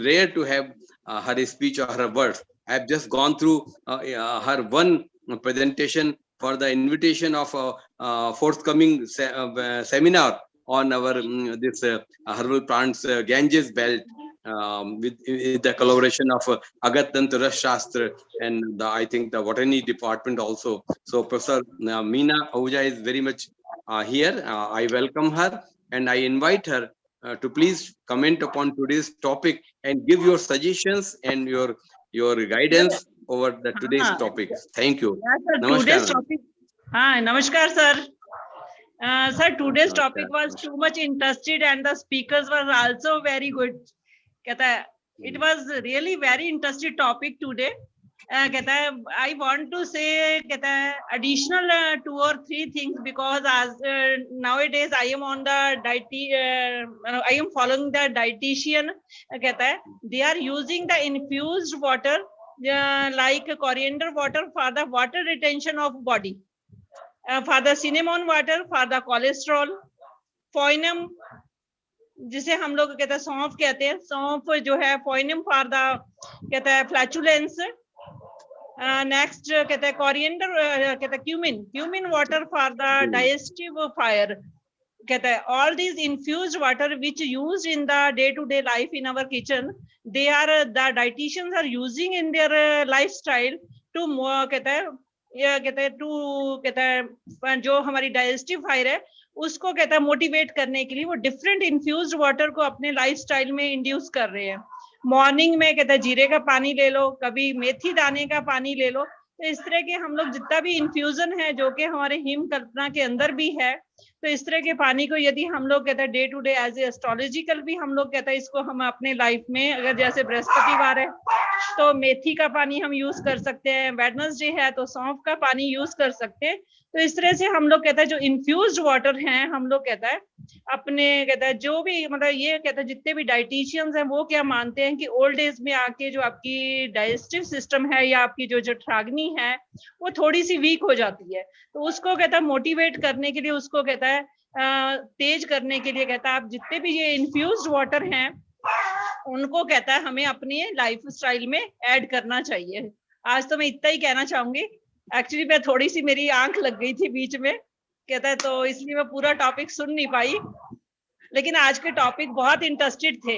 rare to have her speech or her words. I have just gone through her one presentation for the invitation of a forthcoming seminar on our this herbal plants Ganges belt, with the collaboration of Agat Tantra Ras Shastra and I think the botany department also. So Professor Meena Ahuja is very much here. I welcome her and I invite her to please comment upon today's topic and give your suggestions and your guidance over the today's topics. Thank you. Sir, Namaskar. today's topic. Namaskar, sir. Sir, today's topic Namaskar. was too much interested and the speakers were also very good. It was really very interesting topic today. I want to say additional 2 or 3 things, because as nowadays I am on the I am following the dietitian. They are using the infused water like coriander water for the water retention of body, for the cinnamon water for the cholesterol, फोइनम जिसे हम लोग कहते हैं सौंफ कहते हैं, सौंफ जो है फोइनम फॉर द कहते हैं फ्लैचुलेंस, नेक्स्ट कहते हैं कोरिएंडर कहते हैं cumin water for the digestive fire, कहते हैं all these infused water which used in the day to day life in our kitchen, they are the dietitians are using in their lifestyle to कहते हैं to कहते हैं जो हमारी digestive fire है उसको कहता है मोटिवेट करने के लिए वो डिफरेंट इन्फ्यूज्ड वाटर को अपने लाइफस्टाइल में इंड्यूस कर रहे हैं। मॉर्निंग में कहता है जीरे का पानी ले लो, कभी मेथी दाने का पानी ले लो, तो इस तरह के हम लोग जितना भी इन्फ्यूजन है जो कि हमारे हिम कल्पना के अंदर भी है, तो इस तरह के पानी को यदि हम लोग कहते हैं day to day as a astrological भी हम लोग कहते हैं इसको हम अपने लाइफ में, अगर जैसे बृहस्पतिवार है तो मेथी का पानी हम यूज कर सकते हैं, वेडनेसडे है तो सौंफ का पानी यूज कर सकते हैं। तो इस तरह से हम लोग कहते हैं जो इन्फ्यूज्ड वाटर हैं हम लोग कहता है अपने कहता है जो भी मतलब ये कहता है जितने भी डाइटिशियंस हैं वो क्या मानते हैं कि ओल्ड एज में आके जो आपकी डाइजेस्टिव सिस्टम है या आपकी जो जठराग्नि है वो थोड़ी सी वीक हो जाती है, तो उसको कहता है मोटिवेट करने के लिए, उसको कहता है तेज करने के लिए कहता है आप जितने भी ये इन्फ्यूज्ड वाटर हैं उनको कहता है हमें अपनी लाइफ स्टाइल में ऐड करना चाहिए। आज तो मैं इतना ही कहना चाहूंगी। एक्चुअली मैं थोड़ी सी मेरी आंख लग गई थी बीच में कहता है तो इसलिए मैं पूरा टॉपिक सुन नहीं पाई, लेकिन आज के टॉपिक बहुत इंटरेस्टेड थे।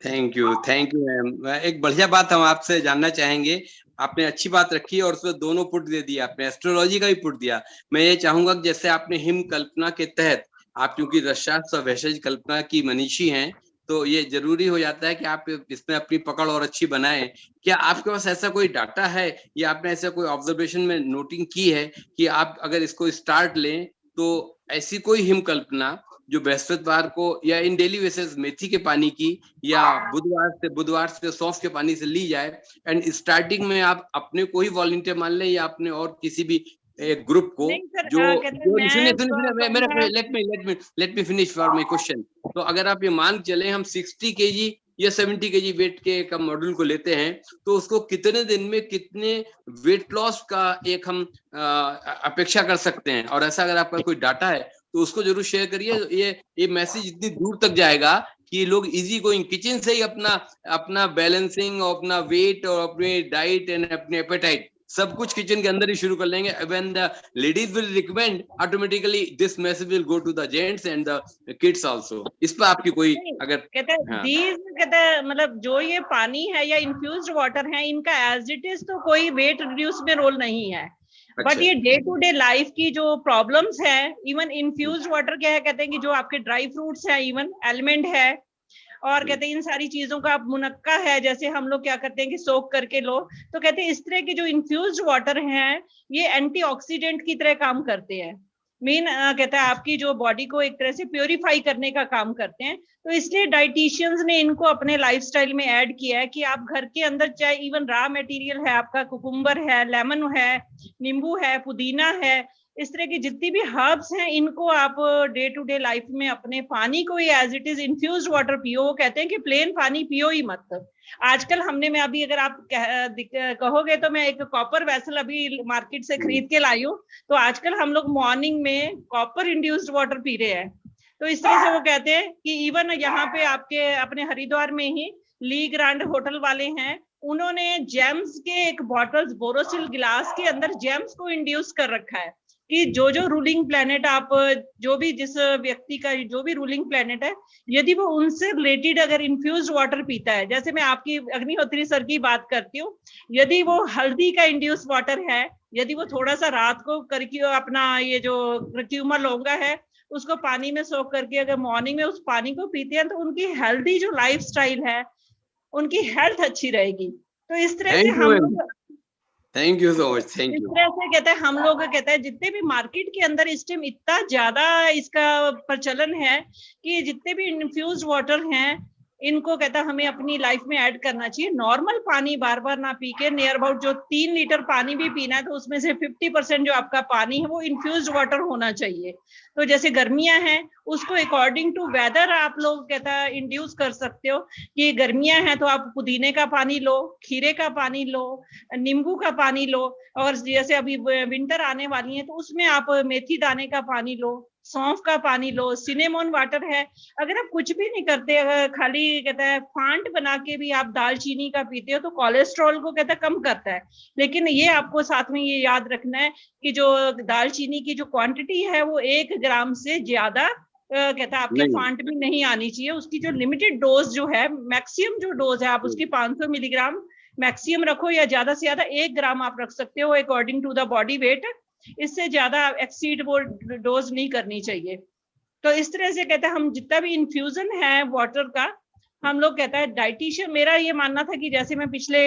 Thank you ma'am. एक बढ़िया बात हम आपसे जानना चाहेंगे, आपने अच्छी बात रखी और उसमें दोनों पुट दे दिया, आपने एस्ट्रोलॉजी का भी पुट दिया। मैं ये चाहूंगा कि जैसे आपने हिम कल्पना के तहत, आप क्योंकि रसशास्त्र और वैशेष कल्पना की मनीषी हैं तो ये जरूरी हो जाता है कि आप इसमें अपनी पकड़ और अच्छी बनाएं। क्या आपके पास ऐसा कोई डाटा है या आपने ऐसा कोई ऑब्जर्वेशन में नोटिंग की है कि आप अगर इसको स्टार्ट लें तो ऐसी कोई हिम कल्पना जो बृहस्पतिवार को या इन डेली बेसिस मेथी के पानी की या बुधवार से सौंफ के पानी से ली जाए, एंड स्टार्टिंग में आप अपने को ही वॉलंटियर मान लें या अपने और किसी भी एक ग्रुप को जो let me finish for my question. तो अगर आप ये मान चले हम 60 केजी या 70 केजी वेट के एक मॉड्यूल को लेते हैं तो उसको कितने दिन में कितने वेट लॉस का एक हम अपेक्षा कर सकते हैं, और ऐसा अगर आपका कोई डाटा है तो उसको जरूर शेयर करिए। ये मैसेज इतनी दूर तक जाएगा कि लोग इजी गोइंग किचन से ही अपना बैलेंसिंग और अपना वेट और अपने डाइट एंड अपने एपेटाइट सब कुछ किचन के अंदर ही शुरू कर लेंगे। When the ladies will recommend, automatically this message will go to the gents and the kids also. इस पर आपकी कोई अगर कहते हैं मतलब जो ये पानी है या इन्फ्यूज्ड वाटर है इनका एज इट इज तो कोई वेट रिड्यूस में रोल नहीं है, बट ये डे टू डे लाइफ की जो प्रॉब्लम्स है, इवन इन्फ्यूज्ड वाटर क्या है कहते हैं कि जो आपके ड्राई फ्रूट्स है, इवन एलिमेंट है और कहते हैं इन सारी चीजों का मुनक्का है, जैसे हम लोग क्या करते हैं कि सोक करके लो, तो कहते हैं इस तरह के जो इन्फ्यूज्ड वाटर हैं ये एंटीऑक्सीडेंट की तरह काम करते हैं। मेन कहता है आपकी जो बॉडी को एक तरह से प्योरीफाई करने का काम करते हैं, तो इसलिए डाइटिशियंस ने इनको अपने लाइफस्टाइल में ऐड किया है कि आप घर के अंदर चाहे इवन रॉ मटेरियल है, आपका कुकुम्बर है, लेमन है, नींबू है, पुदीना है, इस तरह की जितनी भी हर्ब्स हैं इनको आप डे टू डे लाइफ में अपने पानी को ही as it is infused water पियो। वो कहते हैं कि प्लेन पानी पियो ही मत। आजकल मैं अभी अगर आप कहोगे तो मैं एक कॉपर वेसल अभी मार्केट से खरीद के लाई हूँ, तो आजकल हम लोग मॉर्निंग में कॉपर इंड्यूस्ड वाटर पी रहे हैं। तो इस तरह से वो कहते हैं कि इवन यहाँ पे आपके अपने हरिद्वार में ही ली ग्रांड होटल वाले हैं, उन्होंने जेम्स के एक बॉटल्स बोरोसिल गिलास के अंदर जेम्स को इंड्यूस कर रखा है कि जो रूलिंग प्लेनेट आप जो भी जिस व्यक्ति का जो भी रूलिंग प्लेनेट है यदि वो उनसे रिलेटेड अगर इन्फ्यूज्ड वाटर पीता है, जैसे मैं आपकी अग्निहोत्री सर की बात करती हूँ, यदि वो हल्दी का इंड्यूस वाटर है यदि वो थोड़ा सा रात को करके अपना ये जो क्यूमर लौंगा है उसको पानी में सोख करके अगर मॉर्निंग में उस पानी को पीते हैं तो उनकी हेल्दी जो लाइफस्टाइल है, उनकी हेल्थ अच्छी रहेगी। तो इस तरह से हम लोग, thank you so much, thank इस यू। तरह से कहते हैं हम लोग कहते हैं जितने भी मार्केट के अंदर इस टाइम इतना ज्यादा इसका प्रचलन है कि जितने भी इन्फ्यूज्ड वाटर हैं इनको कहता है हमें अपनी लाइफ में ऐड करना चाहिए। नॉर्मल पानी बार बार ना पी के नियर अबाउट जो 3 लीटर पानी भी पीना है तो उसमें से 50% जो आपका पानी है वो इन्फ्यूज्ड वाटर होना चाहिए। तो जैसे गर्मियां हैं उसको अकॉर्डिंग टू वेदर आप लोग कहता है इंड्यूस कर सकते हो कि गर्मियां हैं तो आप पुदीने का पानी लो, खीरे का पानी लो, नींबू का पानी लो, और जैसे अभी विंटर आने वाली है तो उसमें आप मेथी दाने का पानी लो, सौंफ का पानी लो, सिनेमन वाटर है। अगर आप कुछ भी नहीं करते, अगर खाली कहता है फांट बना के भी आप दालचीनी का पीते हो तो कोलेस्ट्रॉल को कहता है कम करता है। लेकिन ये आपको साथ में ये याद रखना है कि जो दालचीनी की जो क्वांटिटी है वो 1 ग्राम से ज्यादा कहता है आपके फांट में नहीं आनी चाहिए। उसकी जो लिमिटेड डोज जो है, मैक्सिमम जो डोज है आप उसकी 500 मिलीग्राम मैक्सिमम रखो, या ज्यादा से ज्यादा 1 ग्राम आप रख सकते हो according to the body weight. इससे ज्यादा एक्सीड वो डोज नहीं करनी चाहिए। तो इस तरह से कहते हैं हम जितना भी इन्फ्यूजन है वाटर का, हम लोग कहता है डाइटिशियन, मेरा ये मानना था कि जैसे मैं पिछले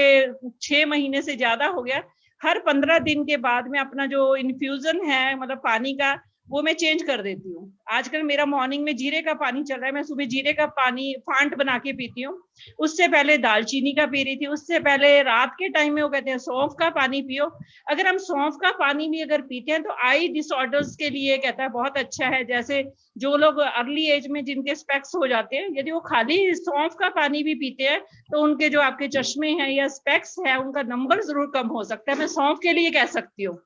6 महीने से ज्यादा हो गया, हर 15 दिन के बाद में अपना जो इन्फ्यूजन है मतलब पानी का वो मैं चेंज कर देती हूँ। आजकल मेरा मॉर्निंग में जीरे का पानी चल रहा है, मैं सुबह जीरे का पानी फांट बना के पीती हूँ। उससे पहले दालचीनी का पी रही थी, उससे पहले रात के टाइम में वो कहते हैं सौंफ का पानी पियो। अगर हम सौंफ का पानी भी अगर पीते हैं तो आई डिसऑर्डर्स के लिए कहता है बहुत अच्छा है। जैसे जो लोग अर्ली एज में जिनके स्पेक्स हो जाते हैं, यदि वो खाली सौंफ का पानी भी पीते हैं तो उनके जो आपके चश्मे हैं या स्पेक्स है उनका नंबर जरूर कम हो सकता है। मैं सौंफ के लिए कह सकती हूँ।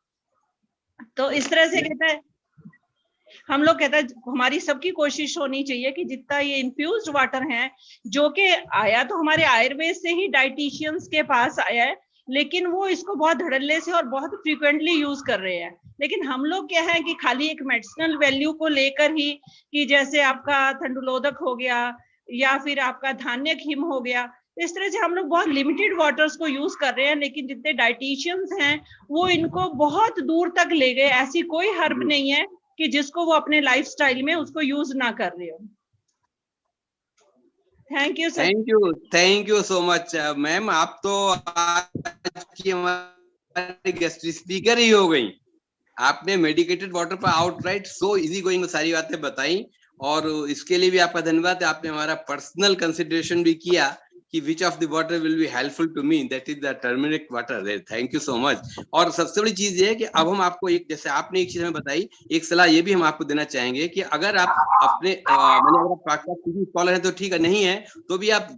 तो इस तरह से कहता है हम लोग कहता है हमारी सबकी कोशिश होनी चाहिए कि जितना ये इन्फ्यूज्ड वाटर है, जो कि आया तो हमारे आयुर्वेद से ही डाइटिशियंस के पास आया है, लेकिन वो इसको बहुत धड़ल्ले से और बहुत फ्रीक्वेंटली यूज कर रहे हैं। लेकिन हम लोग क्या है कि खाली एक मेडिसिनल वैल्यू को लेकर ही, कि जैसे आपका ठंडुलोदक हो गया या फिर आपका धान्य हिम हो गया, इस तरह से हम लोग बहुत लिमिटेड वाटर्स को यूज कर रहे हैं। लेकिन जितने डाइटिशियंस हैं वो इनको बहुत दूर तक ले गए। ऐसी कोई हर्ब नहीं है कि जिसको वो अपने लाइफस्टाइल में उसको यूज ना कर रहे हो। Thank you sir. Thank you so much ma'am. आप तो आज की हमारी गेस्ट स्पीकर ही हो गई। आपने मेडिकेटेड वाटर पर आउटराइट सो इजी गोइंग सारी बातें बताई, और इसके लिए भी आपका धन्यवाद। आपने हमारा पर्सनल कंसिडरेशन भी किया कि which of the water will be helpful to me, that is the turmeric water. Thank you so much. और सबसे बड़ी चीज ये है कि अब हम आपको एक, जैसे आपने एक चीज हमें बताई, एक सलाह ये भी हम आपको देना चाहेंगे कि अगर आप अपने मैंने अगर आप स्कॉलर हैं तो ठीक है, नहीं है तो भी आप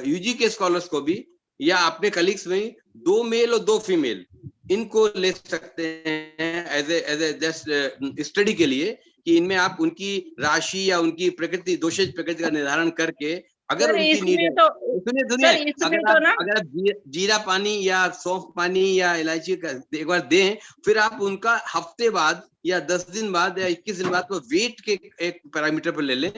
यूजी के स्कॉलर्स को भी या अपने कलीग्स में 2 मेल और 2 फीमेल इनको ले सकते हैं एज ए जस्ट स्टडी के लिए, कि इनमें आप उनकी राशि या उनकी प्रकृति, दोषज प्रकृति का निर्धारण करके अगर उनकी नीड है तो सुनिए, अगर आप जीरा पानी या सौंफ पानी या इलायची का एक बार दें, फिर आप उनका हफ्ते बाद या 10 दिन बाद या 21 दिन बाद वेट के एक पैरामीटर पर ले लें,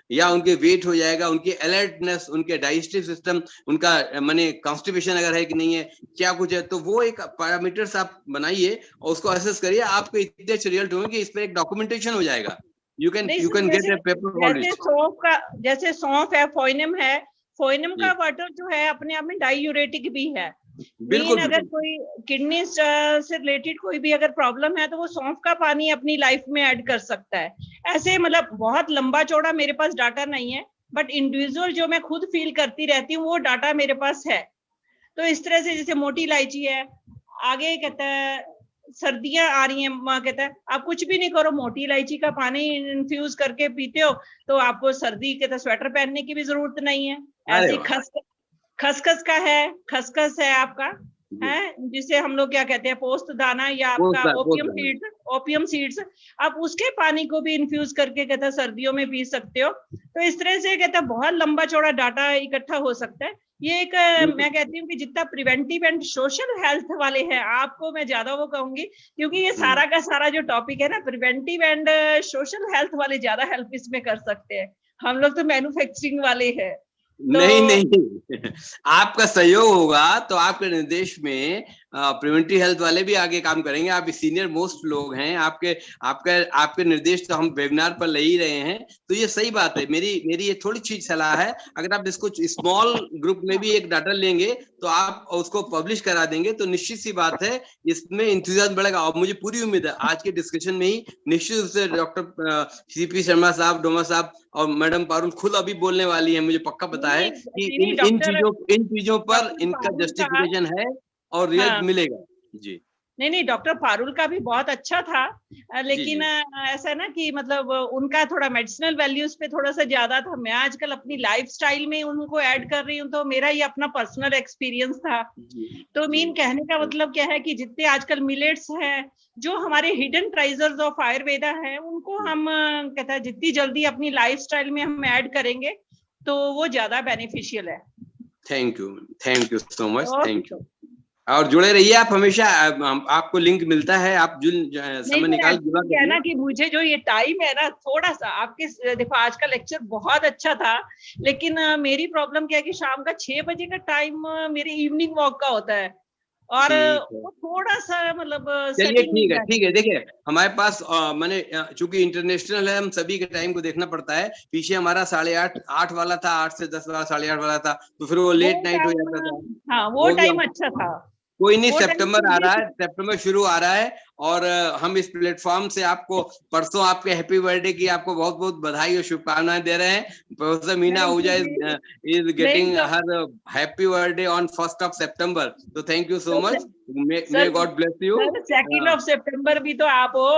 या उनके वेट हो जाएगा, उनके अलर्टनेस, उनके डाइजेस्टिव सिस्टम, उनका माने कॉन्स्टिपेशन अगर है कि नहीं है, क्या कुछ है, तो वो एक पैरामीटर्स आप बनाइए और उसको असेस करिए। आपको इतने अच्छे रिजल्ट होंगे कि इस पर एक डॉक्यूमेंटेशन हो जाएगा। You can get a paper published. जैसे सौंफ है, फोइनम है, फोइनम का वाटर जो है अपने आप में डायूरेटिक भी है। बिल्कुल, अगर कोई किडनी से रिलेटेड कोई भी अगर प्रॉब्लम है तो वो सौंफ का पानी अपनी लाइफ में ऐड कर सकता है। ऐसे मतलब बहुत लंबा चौड़ा मेरे पास डाटा नहीं है, बट इंडिविजुअल जो मैं खुद फील करती रहती हूँ वो डाटा मेरे पास है। तो इस तरह से जैसे मोटी इलायची है, आगे कहता है सर्दियां आ रही हैं, माँ कहता है आप कुछ भी नहीं करो, मोटी इलायची का पानी इन्फ्यूज करके पीते हो तो आपको सर्दी कहता है स्वेटर पहनने की भी जरूरत नहीं है। ऐसी खसखस का है, खसखस है आपका है, जिसे हम लोग क्या कहते हैं पोस्त दाना या आपका ओपियम सीड्स, आप उसके पानी को भी इन्फ्यूज करके कहता है सर्दियों में पी सकते हो। तो इस तरह से कहता है बहुत लंबा चौड़ा डाटा इकट्ठा हो सकता है। ये एक मैं कहती हूँ कि जितना प्रिवेंटिव एंड सोशल हेल्थ वाले हैं, आपको मैं ज्यादा वो कहूंगी, क्योंकि ये सारा का सारा जो टॉपिक है ना, प्रिवेंटिव एंड सोशल हेल्थ वाले ज्यादा हेल्प इसमें कर सकते हैं। हम लोग तो मैन्युफैक्चरिंग वाले हैं। नहीं आपका सहयोग होगा तो आपके निर्देश में प्रिवेंटिव हेल्थ वाले भी आगे काम करेंगे। आप सीनियर मोस्ट लोग हैं, आपके निर्देश तो हम वेबिनार पर ले ही रहे हैं, तो ये सही बात है। मेरी ये थोड़ी सी सलाह है, अगर आप इसको स्मॉल ग्रुप में भी एक डाटा लेंगे तो आप उसको पब्लिश करा देंगे तो निश्चित सी बात है इसमें इंतजाम बढ़ेगा। और मुझे पूरी उम्मीद है आज के डिस्कशन में ही निश्चित रूप से डॉक्टर सीपी शर्मा साहब, डोमा साहब और मैडम पारुल खुद अभी बोलने वाली है, मुझे पक्का पता है कि इन चीजों पर इनका जस्टिफिकेशन है और रिजल्ट मिलेगा। जी नहीं, डॉक्टर पारुल का भी बहुत अच्छा था, लेकिन ऐसा ना कि मतलब उनका थोड़ा मेडिसिनल वैल्यूज पे थोड़ा सा ज्यादा था। मैं आजकल अपनी लाइफस्टाइल में उनको ऐड कर रही हूँ, तो मेरा ये अपना पर्सनल एक्सपीरियंस था। तो मीन कहने का मतलब क्या है कि जितने आजकल मिलेट्स हैं, जो हमारे हिडन ट्रेजर्स ऑफ आयुर्वेदा है, उनको हम कहता है जितनी जल्दी अपनी लाइफस्टाइल में हम ऐड करेंगे तो वो ज्यादा बेनिफिशियल है। Thank you so much, thank you. और जुड़े रहिए आप हमेशा, आपको लिंक मिलता है, आप समय निकाल क्या ना कि मुझे जो ये टाइम है ना, थोड़ा सा आपके देखो आज का लेक्चर बहुत अच्छा था, लेकिन मेरी प्रॉब्लम क्या है कि शाम का 6 बजे का टाइम मेरे इवनिंग वॉक का होता है, और वो थोड़ा सा मतलब चलिए ठीक है। देखिए हमारे पास मैंने चूंकि इंटरनेशनल है, हम सभी के टाइम को देखना पड़ता है। पीछे हमारा 8:30 वाला था, 8 से 10 वाला, 8:30 वाला था, तो फिर वो लेट नाइट हो जाता था। हाँ, वो टाइम अच्छा था। कोई नहीं, सितंबर आ रहा है, सितंबर शुरू आ रहा है, और हम इस प्लेटफॉर्म से आपको परसों आपके हैप्पी बर्थडे की आपको बहुत बहुत बधाई और शुभकामनाएं दे रहे हैं। Professor Meena Ahuja is getting her happy birthday on 1 September, तो thank you so much, may God bless you. 2 September भी तो आप हो।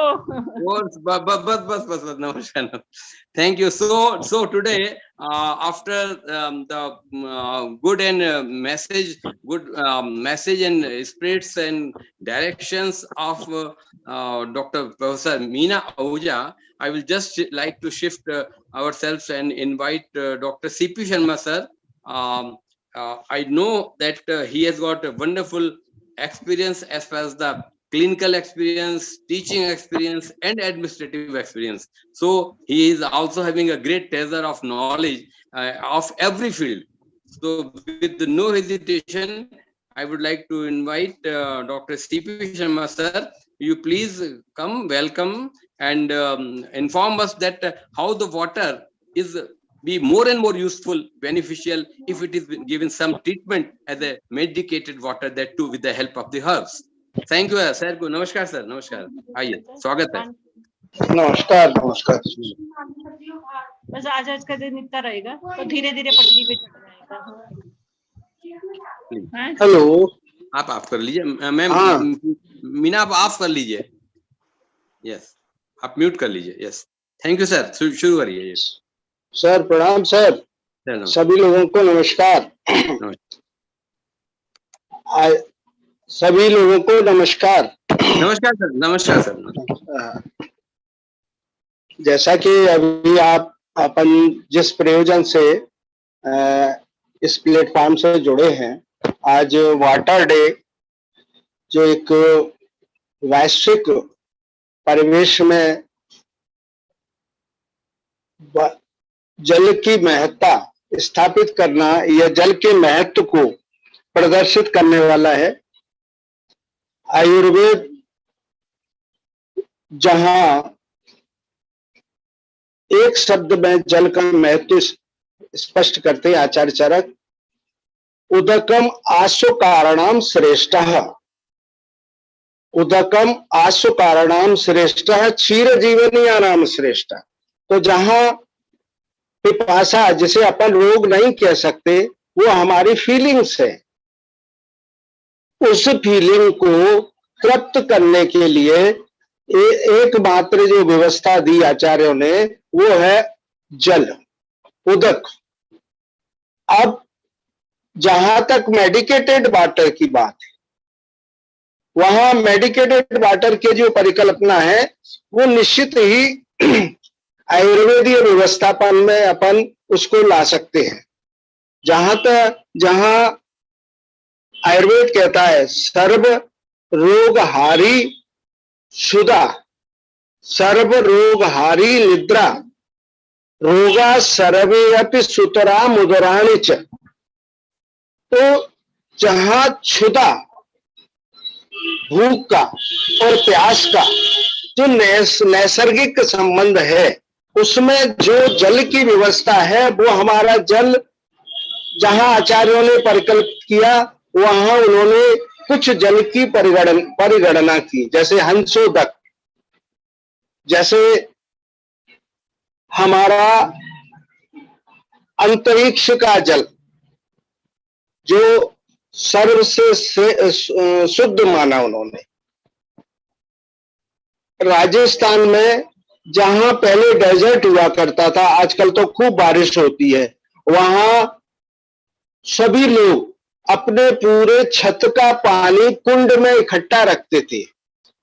बस नमस्कार, thank you. So today, after the good and message and spirits and directions of Dr. Professor Meena Ahuja, I will just like to shift ourselves and invite Dr. CP Sharma sir. I know that he has got a wonderful experience as far as the clinical experience, teaching experience, and administrative experience. So he is also having a great treasure of knowledge of every field. So with no hesitation, I would like to invite Dr. CP Sharma sir. You please come, welcome, and inform us that how the water is be more and more useful, beneficial if it is given some treatment as a medicated water, that too with the help of the herbs. Thank you sir को। नमस्कार sir, नमस्कार, आइए, स्वागत है। नमस्कार। बस आज का दिन इतना रहेगा, तो धीरे धीरे पटरी पे चढ़ जाएगा। हेलो, आप ऑफ कर लीजिए मैम। मीना आप ऑफ कर लीजिए। यस, आप म्यूट कर लीजिए। यस, थैंक यू सर, शुरू करिए। सर प्रणाम सर, सभी लोगों को नमस्कार। सभी लोगों को नमस्कार। नमस्कार सर, नमस्कार सर। जैसा कि अभी आप अपन जिस प्रयोजन से इस प्लेटफॉर्म से जुड़े हैं, आज वाटर डे जो एक वैश्विक परिवेश में जल की महत्ता स्थापित करना या जल के महत्व को प्रदर्शित करने वाला है। आयुर्वेद जहां एक शब्द में जल का महत्व स्पष्ट करते हैं आचार्य चरक, उदकम आशु कारणाम श्रेष्ठः, उदकम आशु कारणाम श्रेष्ठः क्षीर जीवनीयानाम श्रेष्ठ। तो जहां पिपासा, जिसे अपन रोग नहीं कह सकते, वो हमारी फीलिंग्स है, उस फीलिंग को तृप्त करने के लिए एकमात्र जो व्यवस्था दी आचार्यों ने वो है जल, उदक। अब जहां तक मेडिकेटेड वाटर की बात है, वहां मेडिकेटेड वाटर के जो परिकल्पना है वो निश्चित ही आयुर्वेदीय व्यवस्थापन में अपन उसको ला सकते हैं। जहां आयुर्वेद कहता है सर्व रोगहारी शुदा, सर्व रोगहारी निद्रा, रोगा सर्वे अपि सुतरा मुदराणि च। तो जहां क्षुधा भूख का और प्यास का जो नैसर्गिक संबंध है, उसमें जो जल की व्यवस्था है वो हमारा जल, जहां आचार्यों ने परिकल्पित किया वहां उन्होंने कुछ जल की परिगणना की, जैसे हंसोदक, जैसे हमारा अंतरिक्ष का जल जो सर्व से शुद्ध माना उन्होंने। राजस्थान में जहां पहले डेजर्ट हुआ करता था, आजकल तो खूब बारिश होती है, वहां सभी लोग अपने पूरे छत का पानी कुंड में इकट्ठा रखते थे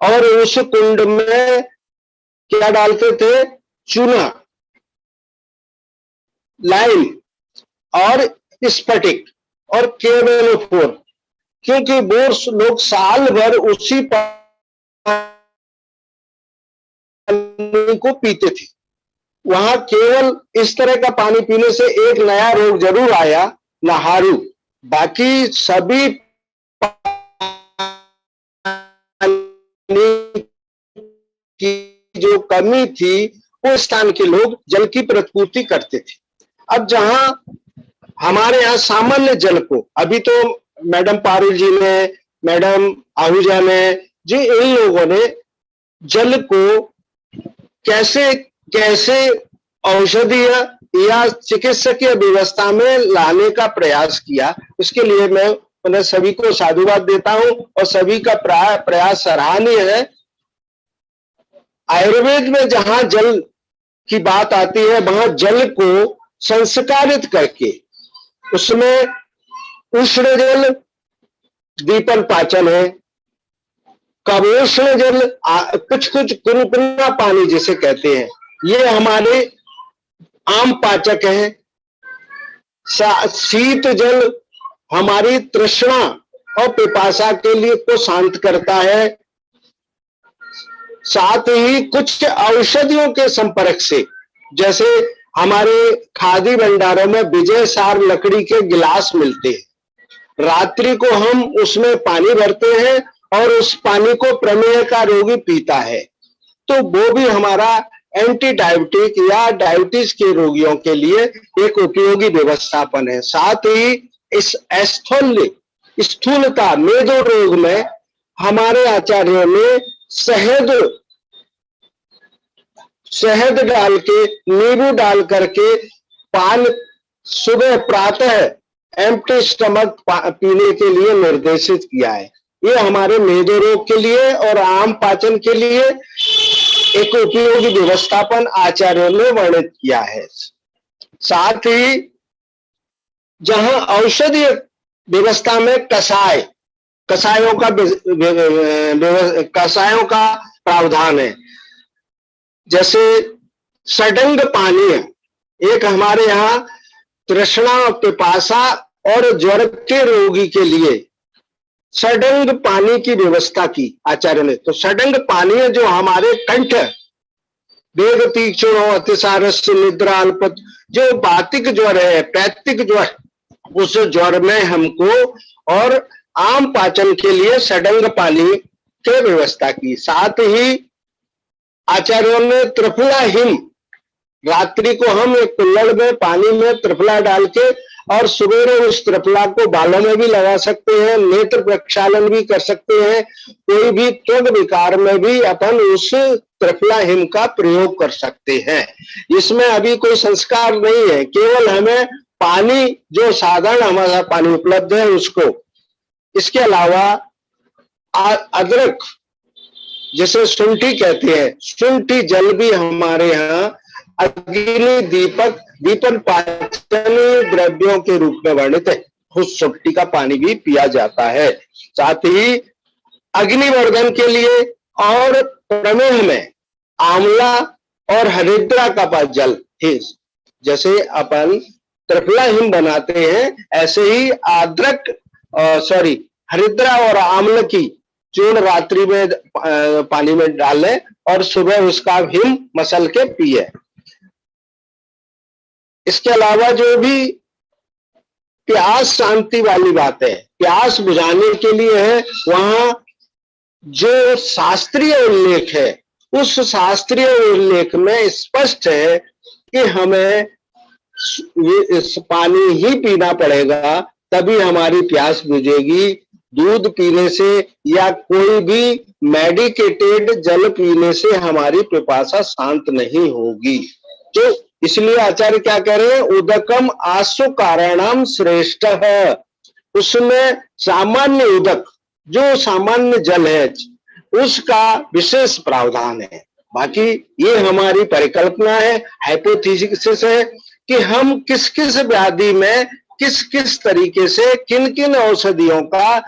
और उस कुंड में क्या डालते थे? चूना, लाइम और स्फटिक और केवलोफोर, क्योंकि वो लोग साल भर उसी पानी को पीते थे। वहां केवल इस तरह का पानी पीने से एक नया रोग जरूर आया, नहारू, बाकी सभी की जो कमी थी वो स्थान के लोग जल की प्रतिपूर्ति करते थे। अब जहां हमारे यहाँ सामान्य जल को, अभी तो मैडम पारुल जी ने, मैडम आहूजा ने जी, इन लोगों ने जल को कैसे कैसे औषधीय या चिकित्सकीय व्यवस्था में लाने का प्रयास किया, उसके लिए मैं उन्हें सभी को साधुवाद देता हूं और सभी का प्रयास सराहनीय है। आयुर्वेद में जहां जल की बात आती है, वहां जल को संस्कारित करके उसमें उष्ण जल दीपन पाचन है, कवोष्ण जल कुछ गुनगुना पानी जिसे कहते हैं, ये हमारे आम पाचक है। शीत जल हमारी तृष्णा और पिपासा के लिए को शांत करता है। साथ ही कुछ औषधियों के संपर्क से, जैसे हमारे खादी भंडारों में विजय सार लकड़ी के गिलास मिलते हैं, रात्रि को हम उसमें पानी भरते हैं और उस पानी को प्रमेह का रोगी पीता है, तो वो भी हमारा एंटी डायबिटिक या डायबिटीज के रोगियों के लिए एक उपयोगी व्यवस्थापन है। साथ ही इस स्थूलता मेदो रोग में हमारे आचार्यों ने शहद डाल के, नींबू डाल करके पान सुबह प्रातः एम्प्टी स्टमक पीने के लिए निर्देशित किया है। ये हमारे मेदो रोग के लिए और आम पाचन के लिए एक उपयोगी व्यवस्थापन आचार्यों ने वर्णित किया है। साथ ही जहां औषधीय व्यवस्था में कषायों का प्रावधान है, जैसे षडंग पानी है, एक हमारे यहाँ तृष्णा, पिपासा और ज्वर के रोगी के लिए षडंग पानी की व्यवस्था की आचार्य ने। तो षडंग पानी है जो हमारे कंठ, वेग तीक्ष्ण, अतिसारस, निद्रा, अल्प, जो बातिक ज्वर है, पैत्तिक ज्वर, उस ज्वर में हमको और आम पाचन के लिए षडंग पानी की व्यवस्था की। साथ ही आचार्यों ने त्रिफला हिम, रात्रि को हम एक कुल्हड़ में पानी में त्रिफला डाल के और सवेरे उस त्रिफला को बालों में भी लगा सकते हैं, नेत्र प्रक्षालन भी कर सकते हैं, कोई भी त्वग विकार में भी अपन उस त्रिफला हिम का प्रयोग कर सकते हैं। इसमें अभी कोई संस्कार नहीं है, केवल हमें पानी जो साधारण हमारा पानी उपलब्ध है उसको। इसके अलावा अदरक, जिसे शुंठी कहते हैं, शुंठी जल भी हमारे यहाँ अग्नि दीपन पाचन द्रव्यों के रूप में वर्णित है। उस शुंठी का पानी भी पिया जाता है। साथ ही अग्निवर्धन के लिए और प्रमेह में आंवला और हरिद्रा का जल, जैसे अपन त्रिफला हिम बनाते हैं, ऐसे ही हरिद्रा और आंवला की चूर्ण रात्रि में पानी में डालें और सुबह उसका हिम मसल के पिए। इसके अलावा जो भी प्यास शांति वाली बात है, प्यास बुझाने के लिए है, वहां जो शास्त्रीय उल्लेख है, उस शास्त्रीय उल्लेख में स्पष्ट है कि हमें इस पानी ही पीना पड़ेगा, तभी हमारी प्यास बुझेगी। दूध पीने से या कोई भी मेडिकेटेड जल पीने से हमारी पिपासा शांत नहीं होगी। तो इसलिए आचार्य क्या कह रहे हैं, उदकम आसु कारणम श्रेष्ठ है। उसमें सामान्य उदक, जो सामान्य जल है, उसका विशेष प्रावधान है। बाकी ये हमारी परिकल्पना है, हाइपोथेसिस है कि हम किस किस व्याधि में किस किस तरीके से किन किन औषधियों का,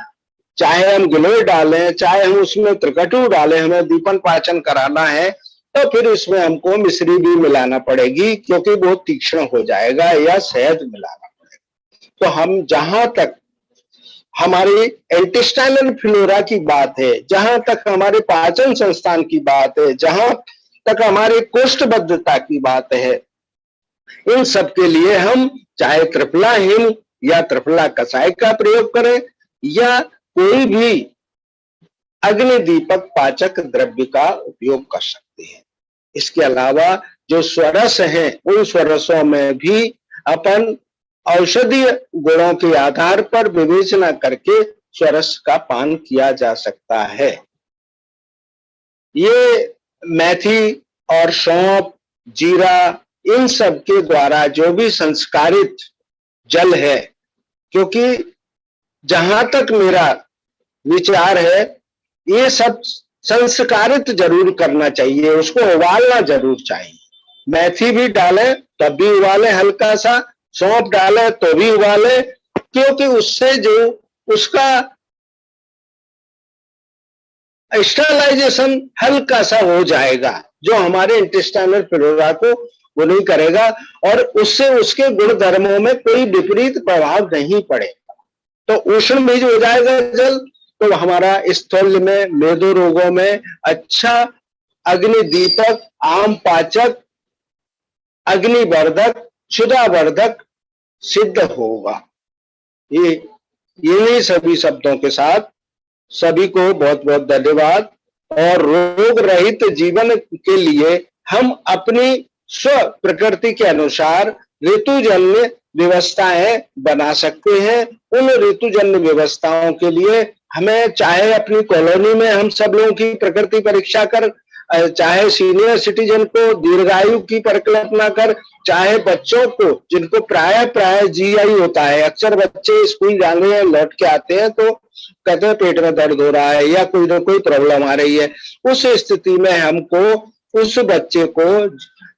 चाहे हम गिलोय डालें, चाहे हम उसमें त्रिकटु डालें, हमें दीपन पाचन कराना है तो फिर इसमें हमको मिश्री भी मिलाना पड़ेगी, क्योंकि वो तीक्ष्ण हो जाएगा, या शहद मिलाना पड़ेगा। तो हम जहां तक हमारी इंटेस्टाइनल फ्लोरा की बात है, जहां तक हमारे पाचन संस्थान की बात है, जहां तक हमारी कोष्ठबद्धता की बात है, इन सब के लिए हम चाहे त्रिफला हिम या त्रिफला कषाय का प्रयोग करें, या कोई भी अग्नि दीपक पाचक द्रव्य का उपयोग कर सकते हैं। इसके अलावा जो स्वरस हैं, उन स्वरसों में भी अपन औषधीय गुणों के आधार पर विवेचना करके स्वरस का पान किया जा सकता है। ये मेथी और सौंफ, जीरा, इन सब के द्वारा जो भी संस्कारित जल है, क्योंकि जहां तक मेरा विचार है, ये सब संस्कारित जरूर करना चाहिए, उसको उबालना जरूर चाहिए। मेथी भी डालें तब भी उबालें हल्का सा, सौंफ डालें तो भी उबालें, क्योंकि उससे जो उसका स्टरलाइजेशन हल्का सा हो जाएगा, जो हमारे इंटेस्टाइनल फ्लोरा को वो नहीं करेगा, और उससे उसके गुण धर्मों में कोई विपरीत प्रभाव नहीं पड़ेगा। तो उष्ण भी हो जाएगा जल, तो हमारा स्थूल में, मेदो रोगों में अच्छा अग्नि दीपक, आम पाचक, अग्निवर्धक, क्षुधावर्धक सिद्ध होगा। ये इन्हीं सभी शब्दों के साथ सभी को बहुत बहुत धन्यवाद। और रोग रहित जीवन के लिए हम अपनी स्व प्रकृति के अनुसार ऋतुजन्य व्यवस्थाएं बना सकते हैं। उन ऋतुजन्य व्यवस्थाओं के लिए हमें, चाहे अपनी कॉलोनी में हम सब लोगों की प्रकृति परीक्षा कर, चाहे सीनियर सिटीजन को दीर्घायु की परिकल्पना कर, चाहे बच्चों को जिनको प्राय जीआई होता है, अक्सर बच्चे स्कूल जाने हैं, लौट के आते हैं तो कहते हैं पेट में दर्द हो रहा है या कोई ना कोई प्रॉब्लम आ रही है। उस स्थिति में हमको उस बच्चे को,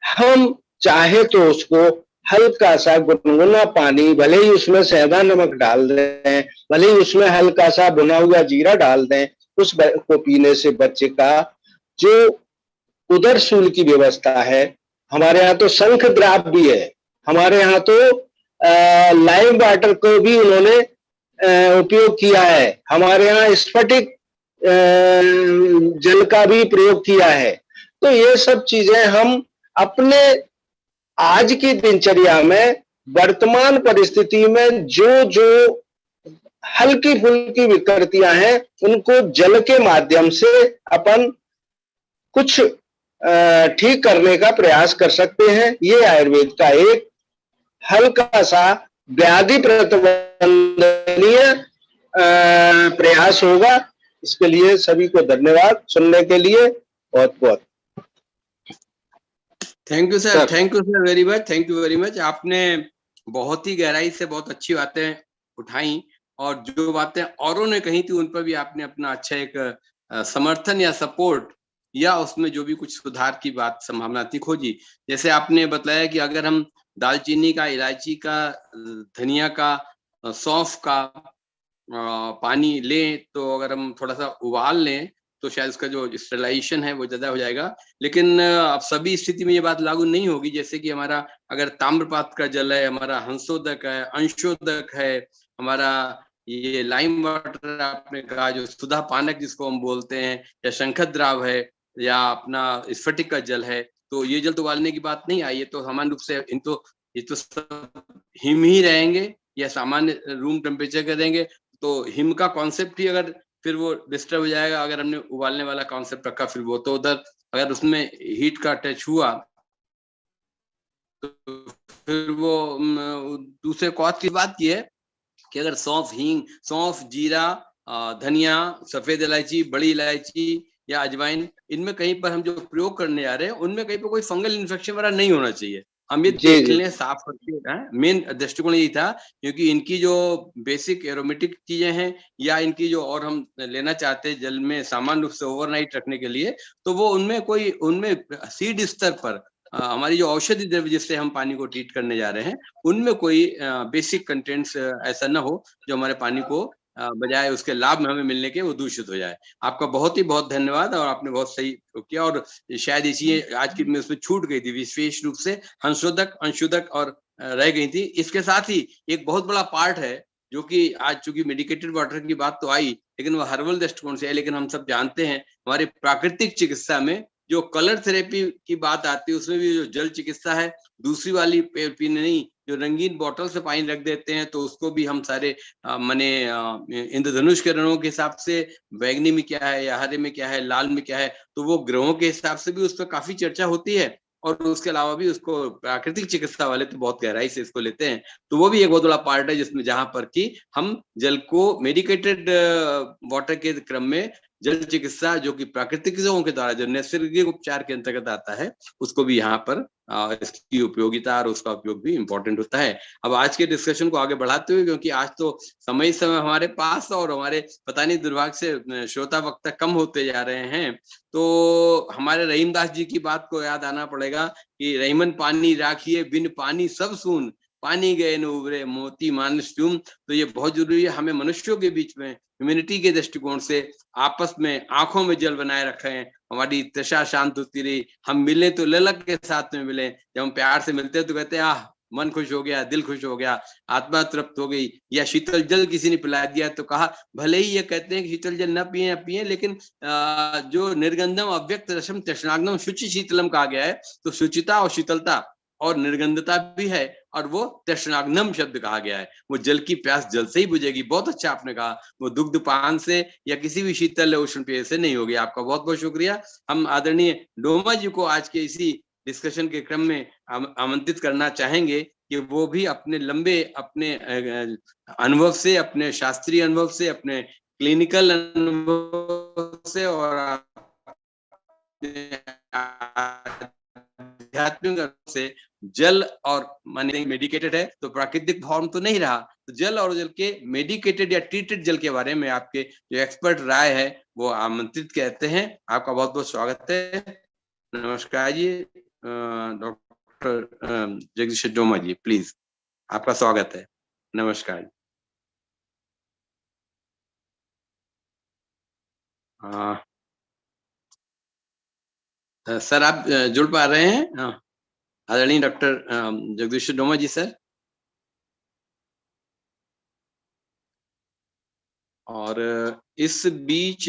हम चाहे तो उसको हल्का सा गुनगुना पानी, भले ही उसमें सेंधा नमक डाल दें, भले ही उसमें हल्का सा भुना हुआ जीरा डाल दें, उस को पीने से बच्चे का जो उदर शूल की व्यवस्था है, हमारे यहाँ तो शंख द्राव भी है, हमारे यहाँ तो लाइम वाटर को भी उन्होंने उपयोग किया है, हमारे यहाँ स्फटिक जल का भी प्रयोग किया है। तो ये सब चीजें हम अपने आज की दिनचर्या में, वर्तमान परिस्थिति में जो जो हल्की फुल्की विकृतियां हैं, उनको जल के माध्यम से अपन कुछ ठीक करने का प्रयास कर सकते हैं। ये आयुर्वेद का एक हल्का सा व्याधि प्रतिबंधनीय प्रयास होगा। इसके लिए सभी को धन्यवाद सुनने के लिए, बहुत बहुत thank you sir, thank you sir very much, thank you very much. आपने बहुत ही गहराई से बहुत अच्छी बातें उठाई, और जो बातें औरों ने कही थी उन पर भी आपने अपना अच्छा एक समर्थन या सपोर्ट, या उसमें जो भी कुछ सुधार की बात संभावना थी खोजी। जैसे आपने बताया कि अगर हम दालचीनी का, इलायची का, धनिया का, सौंफ का पानी लें, तो अगर हम थोड़ा सा उबाल लें तो शायद उसका जो स्टेरिलाइजेशन है वो ज्यादा हो जाएगा। लेकिन अब सभी स्थिति में ये बात लागू नहीं होगी। जैसे कि हमारा अगर ताम्रपात का जल है, हमारा हंसोदक है, अंशोदक है, हमारा ये लाइम वाटर आपने कहा, जो सुधा पानक जिसको हम बोलते हैं, या शंखद्राव है, या अपना स्फटिक का जल है, तो ये जल तो उबालने की बात नहीं आई है। तो सामान्य रूप से ये तो सब हिम ही रहेंगे, या सामान्य रूम टेम्परेचर के रहेंगे। तो हिम का कॉन्सेप्ट ही अगर फिर वो डिस्टर्ब हो जाएगा। अगर हमने उबालने वाला कॉन्सेप्ट रखा फिर वो तो उधर अगर उसमें हीट का टच हुआ तो फिर वो दूसरे कॉज की बात की है कि अगर सौंफ, हींग, सौंफ, जीरा, धनिया, सफेद इलायची, बड़ी इलायची या अजवाइन, इनमें कहीं पर हम जो प्रयोग करने जा रहे हैं उनमें कहीं पर कोई फंगल इन्फेक्शन वाला नहीं होना चाहिए। हम ये देख लें साफ करके, मेन दृष्टिकोण यही था, क्योंकि इनकी जो बेसिक एरोमेटिक चीजें हैं या इनकी जो और हम लेना चाहते हैं जल में सामान्य रूप से ओवरनाइट रखने के लिए, तो वो उनमें सीड स्तर पर हमारी जो औषधि द्रव्य जिससे हम पानी को ट्रीट करने जा रहे हैं उनमें कोई बेसिक कंटेंट्स ऐसा ना हो जो हमारे पानी को बजाय उसके लाभ में हमें मिलने के वो दूषित हो जाए। आपका बहुत ही बहुत धन्यवाद और आपने बहुत सही किया। और शायद इसी आज की में उसमें छूट गई थी विशेष रूप से अंशोधक और रह गई थी। इसके साथ ही एक बहुत बड़ा पार्ट है जो कि आज चूंकि मेडिकेटेड वाटर की बात तो आई, लेकिन वो हर्बल दृष्टिकोण से है। लेकिन हम सब जानते हैं हमारे प्राकृतिक चिकित्सा में जो कलर थेरेपी की बात आती है उसमें भी जो जल चिकित्सा है, दूसरी वाली पीने नहीं, जो रंगीन बोतल से पानी रख देते हैं तो उसको भी हम सारे माने इंद्रधनुष के रंगों के हिसाब से बैंगनी में क्या है या हरे में क्या है, लाल में क्या है, तो वो ग्रहों के हिसाब से भी उस पर काफी चर्चा होती है। और उसके अलावा भी उसको प्राकृतिक चिकित्सा वाले तो बहुत गहराई से इसको लेते हैं। तो वो भी एक बहुत बड़ा पार्ट है जिसमें जहां पर कि हम जल को मेडिकेटेड वाटर के क्रम में जल चिकित्सा जो कि प्राकृतिक चीजों के द्वारा जो नैसर्गिक उपचार के अंतर्गत आता है उसको भी यहाँ पर इसकी उपयोगिता और उसका उपयोग भी इम्पोर्टेंट होता है। अब आज के डिस्कशन को आगे बढ़ाते हुए, क्योंकि आज तो समय हमारे पास और हमारे पता नहीं दुर्भाग्य से श्रोता वक्ता कम होते जा रहे हैं, तो हमारे रहीमदास जी की बात को याद आना पड़ेगा कि रहीमन पानी राखिए बिन पानी सब सून, पानी गए न उबरे मोती मानस ट्यूम। तो ये बहुत जरूरी है हमें मनुष्यों के बीच में ह्यूमैनिटी के दृष्टिकोण से आपस में आंखों में जल बनाए रखें, हमारी तृषा शांत होती रही। हम मिले तो ललक के साथ में मिले, जब हम प्यार से मिलते हैं तो कहते हैं आह मन खुश हो गया, दिल खुश हो गया, आत्मा तृप्त हो गई। या शीतल जल किसी ने पिला दिया तो कहा भले ही ये कहते हैं कि शीतल जल न पिए लेकिन जो निर्गंधम अव्यक्त रसम तृष्णाग्नम शुचि शीतलम कहा गया है, तो शुचिता और शीतलता और निर्गंधता भी है और वो तृष्णाग्नम शब्द कहा गया है। वो जल की प्यास जल से ही बुझेगी। बहुत अच्छा आपने कहा, वो दुग्ध पान से या किसी भी शीतल उष्ण पेय से नहीं होगी। आपका बहुत बहुत शुक्रिया। हम आदरणीय डोमा जी को आज के इसी डिस्कशन के क्रम में आमंत्रित करना चाहेंगे कि वो भी अपने लंबे अपने अनुभव से, अपने शास्त्रीय अनुभव से, अपने क्लिनिकल अनुभव से और आध्यात्मिक से जल और माने मेडिकेटेड है तो प्राकृतिक फॉर्म तो नहीं रहा, तो जल और जल के मेडिकेटेड या ट्रीटेड जल के बारे में आपके जो एक्सपर्ट राय है वो आमंत्रित कहते हैं। आपका बहुत बहुत स्वागत है। नमस्कार जी। डॉक्टर जगदीश डोमा जी प्लीज, आपका स्वागत है। नमस्कार। सर आप जुड़ पा रहे हैं? आदरणीय डॉक्टर जगदीश डोमा जी सर। और इस बीच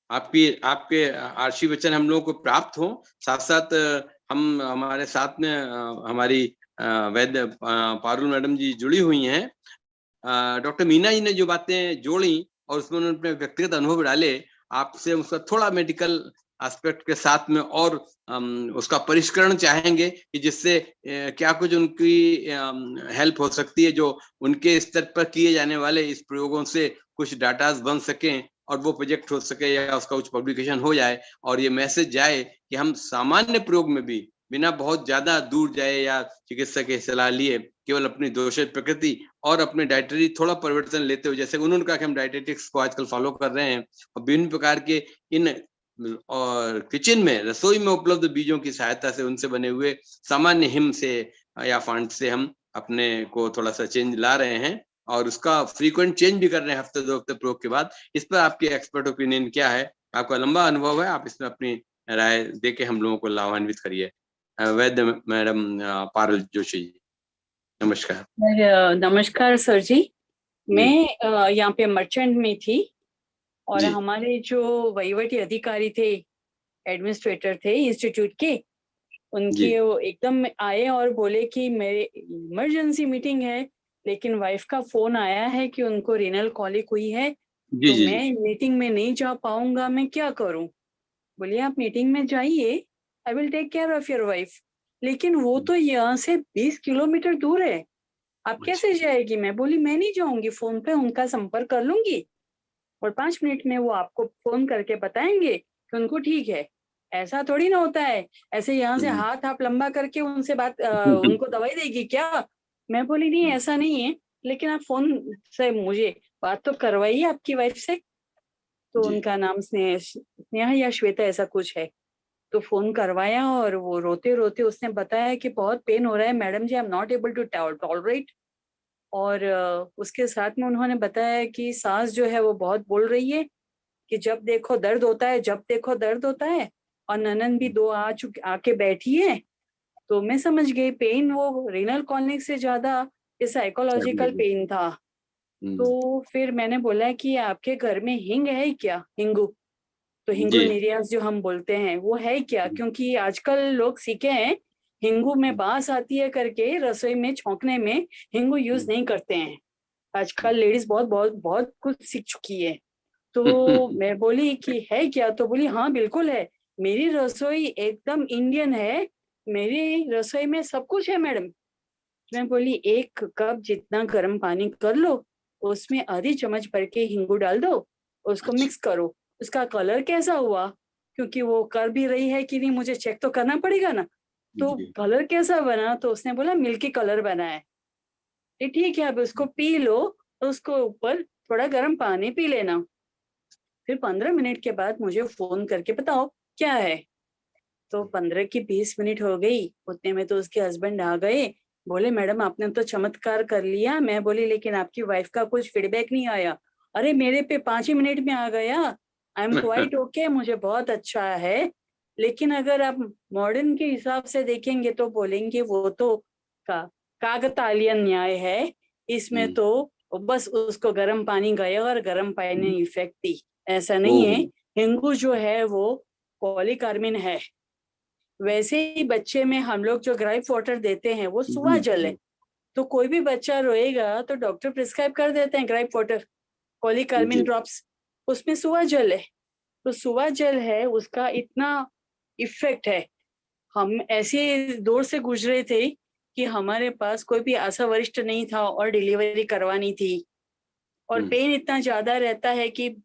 आपके आशीर्वचन हम लोगों को प्राप्त हो, साथ साथ हम हमारे साथ में हमारी वैद्य पारुल मैडम जी जुड़ी हुई हैं। डॉक्टर मीना जी ने जो बातें जोड़ी और उसमें उन्होंने अपने व्यक्तिगत अनुभव डाले, आपसे उसका थोड़ा मेडिकल एस्पेक्ट के साथ में और उसका परिष्करण चाहेंगे कि जिससे क्या कुछ उनकी हेल्प हो सकती है, जो उनके स्तर पर किए जाने वाले इस प्रयोगों से कुछ डाटाज बन सकें और वो प्रोजेक्ट हो सके या उसका कुछ पब्लिकेशन हो जाए और ये मैसेज जाए कि हम सामान्य प्रयोग में भी बिना बहुत ज्यादा दूर जाए या चिकित्सक की सलाह लिए केवल अपनी दोषित प्रकृति और अपने डाइटरी थोड़ा परिवर्तन लेते हुए, जैसे उन्होंने कहा कि हम डाइटेटिक्स को आजकल फॉलो कर रहे हैं और विभिन्न प्रकार के इन और किचन में रसोई में उपलब्ध बीजों की सहायता से उनसे बने हुए सामान्य हिम से या फांट से हम अपने को थोड़ा सा चेंज ला रहे हैं और उसका फ्रीक्वेंट चेंज भी कर रहे हैं हफ्ते 2 हफ्ते प्रयोग के बाद। इस पर आपके एक्सपर्ट ओपिनियन क्या है? आपका लंबा अनुभव है, आप इसमें अपनी राय देके हम लोगों को लाभान्वित करिए। वैद्य मैडम पारुल जोशी जी, नमस्कार। नमस्कार सर जी। मैं यहाँ पे मर्चेंट में थी और हमारे जो वहीवटी अधिकारी थे, एडमिनिस्ट्रेटर थे इंस्टीट्यूट के, उनके वो एकदम आए और बोले कि मेरे इमरजेंसी मीटिंग है, लेकिन वाइफ का फोन आया है कि उनको रीनल कॉलिक हुई है, जी तो जी मैं मीटिंग में नहीं जा पाऊंगा, मैं क्या करूं? बोलिए आप मीटिंग में जाइए, I will take care of your wife. लेकिन वो तो यहाँ से 20 किलोमीटर दूर है, आप कैसे जाएगी? मैं बोली मैं नहीं जाऊंगी, फोन पे उनका संपर्क कर लूंगी और 5 मिनट में वो आपको फोन करके बताएंगे कि उनको ठीक है। ऐसा थोड़ी ना होता है, ऐसे यहाँ से हाथ आप लंबा करके उनसे बात उनको दवाई देगी क्या? मैं बोली नहीं ऐसा नहीं है, लेकिन आप फोन से मुझे बात तो करवाइए आपकी वाइफ से। तो जी। उनका नाम स्नेहा या श्वेता ऐसा कुछ है। तो फोन करवाया और वो रोते रोते उसने बताया कि बहुत पेन हो रहा है madam ji, I am not able to tolerate. और उसके साथ में उन्होंने बताया कि सांस जो है वो बहुत बोल रही है कि जब देखो दर्द होता है, जब देखो दर्द होता है। और ननन भी 2 आके बैठी है। तो मैं समझ गई पेन वो रीनल कॉलिक से ज्यादा ये साइकोलॉजिकल पेन था। तो फिर मैंने बोला कि आपके घर में हिंग है क्या? हिंगू, तो हिंगू जी निर्यास जो हम बोलते हैं वो है क्या? क्योंकि आजकल लोग सीखे हैं हिंगू में बांस आती है करके रसोई में छौंकने में हिंगू यूज नहीं करते हैं। आजकल लेडीज बहुत बहुत बहुत कुछ सीख चुकी है। तो मैं बोली कि है क्या? तो बोली हाँ बिल्कुल है, मेरी रसोई एकदम इंडियन है, मेरी रसोई में सब कुछ है मैडम। मैं बोली 1 कप जितना गर्म पानी कर लो, उसमें आधी चम्मच भर के हिंगू डाल दो, उसको मिक्स करो। उसका कलर कैसा हुआ, क्योंकि वो कर भी रही है कि नहीं मुझे चेक तो करना पड़ेगा ना। तो जी कलर कैसा बना? तो उसने बोला मिल्की कलर बना है। ये ठीक है, अब उसको पी लो, तो उसको ऊपर थोड़ा गर्म पानी पी लेना। फिर 15 मिनट के बाद मुझे फोन करके बताओ क्या है। तो 15 की 20 मिनट हो गई, उतने में तो उसके हस्बैंड आ गए। बोले मैडम आपने तो चमत्कार कर लिया। मैं बोली लेकिन आपकी वाइफ का कुछ फीडबैक नहीं आया। अरे मेरे पे 5 ही मिनट में आ गया, आई एम क्वाइट ओके, मुझे बहुत अच्छा है। लेकिन अगर आप मॉडर्न के हिसाब से देखेंगे तो बोलेंगे वो तो का काकतालीय न्याय है, इसमें तो बस उसको गर्म पानी गया और गर्म पानी ने इफेक्ट दी। ऐसा नहीं है, हिंगू जो है वो पॉलीकार्बिन है। वैसे ही बच्चे में हम लोग जो ग्राइप वाटर देते हैं वो सुवा जल है। तो कोई भी बच्चा रोएगा तो डॉक्टर प्रिस्क्राइब कर देते हैं ग्राइप वाटर, पॉलीकार्बिन जी ड्रॉप्स, उसमें सुवा जल है। तो सुवा जल है, उसका इतना इफेक्ट है। हम ऐसे दौर से गुजरे थे कि हमारे पास कोई भी आशा वरिष्ठ नहीं था और डिलीवरी करवानी थी, और पेन इतना ज्यादा रहता है कि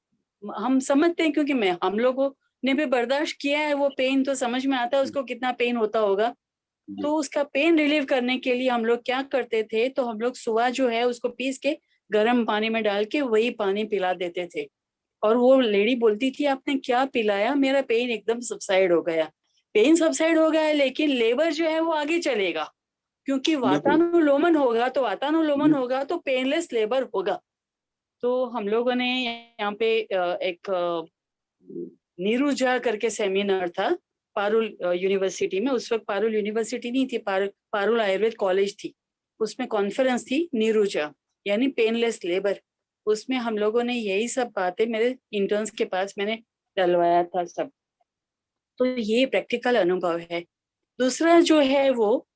हम समझते हैं, क्योंकि हम लोगों ने भी बर्दाश्त किया है वो पेन, तो समझ में आता है उसको कितना पेन होता होगा। तो उसका पेन रिलीव करने के लिए हम लोग क्या करते थे, तो हम लोग सुबह जो है उसको पीस के गर्म पानी में डाल के वही पानी पिला देते थे। और वो लेडी बोलती थी आपने क्या पिलाया, मेरा पेन एकदम सबसाइड हो गया। पेन सबसाइड हो गया है, लेकिन लेबर जो है वो आगे चलेगा, क्योंकि वातानुलोमन होगा, तो वातानुलोमन होगा तो पेनलेस लेबर होगा। तो हम लोगों ने यहाँ पे एक नीरू झा करके सेमिनार था पारुल यूनिवर्सिटी में। उस वक्त पारुल यूनिवर्सिटी नहीं थी, पारुल आयुर्वेद कॉलेज थी। उसमें कॉन्फ्रेंस थी नीरू झा, यानी पेनलेस लेबर। उसमें हम लोगों ने यही सब बातें मेरे इंटर्न्स के पास मैंने डलवाया था सब। तो ये प्रैक्टिकल अनुभव है। दूसरा जो है वो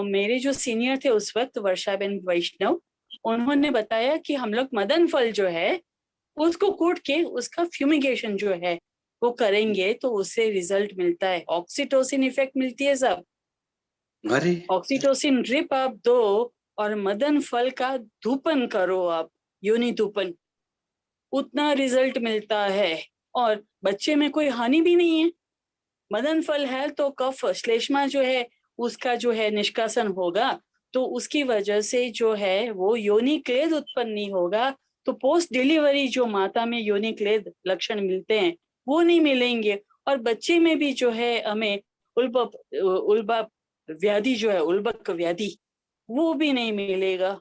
मेरे जो सीनियर थे उस वक्त, वर्षाबेन वैष्णव, उन्होंने बताया कि हम लोग मदन फल जो है उसको कूट के उसका फ्यूमिगेशन जो है वो करेंगे तो उससे रिजल्ट मिलता है, ऑक्सीटोसिन इफेक्ट मिलती है सब। अरे ऑक्सीटोसिन ड्रिप आप दो और मदन फल का धूपन करो आप, योनि धूपन, उतना रिजल्ट मिलता है। और बच्चे में कोई हानि भी नहीं है। मदन फल है तो कफ श्लेष्मा जो है उसका जो है निष्कासन होगा, तो उसकी वजह से जो है वो योनि क्लेद उत्पन्न नहीं होगा। तो पोस्ट डिलीवरी जो माता में योनि क्लेद लक्षण मिलते हैं वो नहीं मिलेंगे। और बच्चे में भी जो है हमें उल्बा व्याधि जो है, उल्बक व्याधि, वो भी नहीं मिलेगा।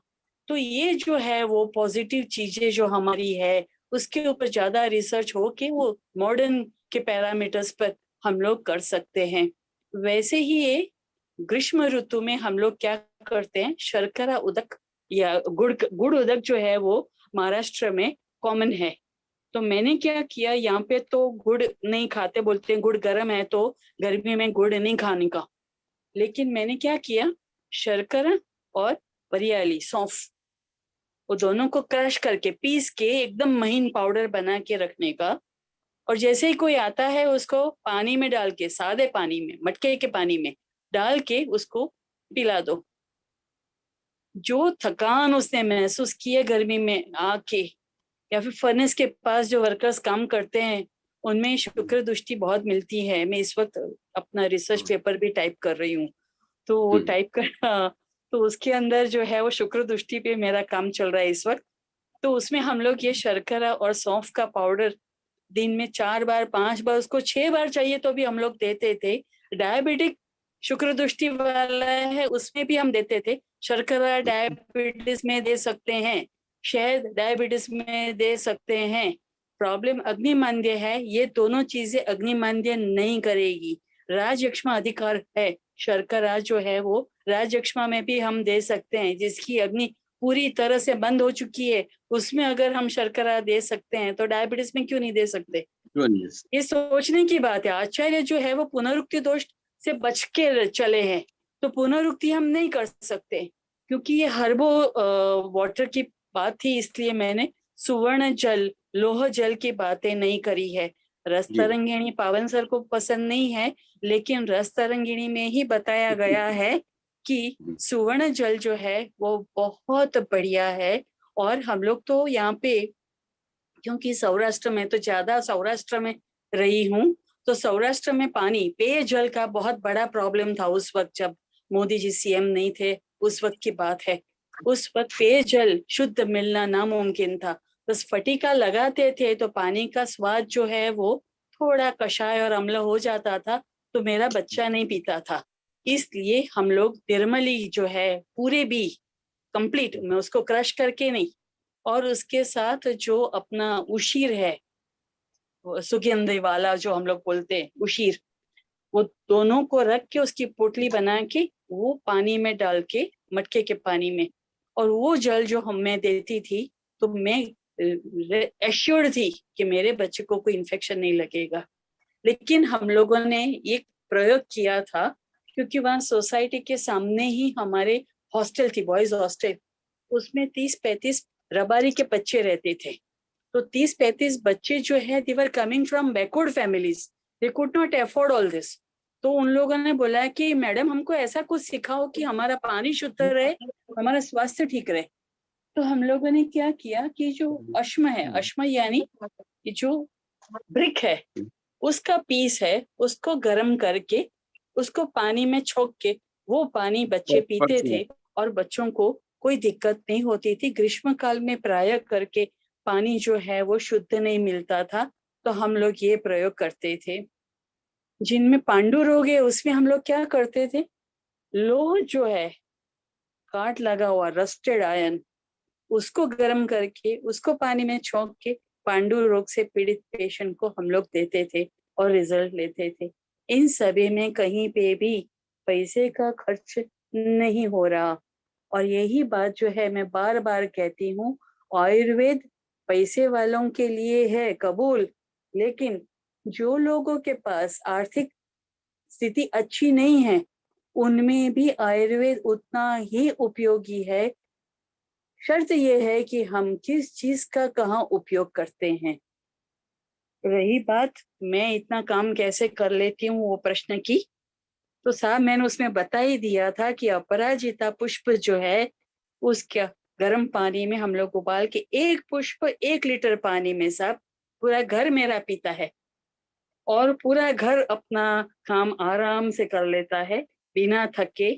तो ये जो है वो पॉजिटिव चीजें जो हमारी है उसके ऊपर ज्यादा रिसर्च हो के वो मॉडर्न के पैरामीटर्स पर हम लोग कर सकते हैं। वैसे ही ये ग्रीष्म ऋतु में हम लोग क्या करते हैं, शर्करा उदक या गुड़ उदक जो है वो महाराष्ट्र में कॉमन है। तो मैंने क्या किया, यहाँ पे तो गुड़ नहीं खाते, बोलते हैं गुड़ गर्म है तो गर्मी में गुड़ नहीं खाने का। लेकिन मैंने क्या किया, शर्करा और वरियाली सौंफ वो दोनों को क्रश करके पीस के एकदम महीन पाउडर बना के रखने का। और जैसे ही कोई आता है उसको पानी में डाल के, सादे पानी में, मटके के पानी में डाल के उसको पिला दो। जो थकान उसने महसूस की है गर्मी में आके, या फिर फर्नेस के पास जो वर्कर्स काम करते हैं, उनमें शुक्र दृष्टि बहुत मिलती है। मैं इस वक्त अपना रिसर्च पेपर भी टाइप कर रही हूँ, तो वो टाइप करना, तो उसके अंदर जो है वो शुक्र दृष्टि पे मेरा काम चल रहा है इस वक्त। तो उसमें हम लोग ये शर्करा और सौंफ का पाउडर दिन में 4 बार 5 बार, उसको 6 बार चाहिए तो भी हम लोग देते थे। डायबिटिक शुक्र दृष्टि वाला है उसमें भी हम देते थे। शर्करा डायबिटीज में दे सकते हैं, शहद डायबिटीज में दे सकते हैं। प्रॉब्लम अग्निमांद्य है, ये दोनों चीजें अग्निमांद्य नहीं करेगी। राजयक्ष्मा अधिकार है, शर्करा जो है वो राजयक्ष्मा में भी हम दे सकते हैं। जिसकी अग्नि पूरी तरह से बंद हो चुकी है, उसमें अगर हम शर्करा दे सकते हैं तो डायबिटीज में क्यों नहीं दे सकते? ये सोचने की बात है। आचार्य जो है वो पुनरुक्ति दोष से बच के चले हैं, तो पुनरुक्ति हम नहीं कर सकते। क्योंकि ये हर्बो वाटर की बात थी, इसलिए मैंने सुवर्ण जल, लोह जल की बातें नहीं करी है। रस तरंगिणी पावन सर को पसंद नहीं है, लेकिन रस तरंगिणी में ही बताया गया है कि सुवर्ण जल जो है वो बहुत बढ़िया है। और हम लोग तो यहाँ पे, क्योंकि सौराष्ट्र में तो ज्यादा सौराष्ट्र में रही हूँ, तो सौराष्ट्र में पानी, पेयजल का बहुत बड़ा प्रॉब्लम था उस वक्त जब मोदी जी सीएम नहीं थे। उस वक्त की बात है, उस वक्त पेयजल शुद्ध मिलना नामुमकिन था। तो स्फटिका लगाते थे तो पानी का स्वाद जो है वो थोड़ा कषाय और अम्ल हो जाता था, तो मेरा बच्चा नहीं पीता था। इसलिए हम लोग निर्मली जो है पूरे भी कंप्लीट, मैं उसको क्रश करके नहीं, और उसके साथ जो अपना उशीर है, सुगंध वाला जो हम लोग बोलते हैं उशीर, वो दोनों को रख के उसकी पोटली बना के वो पानी में डाल के, मटके के पानी में, और वो जल जो मैं देती थी, तो मैं एश्योर्ड थी कि मेरे बच्चे को कोई इन्फेक्शन नहीं लगेगा। लेकिन हम लोगों ने एक प्रयोग किया था, क्योंकि वहाँ सोसाइटी के सामने ही हमारे हॉस्टल थी, बॉयज हॉस्टल, उसमें 30-35 रबारी के बच्चे रहते थे। तो 30-35 बच्चे जो है they were coming from backward families, they could not afford all this. तो उन लोगों ने बोला कि मैडम हमको ऐसा कुछ सिखाओ कि हमारा पानी शुद्ध रहे, हमारा स्वास्थ्य ठीक रहे। तो हम लोगों ने क्या किया कि जो अश्म है, अश्म यानी जो ब्रिक है, उसका पीस है, उसको गर्म करके उसको पानी में छोक के वो पानी बच्चे पीते थे और बच्चों को कोई दिक्कत नहीं होती थी। ग्रीष्म काल में प्राय करके पानी जो है वो शुद्ध नहीं मिलता था, तो हम लोग ये प्रयोग करते थे। जिनमें पांडु रोग है उसमें हम लोग क्या करते थे, लोह जो है काट लगा हुआ रस्टेड आयरन, उसको गर्म करके उसको पानी में छोंक के पांडु रोग से पीड़ित पेशेंट को हम लोग देते थे और रिजल्ट लेते थे। इन सभी में कहीं पे भी पैसे का खर्च नहीं हो रहा। और यही बात जो है मैं बार बार कहती हूँ, आयुर्वेद पैसे वालों के लिए है कबूल, लेकिन जो लोगों के पास आर्थिक स्थिति अच्छी नहीं है उनमें भी आयुर्वेद उतना ही उपयोगी है। शर्त यह है कि हम किस चीज का कहाँ उपयोग करते हैं। रही बात मैं इतना काम कैसे कर लेती हूँ वो प्रश्न की, तो साहब मैंने उसमें बता ही दिया था कि अपराजिता पुष्प जो है उसका गर्म पानी में हम लोग उबाल के, एक पुष्प 1 लीटर पानी में साहब पूरा घर मेरा पीता है और पूरा घर अपना काम आराम से कर लेता है बिना थके।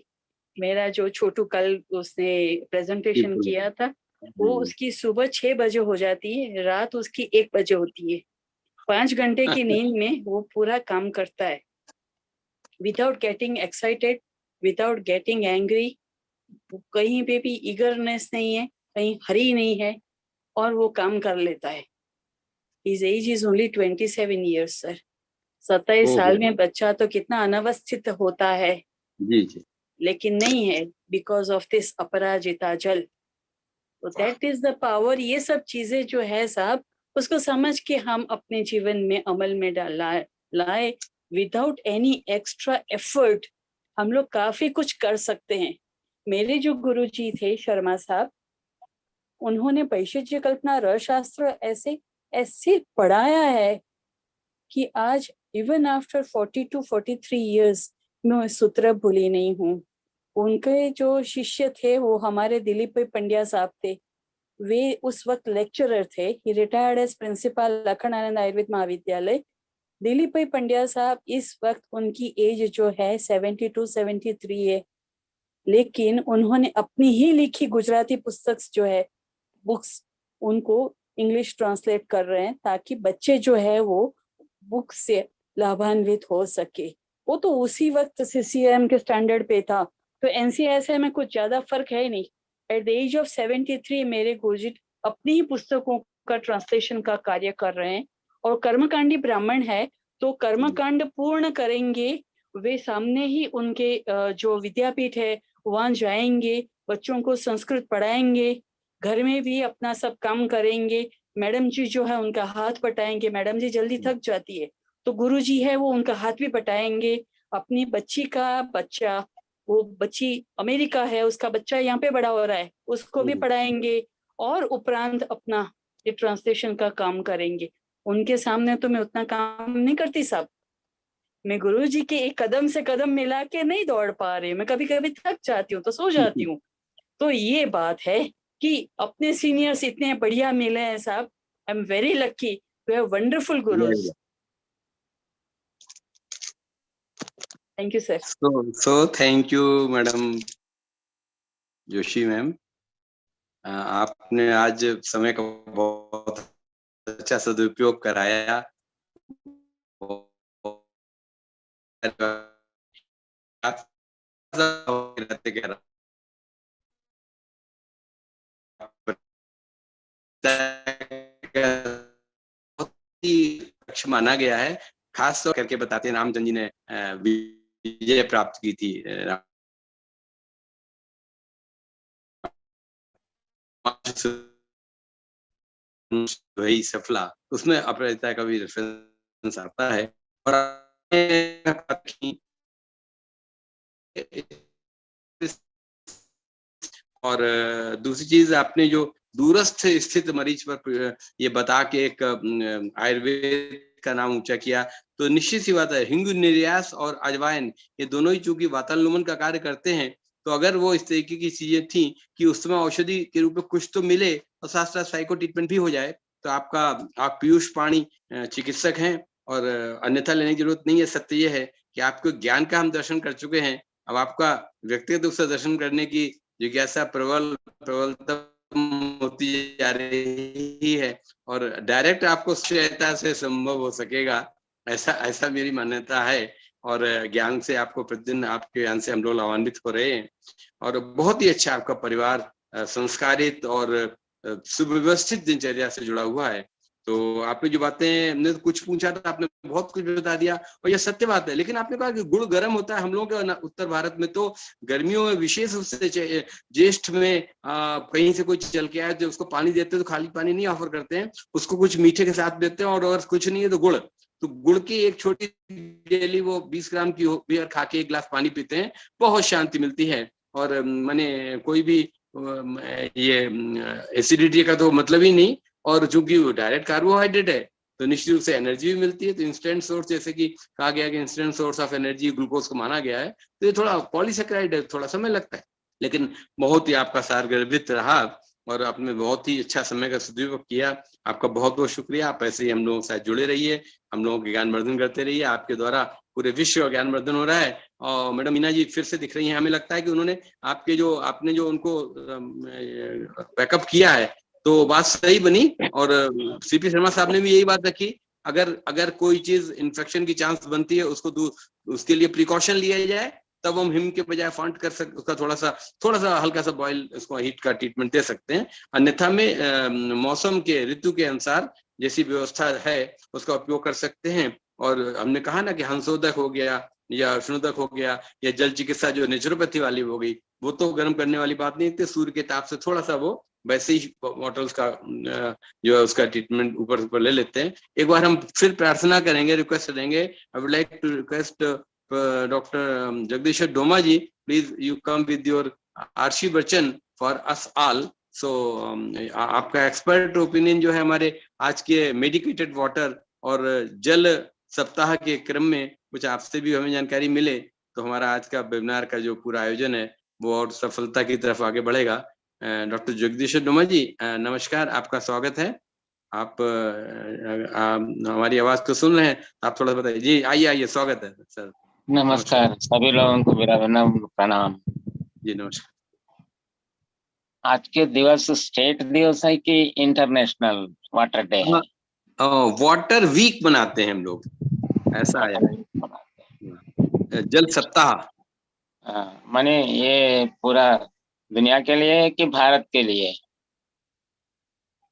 मेरा जो छोटू कल उसने प्रेजेंटेशन किया था, वो उसकी सुबह 6 बजे हो जाती है, रात उसकी 1 बजे होती है। 5 घंटे की नींद में वो पूरा काम करता है without getting excited, without getting angry. कहीं पे भी ईगरनेस नहीं है, कहीं हरी नहीं है, और वो काम कर लेता है। His age is only 27 years, sir. 27 साल में बच्चा तो कितना अनवस्थित होता है। जी जी। लेकिन नहीं है, बिकॉज ऑफ दिस अपराजिता जल। तो दैट इज द पावर। ये सब चीजें जो है साहब उसको समझ के हम अपने जीवन में अमल में लाए विदाउट एनी एक्स्ट्रा एफर्ट, हम लोग काफी कुछ कर सकते हैं। मेरे जो गुरुजी थे शर्मा साहब, उन्होंने पैशज्य कल्पना रसशास्त्र ऐसे ऐसे पढ़ाया है कि आज इवन आफ्टर 40 to 43 years मैं उस सूत्र भूली नहीं हूँ। उनके जो शिष्य थे वो हमारे दिलीप पंड्या साहब थे। वे उस वक्त लेक्चरर थे। ही retired as principal Lucknow Ayurveda Mahavidyalaya. Dilip Pandya साहब इस वक्त उनकी एज जो है 72-73 है, लेकिन उन्होंने अपनी ही लिखी गुजराती पुस्तक जो है बुक्स उनको इंग्लिश ट्रांसलेट कर रहे हैं ताकि बच्चे जो है वो बुक से लाभान्वित हो सके। वो तो उसी वक्त CCM के स्टैंडर्ड पे था, तो NCSA में कुछ ज्यादा फर्क है नहीं। एट द एज ऑफ 73 मेरे गुरुजी अपनी ही पुस्तकों का ट्रांसलेशन का कार्य कर रहे हैं। और कर्मकांडी ब्राह्मण है तो कर्मकांड पूर्ण करेंगे। वे सामने ही उनके जो विद्यापीठ है वहां जाएंगे, बच्चों को संस्कृत पढ़ाएंगे, घर में भी अपना सब काम करेंगे। मैडम जी जो है उनका हाथ पटाएंगे। मैडम जी जल्दी थक जाती है तो गुरु जी है वो उनका हाथ भी पटाएंगे। अपनी बच्ची का बच्चा, वो बच्ची अमेरिका है, उसका बच्चा यहाँ पे बड़ा हो रहा है, उसको भी पढ़ाएंगे और उपरांत अपना ये ट्रांसलेशन का काम करेंगे। उनके सामने तो मैं उतना काम नहीं करती साहब। मैं गुरु जी के एक कदम से कदम मिला के नहीं दौड़ पा रही हूँ। मैं कभी कभी थक जाती हूँ तो सो जाती हूँ। तो ये बात है कि अपने सीनियर्स इतने बढ़िया मिले हैं साहब। I am very lucky to have wonderful gurus. Thank you sir. So thank you madam Joshi ma'am. आपने आज समय का बहुत अच्छा सदुपयोग कराया। बहुत ही लक्ष्य माना गया है, खास तौर करके बताते हैं रामचंद्र जी ने विजय प्राप्त की थी। वही सफला, उसमें अपराजिता का भी रेफरेंस आता है। और दूसरी चीज, आपने जो दूरस्थ स्थित मरीज पर ये बता के एक आयुर्वेद का नाम ऊंचा किया, तो निश्चित सी बात है हिंग निर्यास और अजवाइन ये दोनों ही चूंकि वातानुमन का कार्य करते हैं, तो अगर वो इस तरीके की चीजें थी कि उस समय औषधि के रूप में कुछ तो मिले और साथ साथ साइको ट्रीटमेंट भी हो जाए, तो आप पीयूष पाणी चिकित्सक हैं और अन्यथा लेने की जरूरत नहीं है। सत्य ये है कि आपको ज्ञान का हम दर्शन कर चुके हैं, अब आपका व्यक्तिगत रूप से दर्शन करने की जिज्ञासा प्रबलतम होती जा रही है और डायरेक्ट आपको सहायता से संभव हो सकेगा, ऐसा मेरी मान्यता है। और ज्ञान से आपको प्रतिदिन आपके ज्ञान से हम लोग लाभान्वित हो रहे हैं और बहुत ही अच्छा आपका परिवार संस्कारित और सुव्यवस्थित दिनचर्या से जुड़ा हुआ है। तो आपने जो बातें, हमने तो कुछ पूछा था, आपने बहुत कुछ बता दिया और यह सत्य बात है। लेकिन आपने कहा कि गुड़ गर्म होता है, हम लोगों के उत्तर भारत में तो गर्मियों में विशेष रूप से ज्येष्ठ में कहीं से कोई चल के आए तो उसको पानी देते हैं, तो खाली पानी नहीं ऑफर करते हैं, उसको कुछ मीठे के साथ देते हैं और अगर कुछ नहीं है तो गुड़। तो गुड़ की एक छोटी डेली वो 20 ग्राम की भी खा के 1 गिलास पानी पीते हैं, बहुत शांति मिलती है। और माने कोई भी ये एसिडिटी का तो मतलब ही नहीं, और चूंकि वो डायरेक्ट कार्बोहाइड्रेट है तो निश्चित रूप से एनर्जी भी मिलती है। तो इंस्टेंट सोर्स, जैसे कि कहा गया कि instant source of energy glucose को माना गया है, तो ये थोड़ा पॉलीसेकेराइड है, थोड़ा समय लगता है, लेकिन बहुत ही आपका सारगर्भित रहा और आपने बहुत ही अच्छा समय का सदुपयोग किया। आपका बहुत बहुत शुक्रिया। आप ऐसे ही हम लोगों के साथ जुड़े रहिए, हम लोगों के ज्ञानवर्धन करते रहिए। आपके द्वारा पूरे विश्व का ज्ञानवर्धन हो रहा है। और मैडम मीना जी फिर से दिख रही हैं, हमें लगता है कि उन्होंने आपने जो उनको बैकअप किया है तो बात सही बनी। और सीपी शर्मा साहब ने भी यही बात रखी, अगर कोई चीज इन्फेक्शन की चांस बनती है उसके लिए प्रिकॉशन लिया जाए, तब हम हिम के बजाय फॉन्ट कर सकते, उसका थोड़ा सा हल्का सा बॉयल, उसको हीट का ट्रीटमेंट दे सकते हैं। अन्यथा में मौसम के, ऋतु के अनुसार जैसी व्यवस्था है उसका उपयोग कर सकते हैं। और हमने कहा ना कि हंसोदक हो गया या स्नुदक हो गया या जल चिकित्सा जो नेचुरोपैथी वाली हो गई, वो तो गर्म करने वाली बात नहीं थी, सूर्य के ताप से थोड़ा सा वो वैसे ही बॉटल्स का जो है उसका ट्रीटमेंट ऊपर ले लेते हैं। एक बार हम फिर प्रार्थना करेंगे, रिक्वेस्ट करेंगे। I would like to request Dr. Jagdishwar Doma ji, please you come with your Arshi Bachan for us all. सो आपका एक्सपर्ट ओपिनियन जो है हमारे आज के मेडिकेटेड वाटर और जल सप्ताह के क्रम में कुछ आपसे भी हमें जानकारी मिले तो हमारा आज का वेबिनार का जो पूरा आयोजन है वो और सफलता की तरफ आगे बढ़ेगा। डॉक्टर जगदीश डोमा जी नमस्कार, आपका स्वागत है। आप हमारी आवाज को सुन रहे हैं, आप थोड़ा बताइए जी। आइए स्वागत है सर। नमस्कार, सभी लोगों को मेरा विनम्र प्रणाम जी। नमस्कार। आज के दिवस स्टेट दिवस है कि इंटरनेशनल वाटर डे है? वाटर वीक मनाते हैं हम लोग, ऐसा आया है। जल सप्ताह माने ये पूरा दुनिया के लिए है कि भारत के लिए?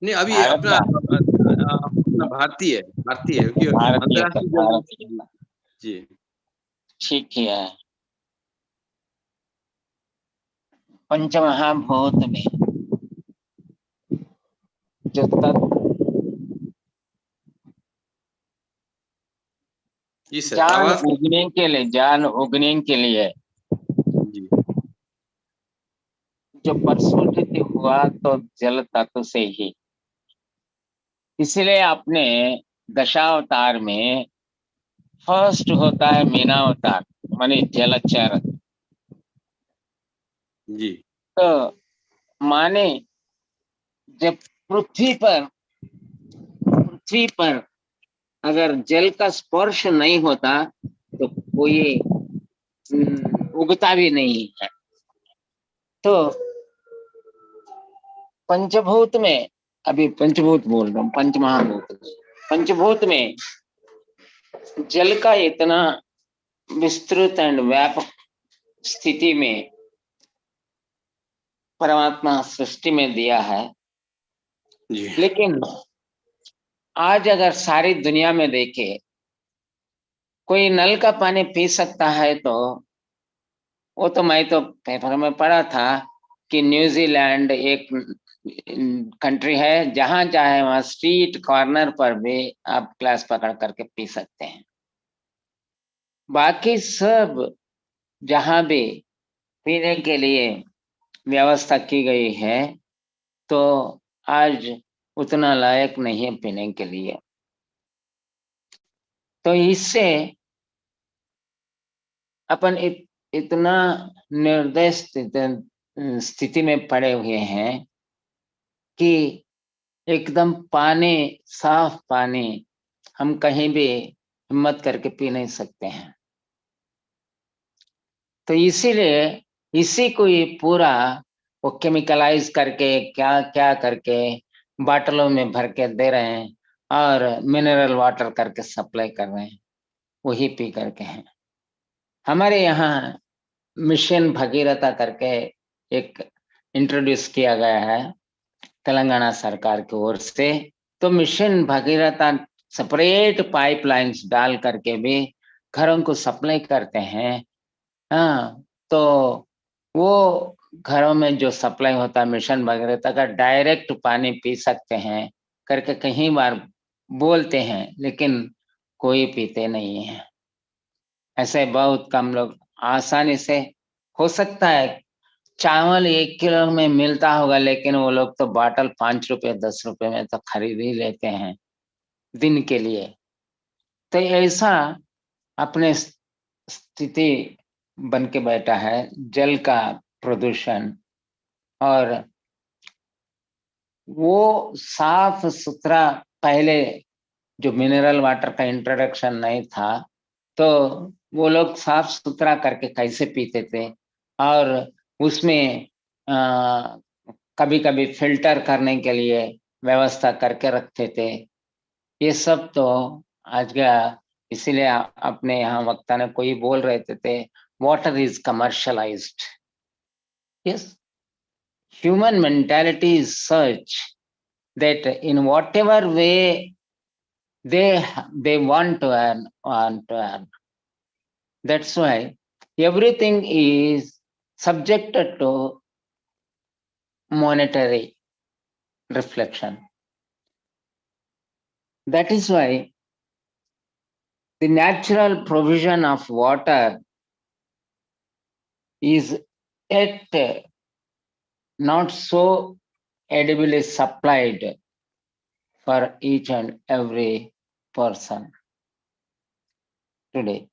नहीं, अभी भारत अपना भारतीय क्योंकि अंतर्राष्ट्रीय जी ठीक ही है। पंचमहाभूत में जो जान उगने के लिए जी जो प्रस्फुटित हुआ तो जल तत्व से ही, इसलिए अपने दशावतार में फर्स्ट होता है मीनावतार माने जलचर। जी तो माने जब पृथ्वी पर अगर जल का स्पर्श नहीं होता तो कोई उगता भी नहीं है। तो पंचभूत में, अभी पंचभूत बोल रहा हूँ, पंचभूत में जल का इतना विस्तृत एंड व्यापक स्थिति में परमात्मा सृष्टि में दिया है। जी लेकिन आज अगर सारी दुनिया में देखे, कोई नल का पानी पी सकता है तो वो तो मैं तो पेपर में पढ़ा था कि न्यूजीलैंड एक कंट्री है जहां चाहे वहां स्ट्रीट कॉर्नर पर भी आप ग्लास पकड़ करके पी सकते हैं। बाकी सब जहां भी पीने के लिए व्यवस्था की गई है तो आज उतना लायक नहीं है पीने के लिए। तो इससे अपन इतना निर्दय स्थिति में पड़े हुए हैं कि एकदम पानी, साफ पानी हम कहीं भी हिम्मत करके पी नहीं सकते हैं। तो इसीलिए इसी को ये पूरा वो केमिकलाइज करके क्या क्या करके बाटलों में भर के दे रहे हैं और मिनरल वाटर करके सप्लाई कर रहे हैं, वही पी करके हैं। हमारे यहाँ मिशन भगीरथा करके एक इंट्रोड्यूस किया गया है तेलंगाना सरकार की ओर से। तो मिशन भगीरथा सेपरेट पाइपलाइंस डाल करके भी घरों को सप्लाई करते हैं। हाँ, तो वो घरों में जो सप्लाई होता है मिशन भगीरथा का डायरेक्ट पानी पी सकते हैं करके कई बार बोलते हैं, लेकिन कोई पीते नहीं है। ऐसे बहुत कम लोग, आसानी से हो सकता है चावल 1 किलो में मिलता होगा, लेकिन वो लोग तो बाटल 5 रुपए 10 रुपए में तो खरीद ही लेते हैं दिन के लिए। तो ऐसा अपने स्थिति बन के बैठा है जल का प्रदूषण। और वो साफ सुथरा, पहले जो मिनरल वाटर का इंट्रोडक्शन नहीं था तो वो लोग साफ सुथरा करके कैसे पीते थे, और उसमें कभी कभी फिल्टर करने के लिए व्यवस्था करके रखते थे। ये सब तो आज का, इसीलिए अपने यहाँ वक्ता ने कोई बोल रहे थे water is commercialised. Yes, human mentality is such that in whatever way they want to earn. That's why everything is subjected to monetary reflection. That is why the natural provision of water is yet not so edibly supplied for each and every person today.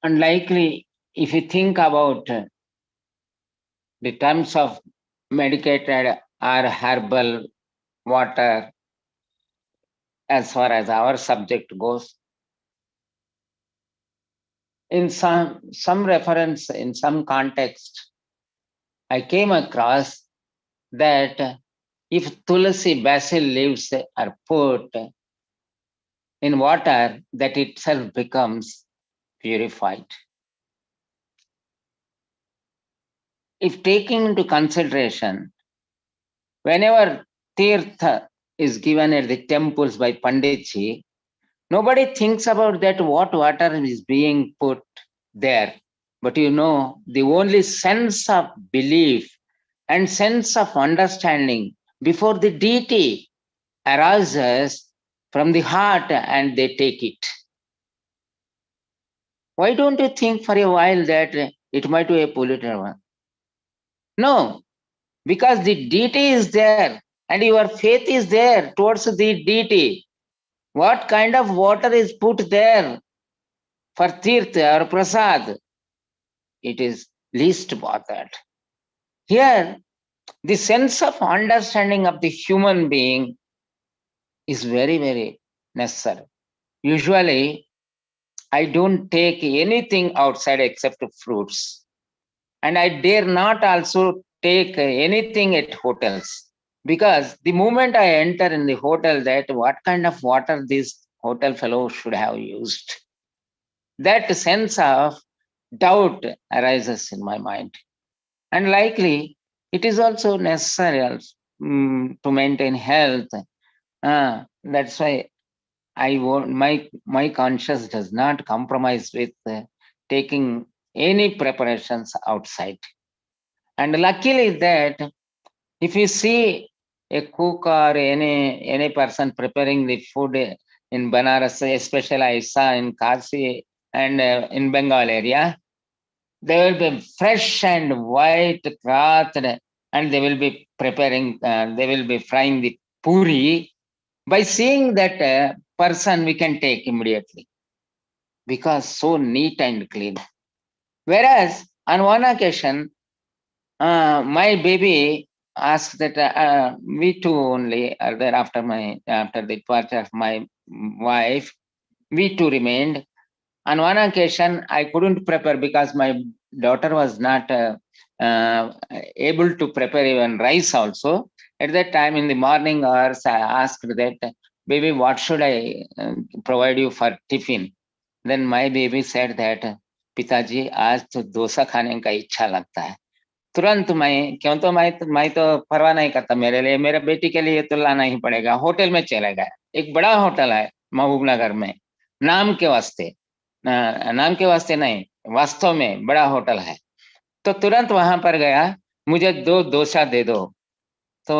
And likely, if you think about the terms of medicated or herbal water, as far as our subject goes, in some reference, in some context, I came across that if tulsi basil leaves are put in water, that itself becomes purified. If taking into consideration, whenever tirtha is given at the temples by Panditji, nobody thinks about that what water is being put there. But you know, the only sense of belief and sense of understanding before the deity arises from the heart and they take it. Why don't you think for a while that it might be a polluted one? No, because the deity is there and your faith is there towards the deity. What kind of water is put there for tirtha or prasad? It is least bothered. Here, the sense of understanding of the human being is very, very necessary. Usually, I don't take anything outside except fruits. And I dare not also take anything at hotels. Because the moment I enter in the hotel, that what kind of water this hotel fellow should have used, that sense of doubt arises in my mind. And likely, it is also necessary to maintain health. That's why I want my conscience does not compromise with taking any preparations outside. And luckily that if you see a cook or any person preparing the food in Banaras, especially I saw in Kasi and in Bengal area, they will be fresh and white cloth and they will be preparing, they will be frying the puri. By seeing that person, we can take immediately because so neat and clean. Whereas on one occasion, my baby asked that we two only are there after the departure of my wife, we two remained. On one occasion, I couldn't prepare because my daughter was not able to prepare even rice also. At that time in the morning hours, I asked that, baby, what should I provide you for tiffin? Then my baby said that, पिताजी आज तो डोसा खाने का इच्छा लगता है. तुरंत मैं क्यों तो मैं तो परवाह नहीं करता, मेरे लिए मेरे बेटी के लिए तो लाना ही पड़ेगा. होटल में चले गए. एक बड़ा होटल है महबूबनगर में, नाम के वास्ते नहीं, वास्तव में बड़ा होटल है. तो तुरंत वहां पर गया, मुझे 2 डोसा दे दो. तो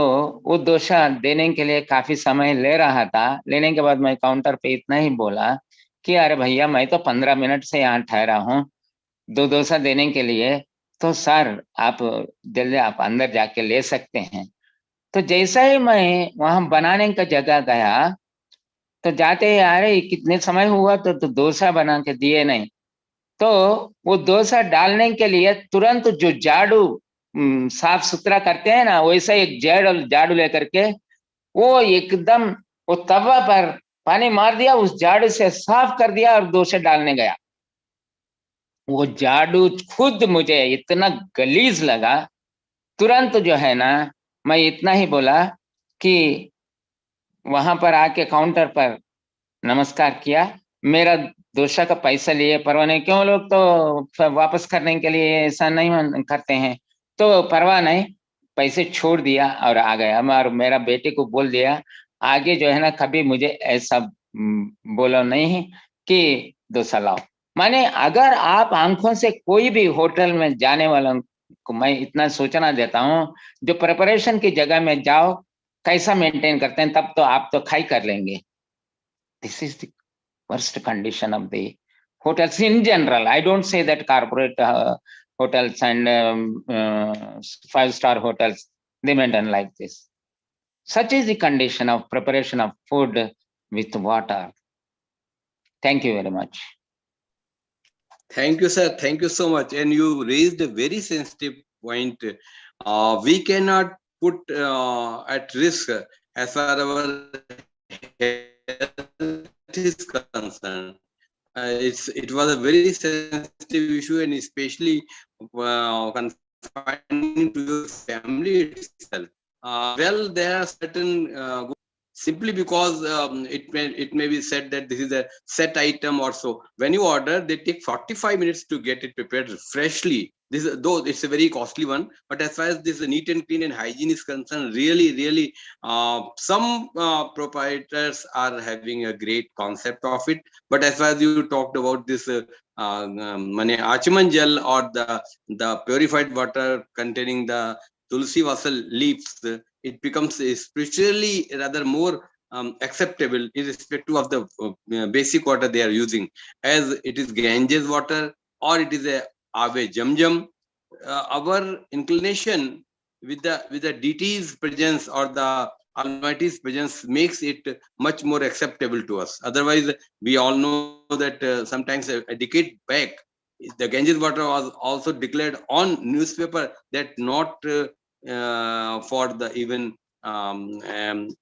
वो डोसा देने के लिए काफी समय ले रहा था. लेने के बाद मैं काउंटर पे इतना ही बोला कि अरे भैया, मैं तो 15 मिनट से यहाँ ठहरा हूँ 2 डोसा देने के लिए, तो सर आप जल्दी आप अंदर जाके ले सकते हैं. तो जैसा ही मैं वहां बनाने का जगह गया, तो जाते ही अरे कितने समय हुआ तो डोसा बना के दिए नहीं. तो वो डोसा डालने के लिए तुरंत जो झाड़ू साफ सुथरा करते हैं ना, वैसा एक झाड़ू लेकर के वो एकदम वो तवा पर पानी मार दिया, उस झाड़ू से साफ कर दिया और डोसा डालने गया. वो झाड़ू खुद मुझे इतना गलीज लगा. तुरंत जो है ना, मैं इतना ही बोला कि वहां पर आके काउंटर पर नमस्कार किया, मेरा डोसा का पैसा लिए परवाह नहीं. क्यों लोग तो वापस करने के लिए ऐसा नहीं करते हैं, तो परवाह नहीं, पैसे छोड़ दिया और आ गया. और मेरा बेटे को बोल दिया, आगे जो है ना कभी मुझे ऐसा बोलो नहीं कि डोसा लाओ. माने अगर आप आंखों से कोई भी होटल में जाने वालों को मैं इतना सूचना देता हूँ, जो प्रिपरेशन की जगह में जाओ, कैसा मेंटेन करते हैं, तब तो आप तो खाई कर लेंगे. This is the worst condition of the hotels in general. I don't say that corporate hotels and 5-star hotels, they maintain like this. Such is the condition of preparation of food with water. Thank you very much. Thank you, sir. Thank you so much. And you raised a very sensitive point. We cannot put at risk as far as our health is concerned. It was a very sensitive issue, and especially confining to your family itself. Well, there are certain simply because it may be said that this is a set item or so. When you order, they take 45 minutes to get it prepared freshly. This, though it's a very costly one, but as far as this neat and clean and hygiene is concerned, really, some proprietors are having a great concept of it. But as far as you talked about this Achaman gel or the purified water containing the tulsi wasal leaves, it becomes spiritually rather more acceptable irrespective of the basic water they are using, as it is Ganges water or it is a Ave Jam. Our inclination with the deity's presence or the Almighty's presence makes it much more acceptable to us. Otherwise, we all know that sometimes a decade back, the Ganges water was also declared on newspaper that not for the even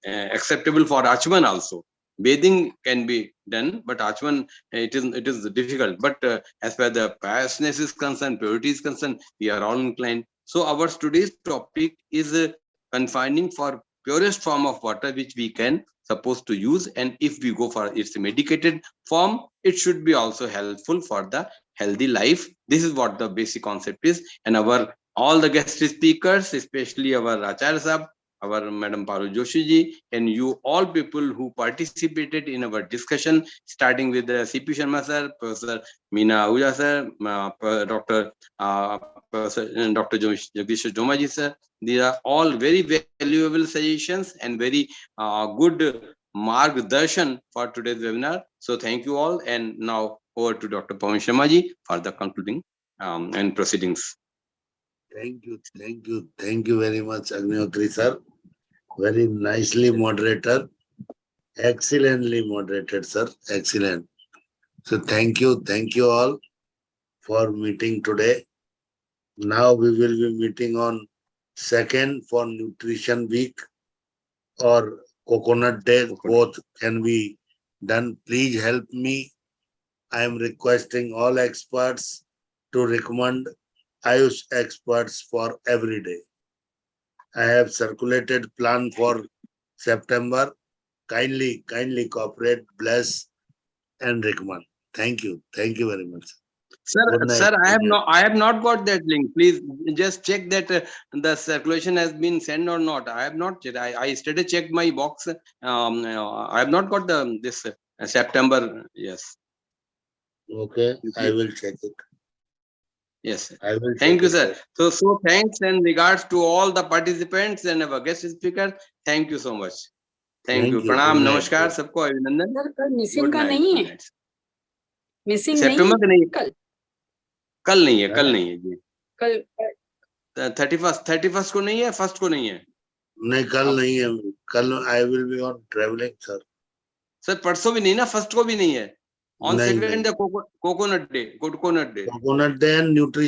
acceptable for Achman also. Bathing can be done, but Achman, it is difficult. But as far as the piousness is concerned, purity is concerned, we are all inclined. So our today's topic is confining for purest form of water which we can supposed to use, and if we go for its medicated form, it should be also helpful for the healthy life. This is what the basic concept is, and our all the guest speakers, especially our Acharya Sahab, our Madam Parul Joshi ji, and you all people who participated in our discussion, starting with the CP Sharma sir, Professor Meena Ahuja sir, Dr. Jagdish Jomaji sir. These are all very valuable suggestions and very good margdarshan for today's webinar. So thank you all, and now over to Dr. Pawan Sharma ji for the concluding and proceedings. Thank you very much, Agnihotri sir. Very nicely moderator, excellently moderated, sir. Excellent. So thank you all for meeting today. Now we will be meeting on 2nd for Nutrition Week or Coconut Day. Both can be done. Please help me. I am requesting all experts to recommend Ayush experts for every day. I have circulated plan for September. Kindly cooperate, bless, and recommend. Thank you very much. Sir, I have not got that link. Please just check that the circulation has been sent or not. I have not checked. I yesterday checked my box. I have not got this September. Yes. Okay, I will check it. Yes. I will. Thank you, sir. So thanks and regards to all the participants and our guest speaker. Thank you so much. Thank you. Pranam, namaskar, सबको अभिनंदन. Missing का नहीं है. Missing सितंबर का नहीं. कल नहीं है जी. कल 31st को नहीं है, 1st को नहीं है. नहीं, कल नहीं है. कल I will be on traveling, sir. Sir परसों भी नहीं ना, 1st को भी नहीं है. On 2nd the coconut day and nutrition.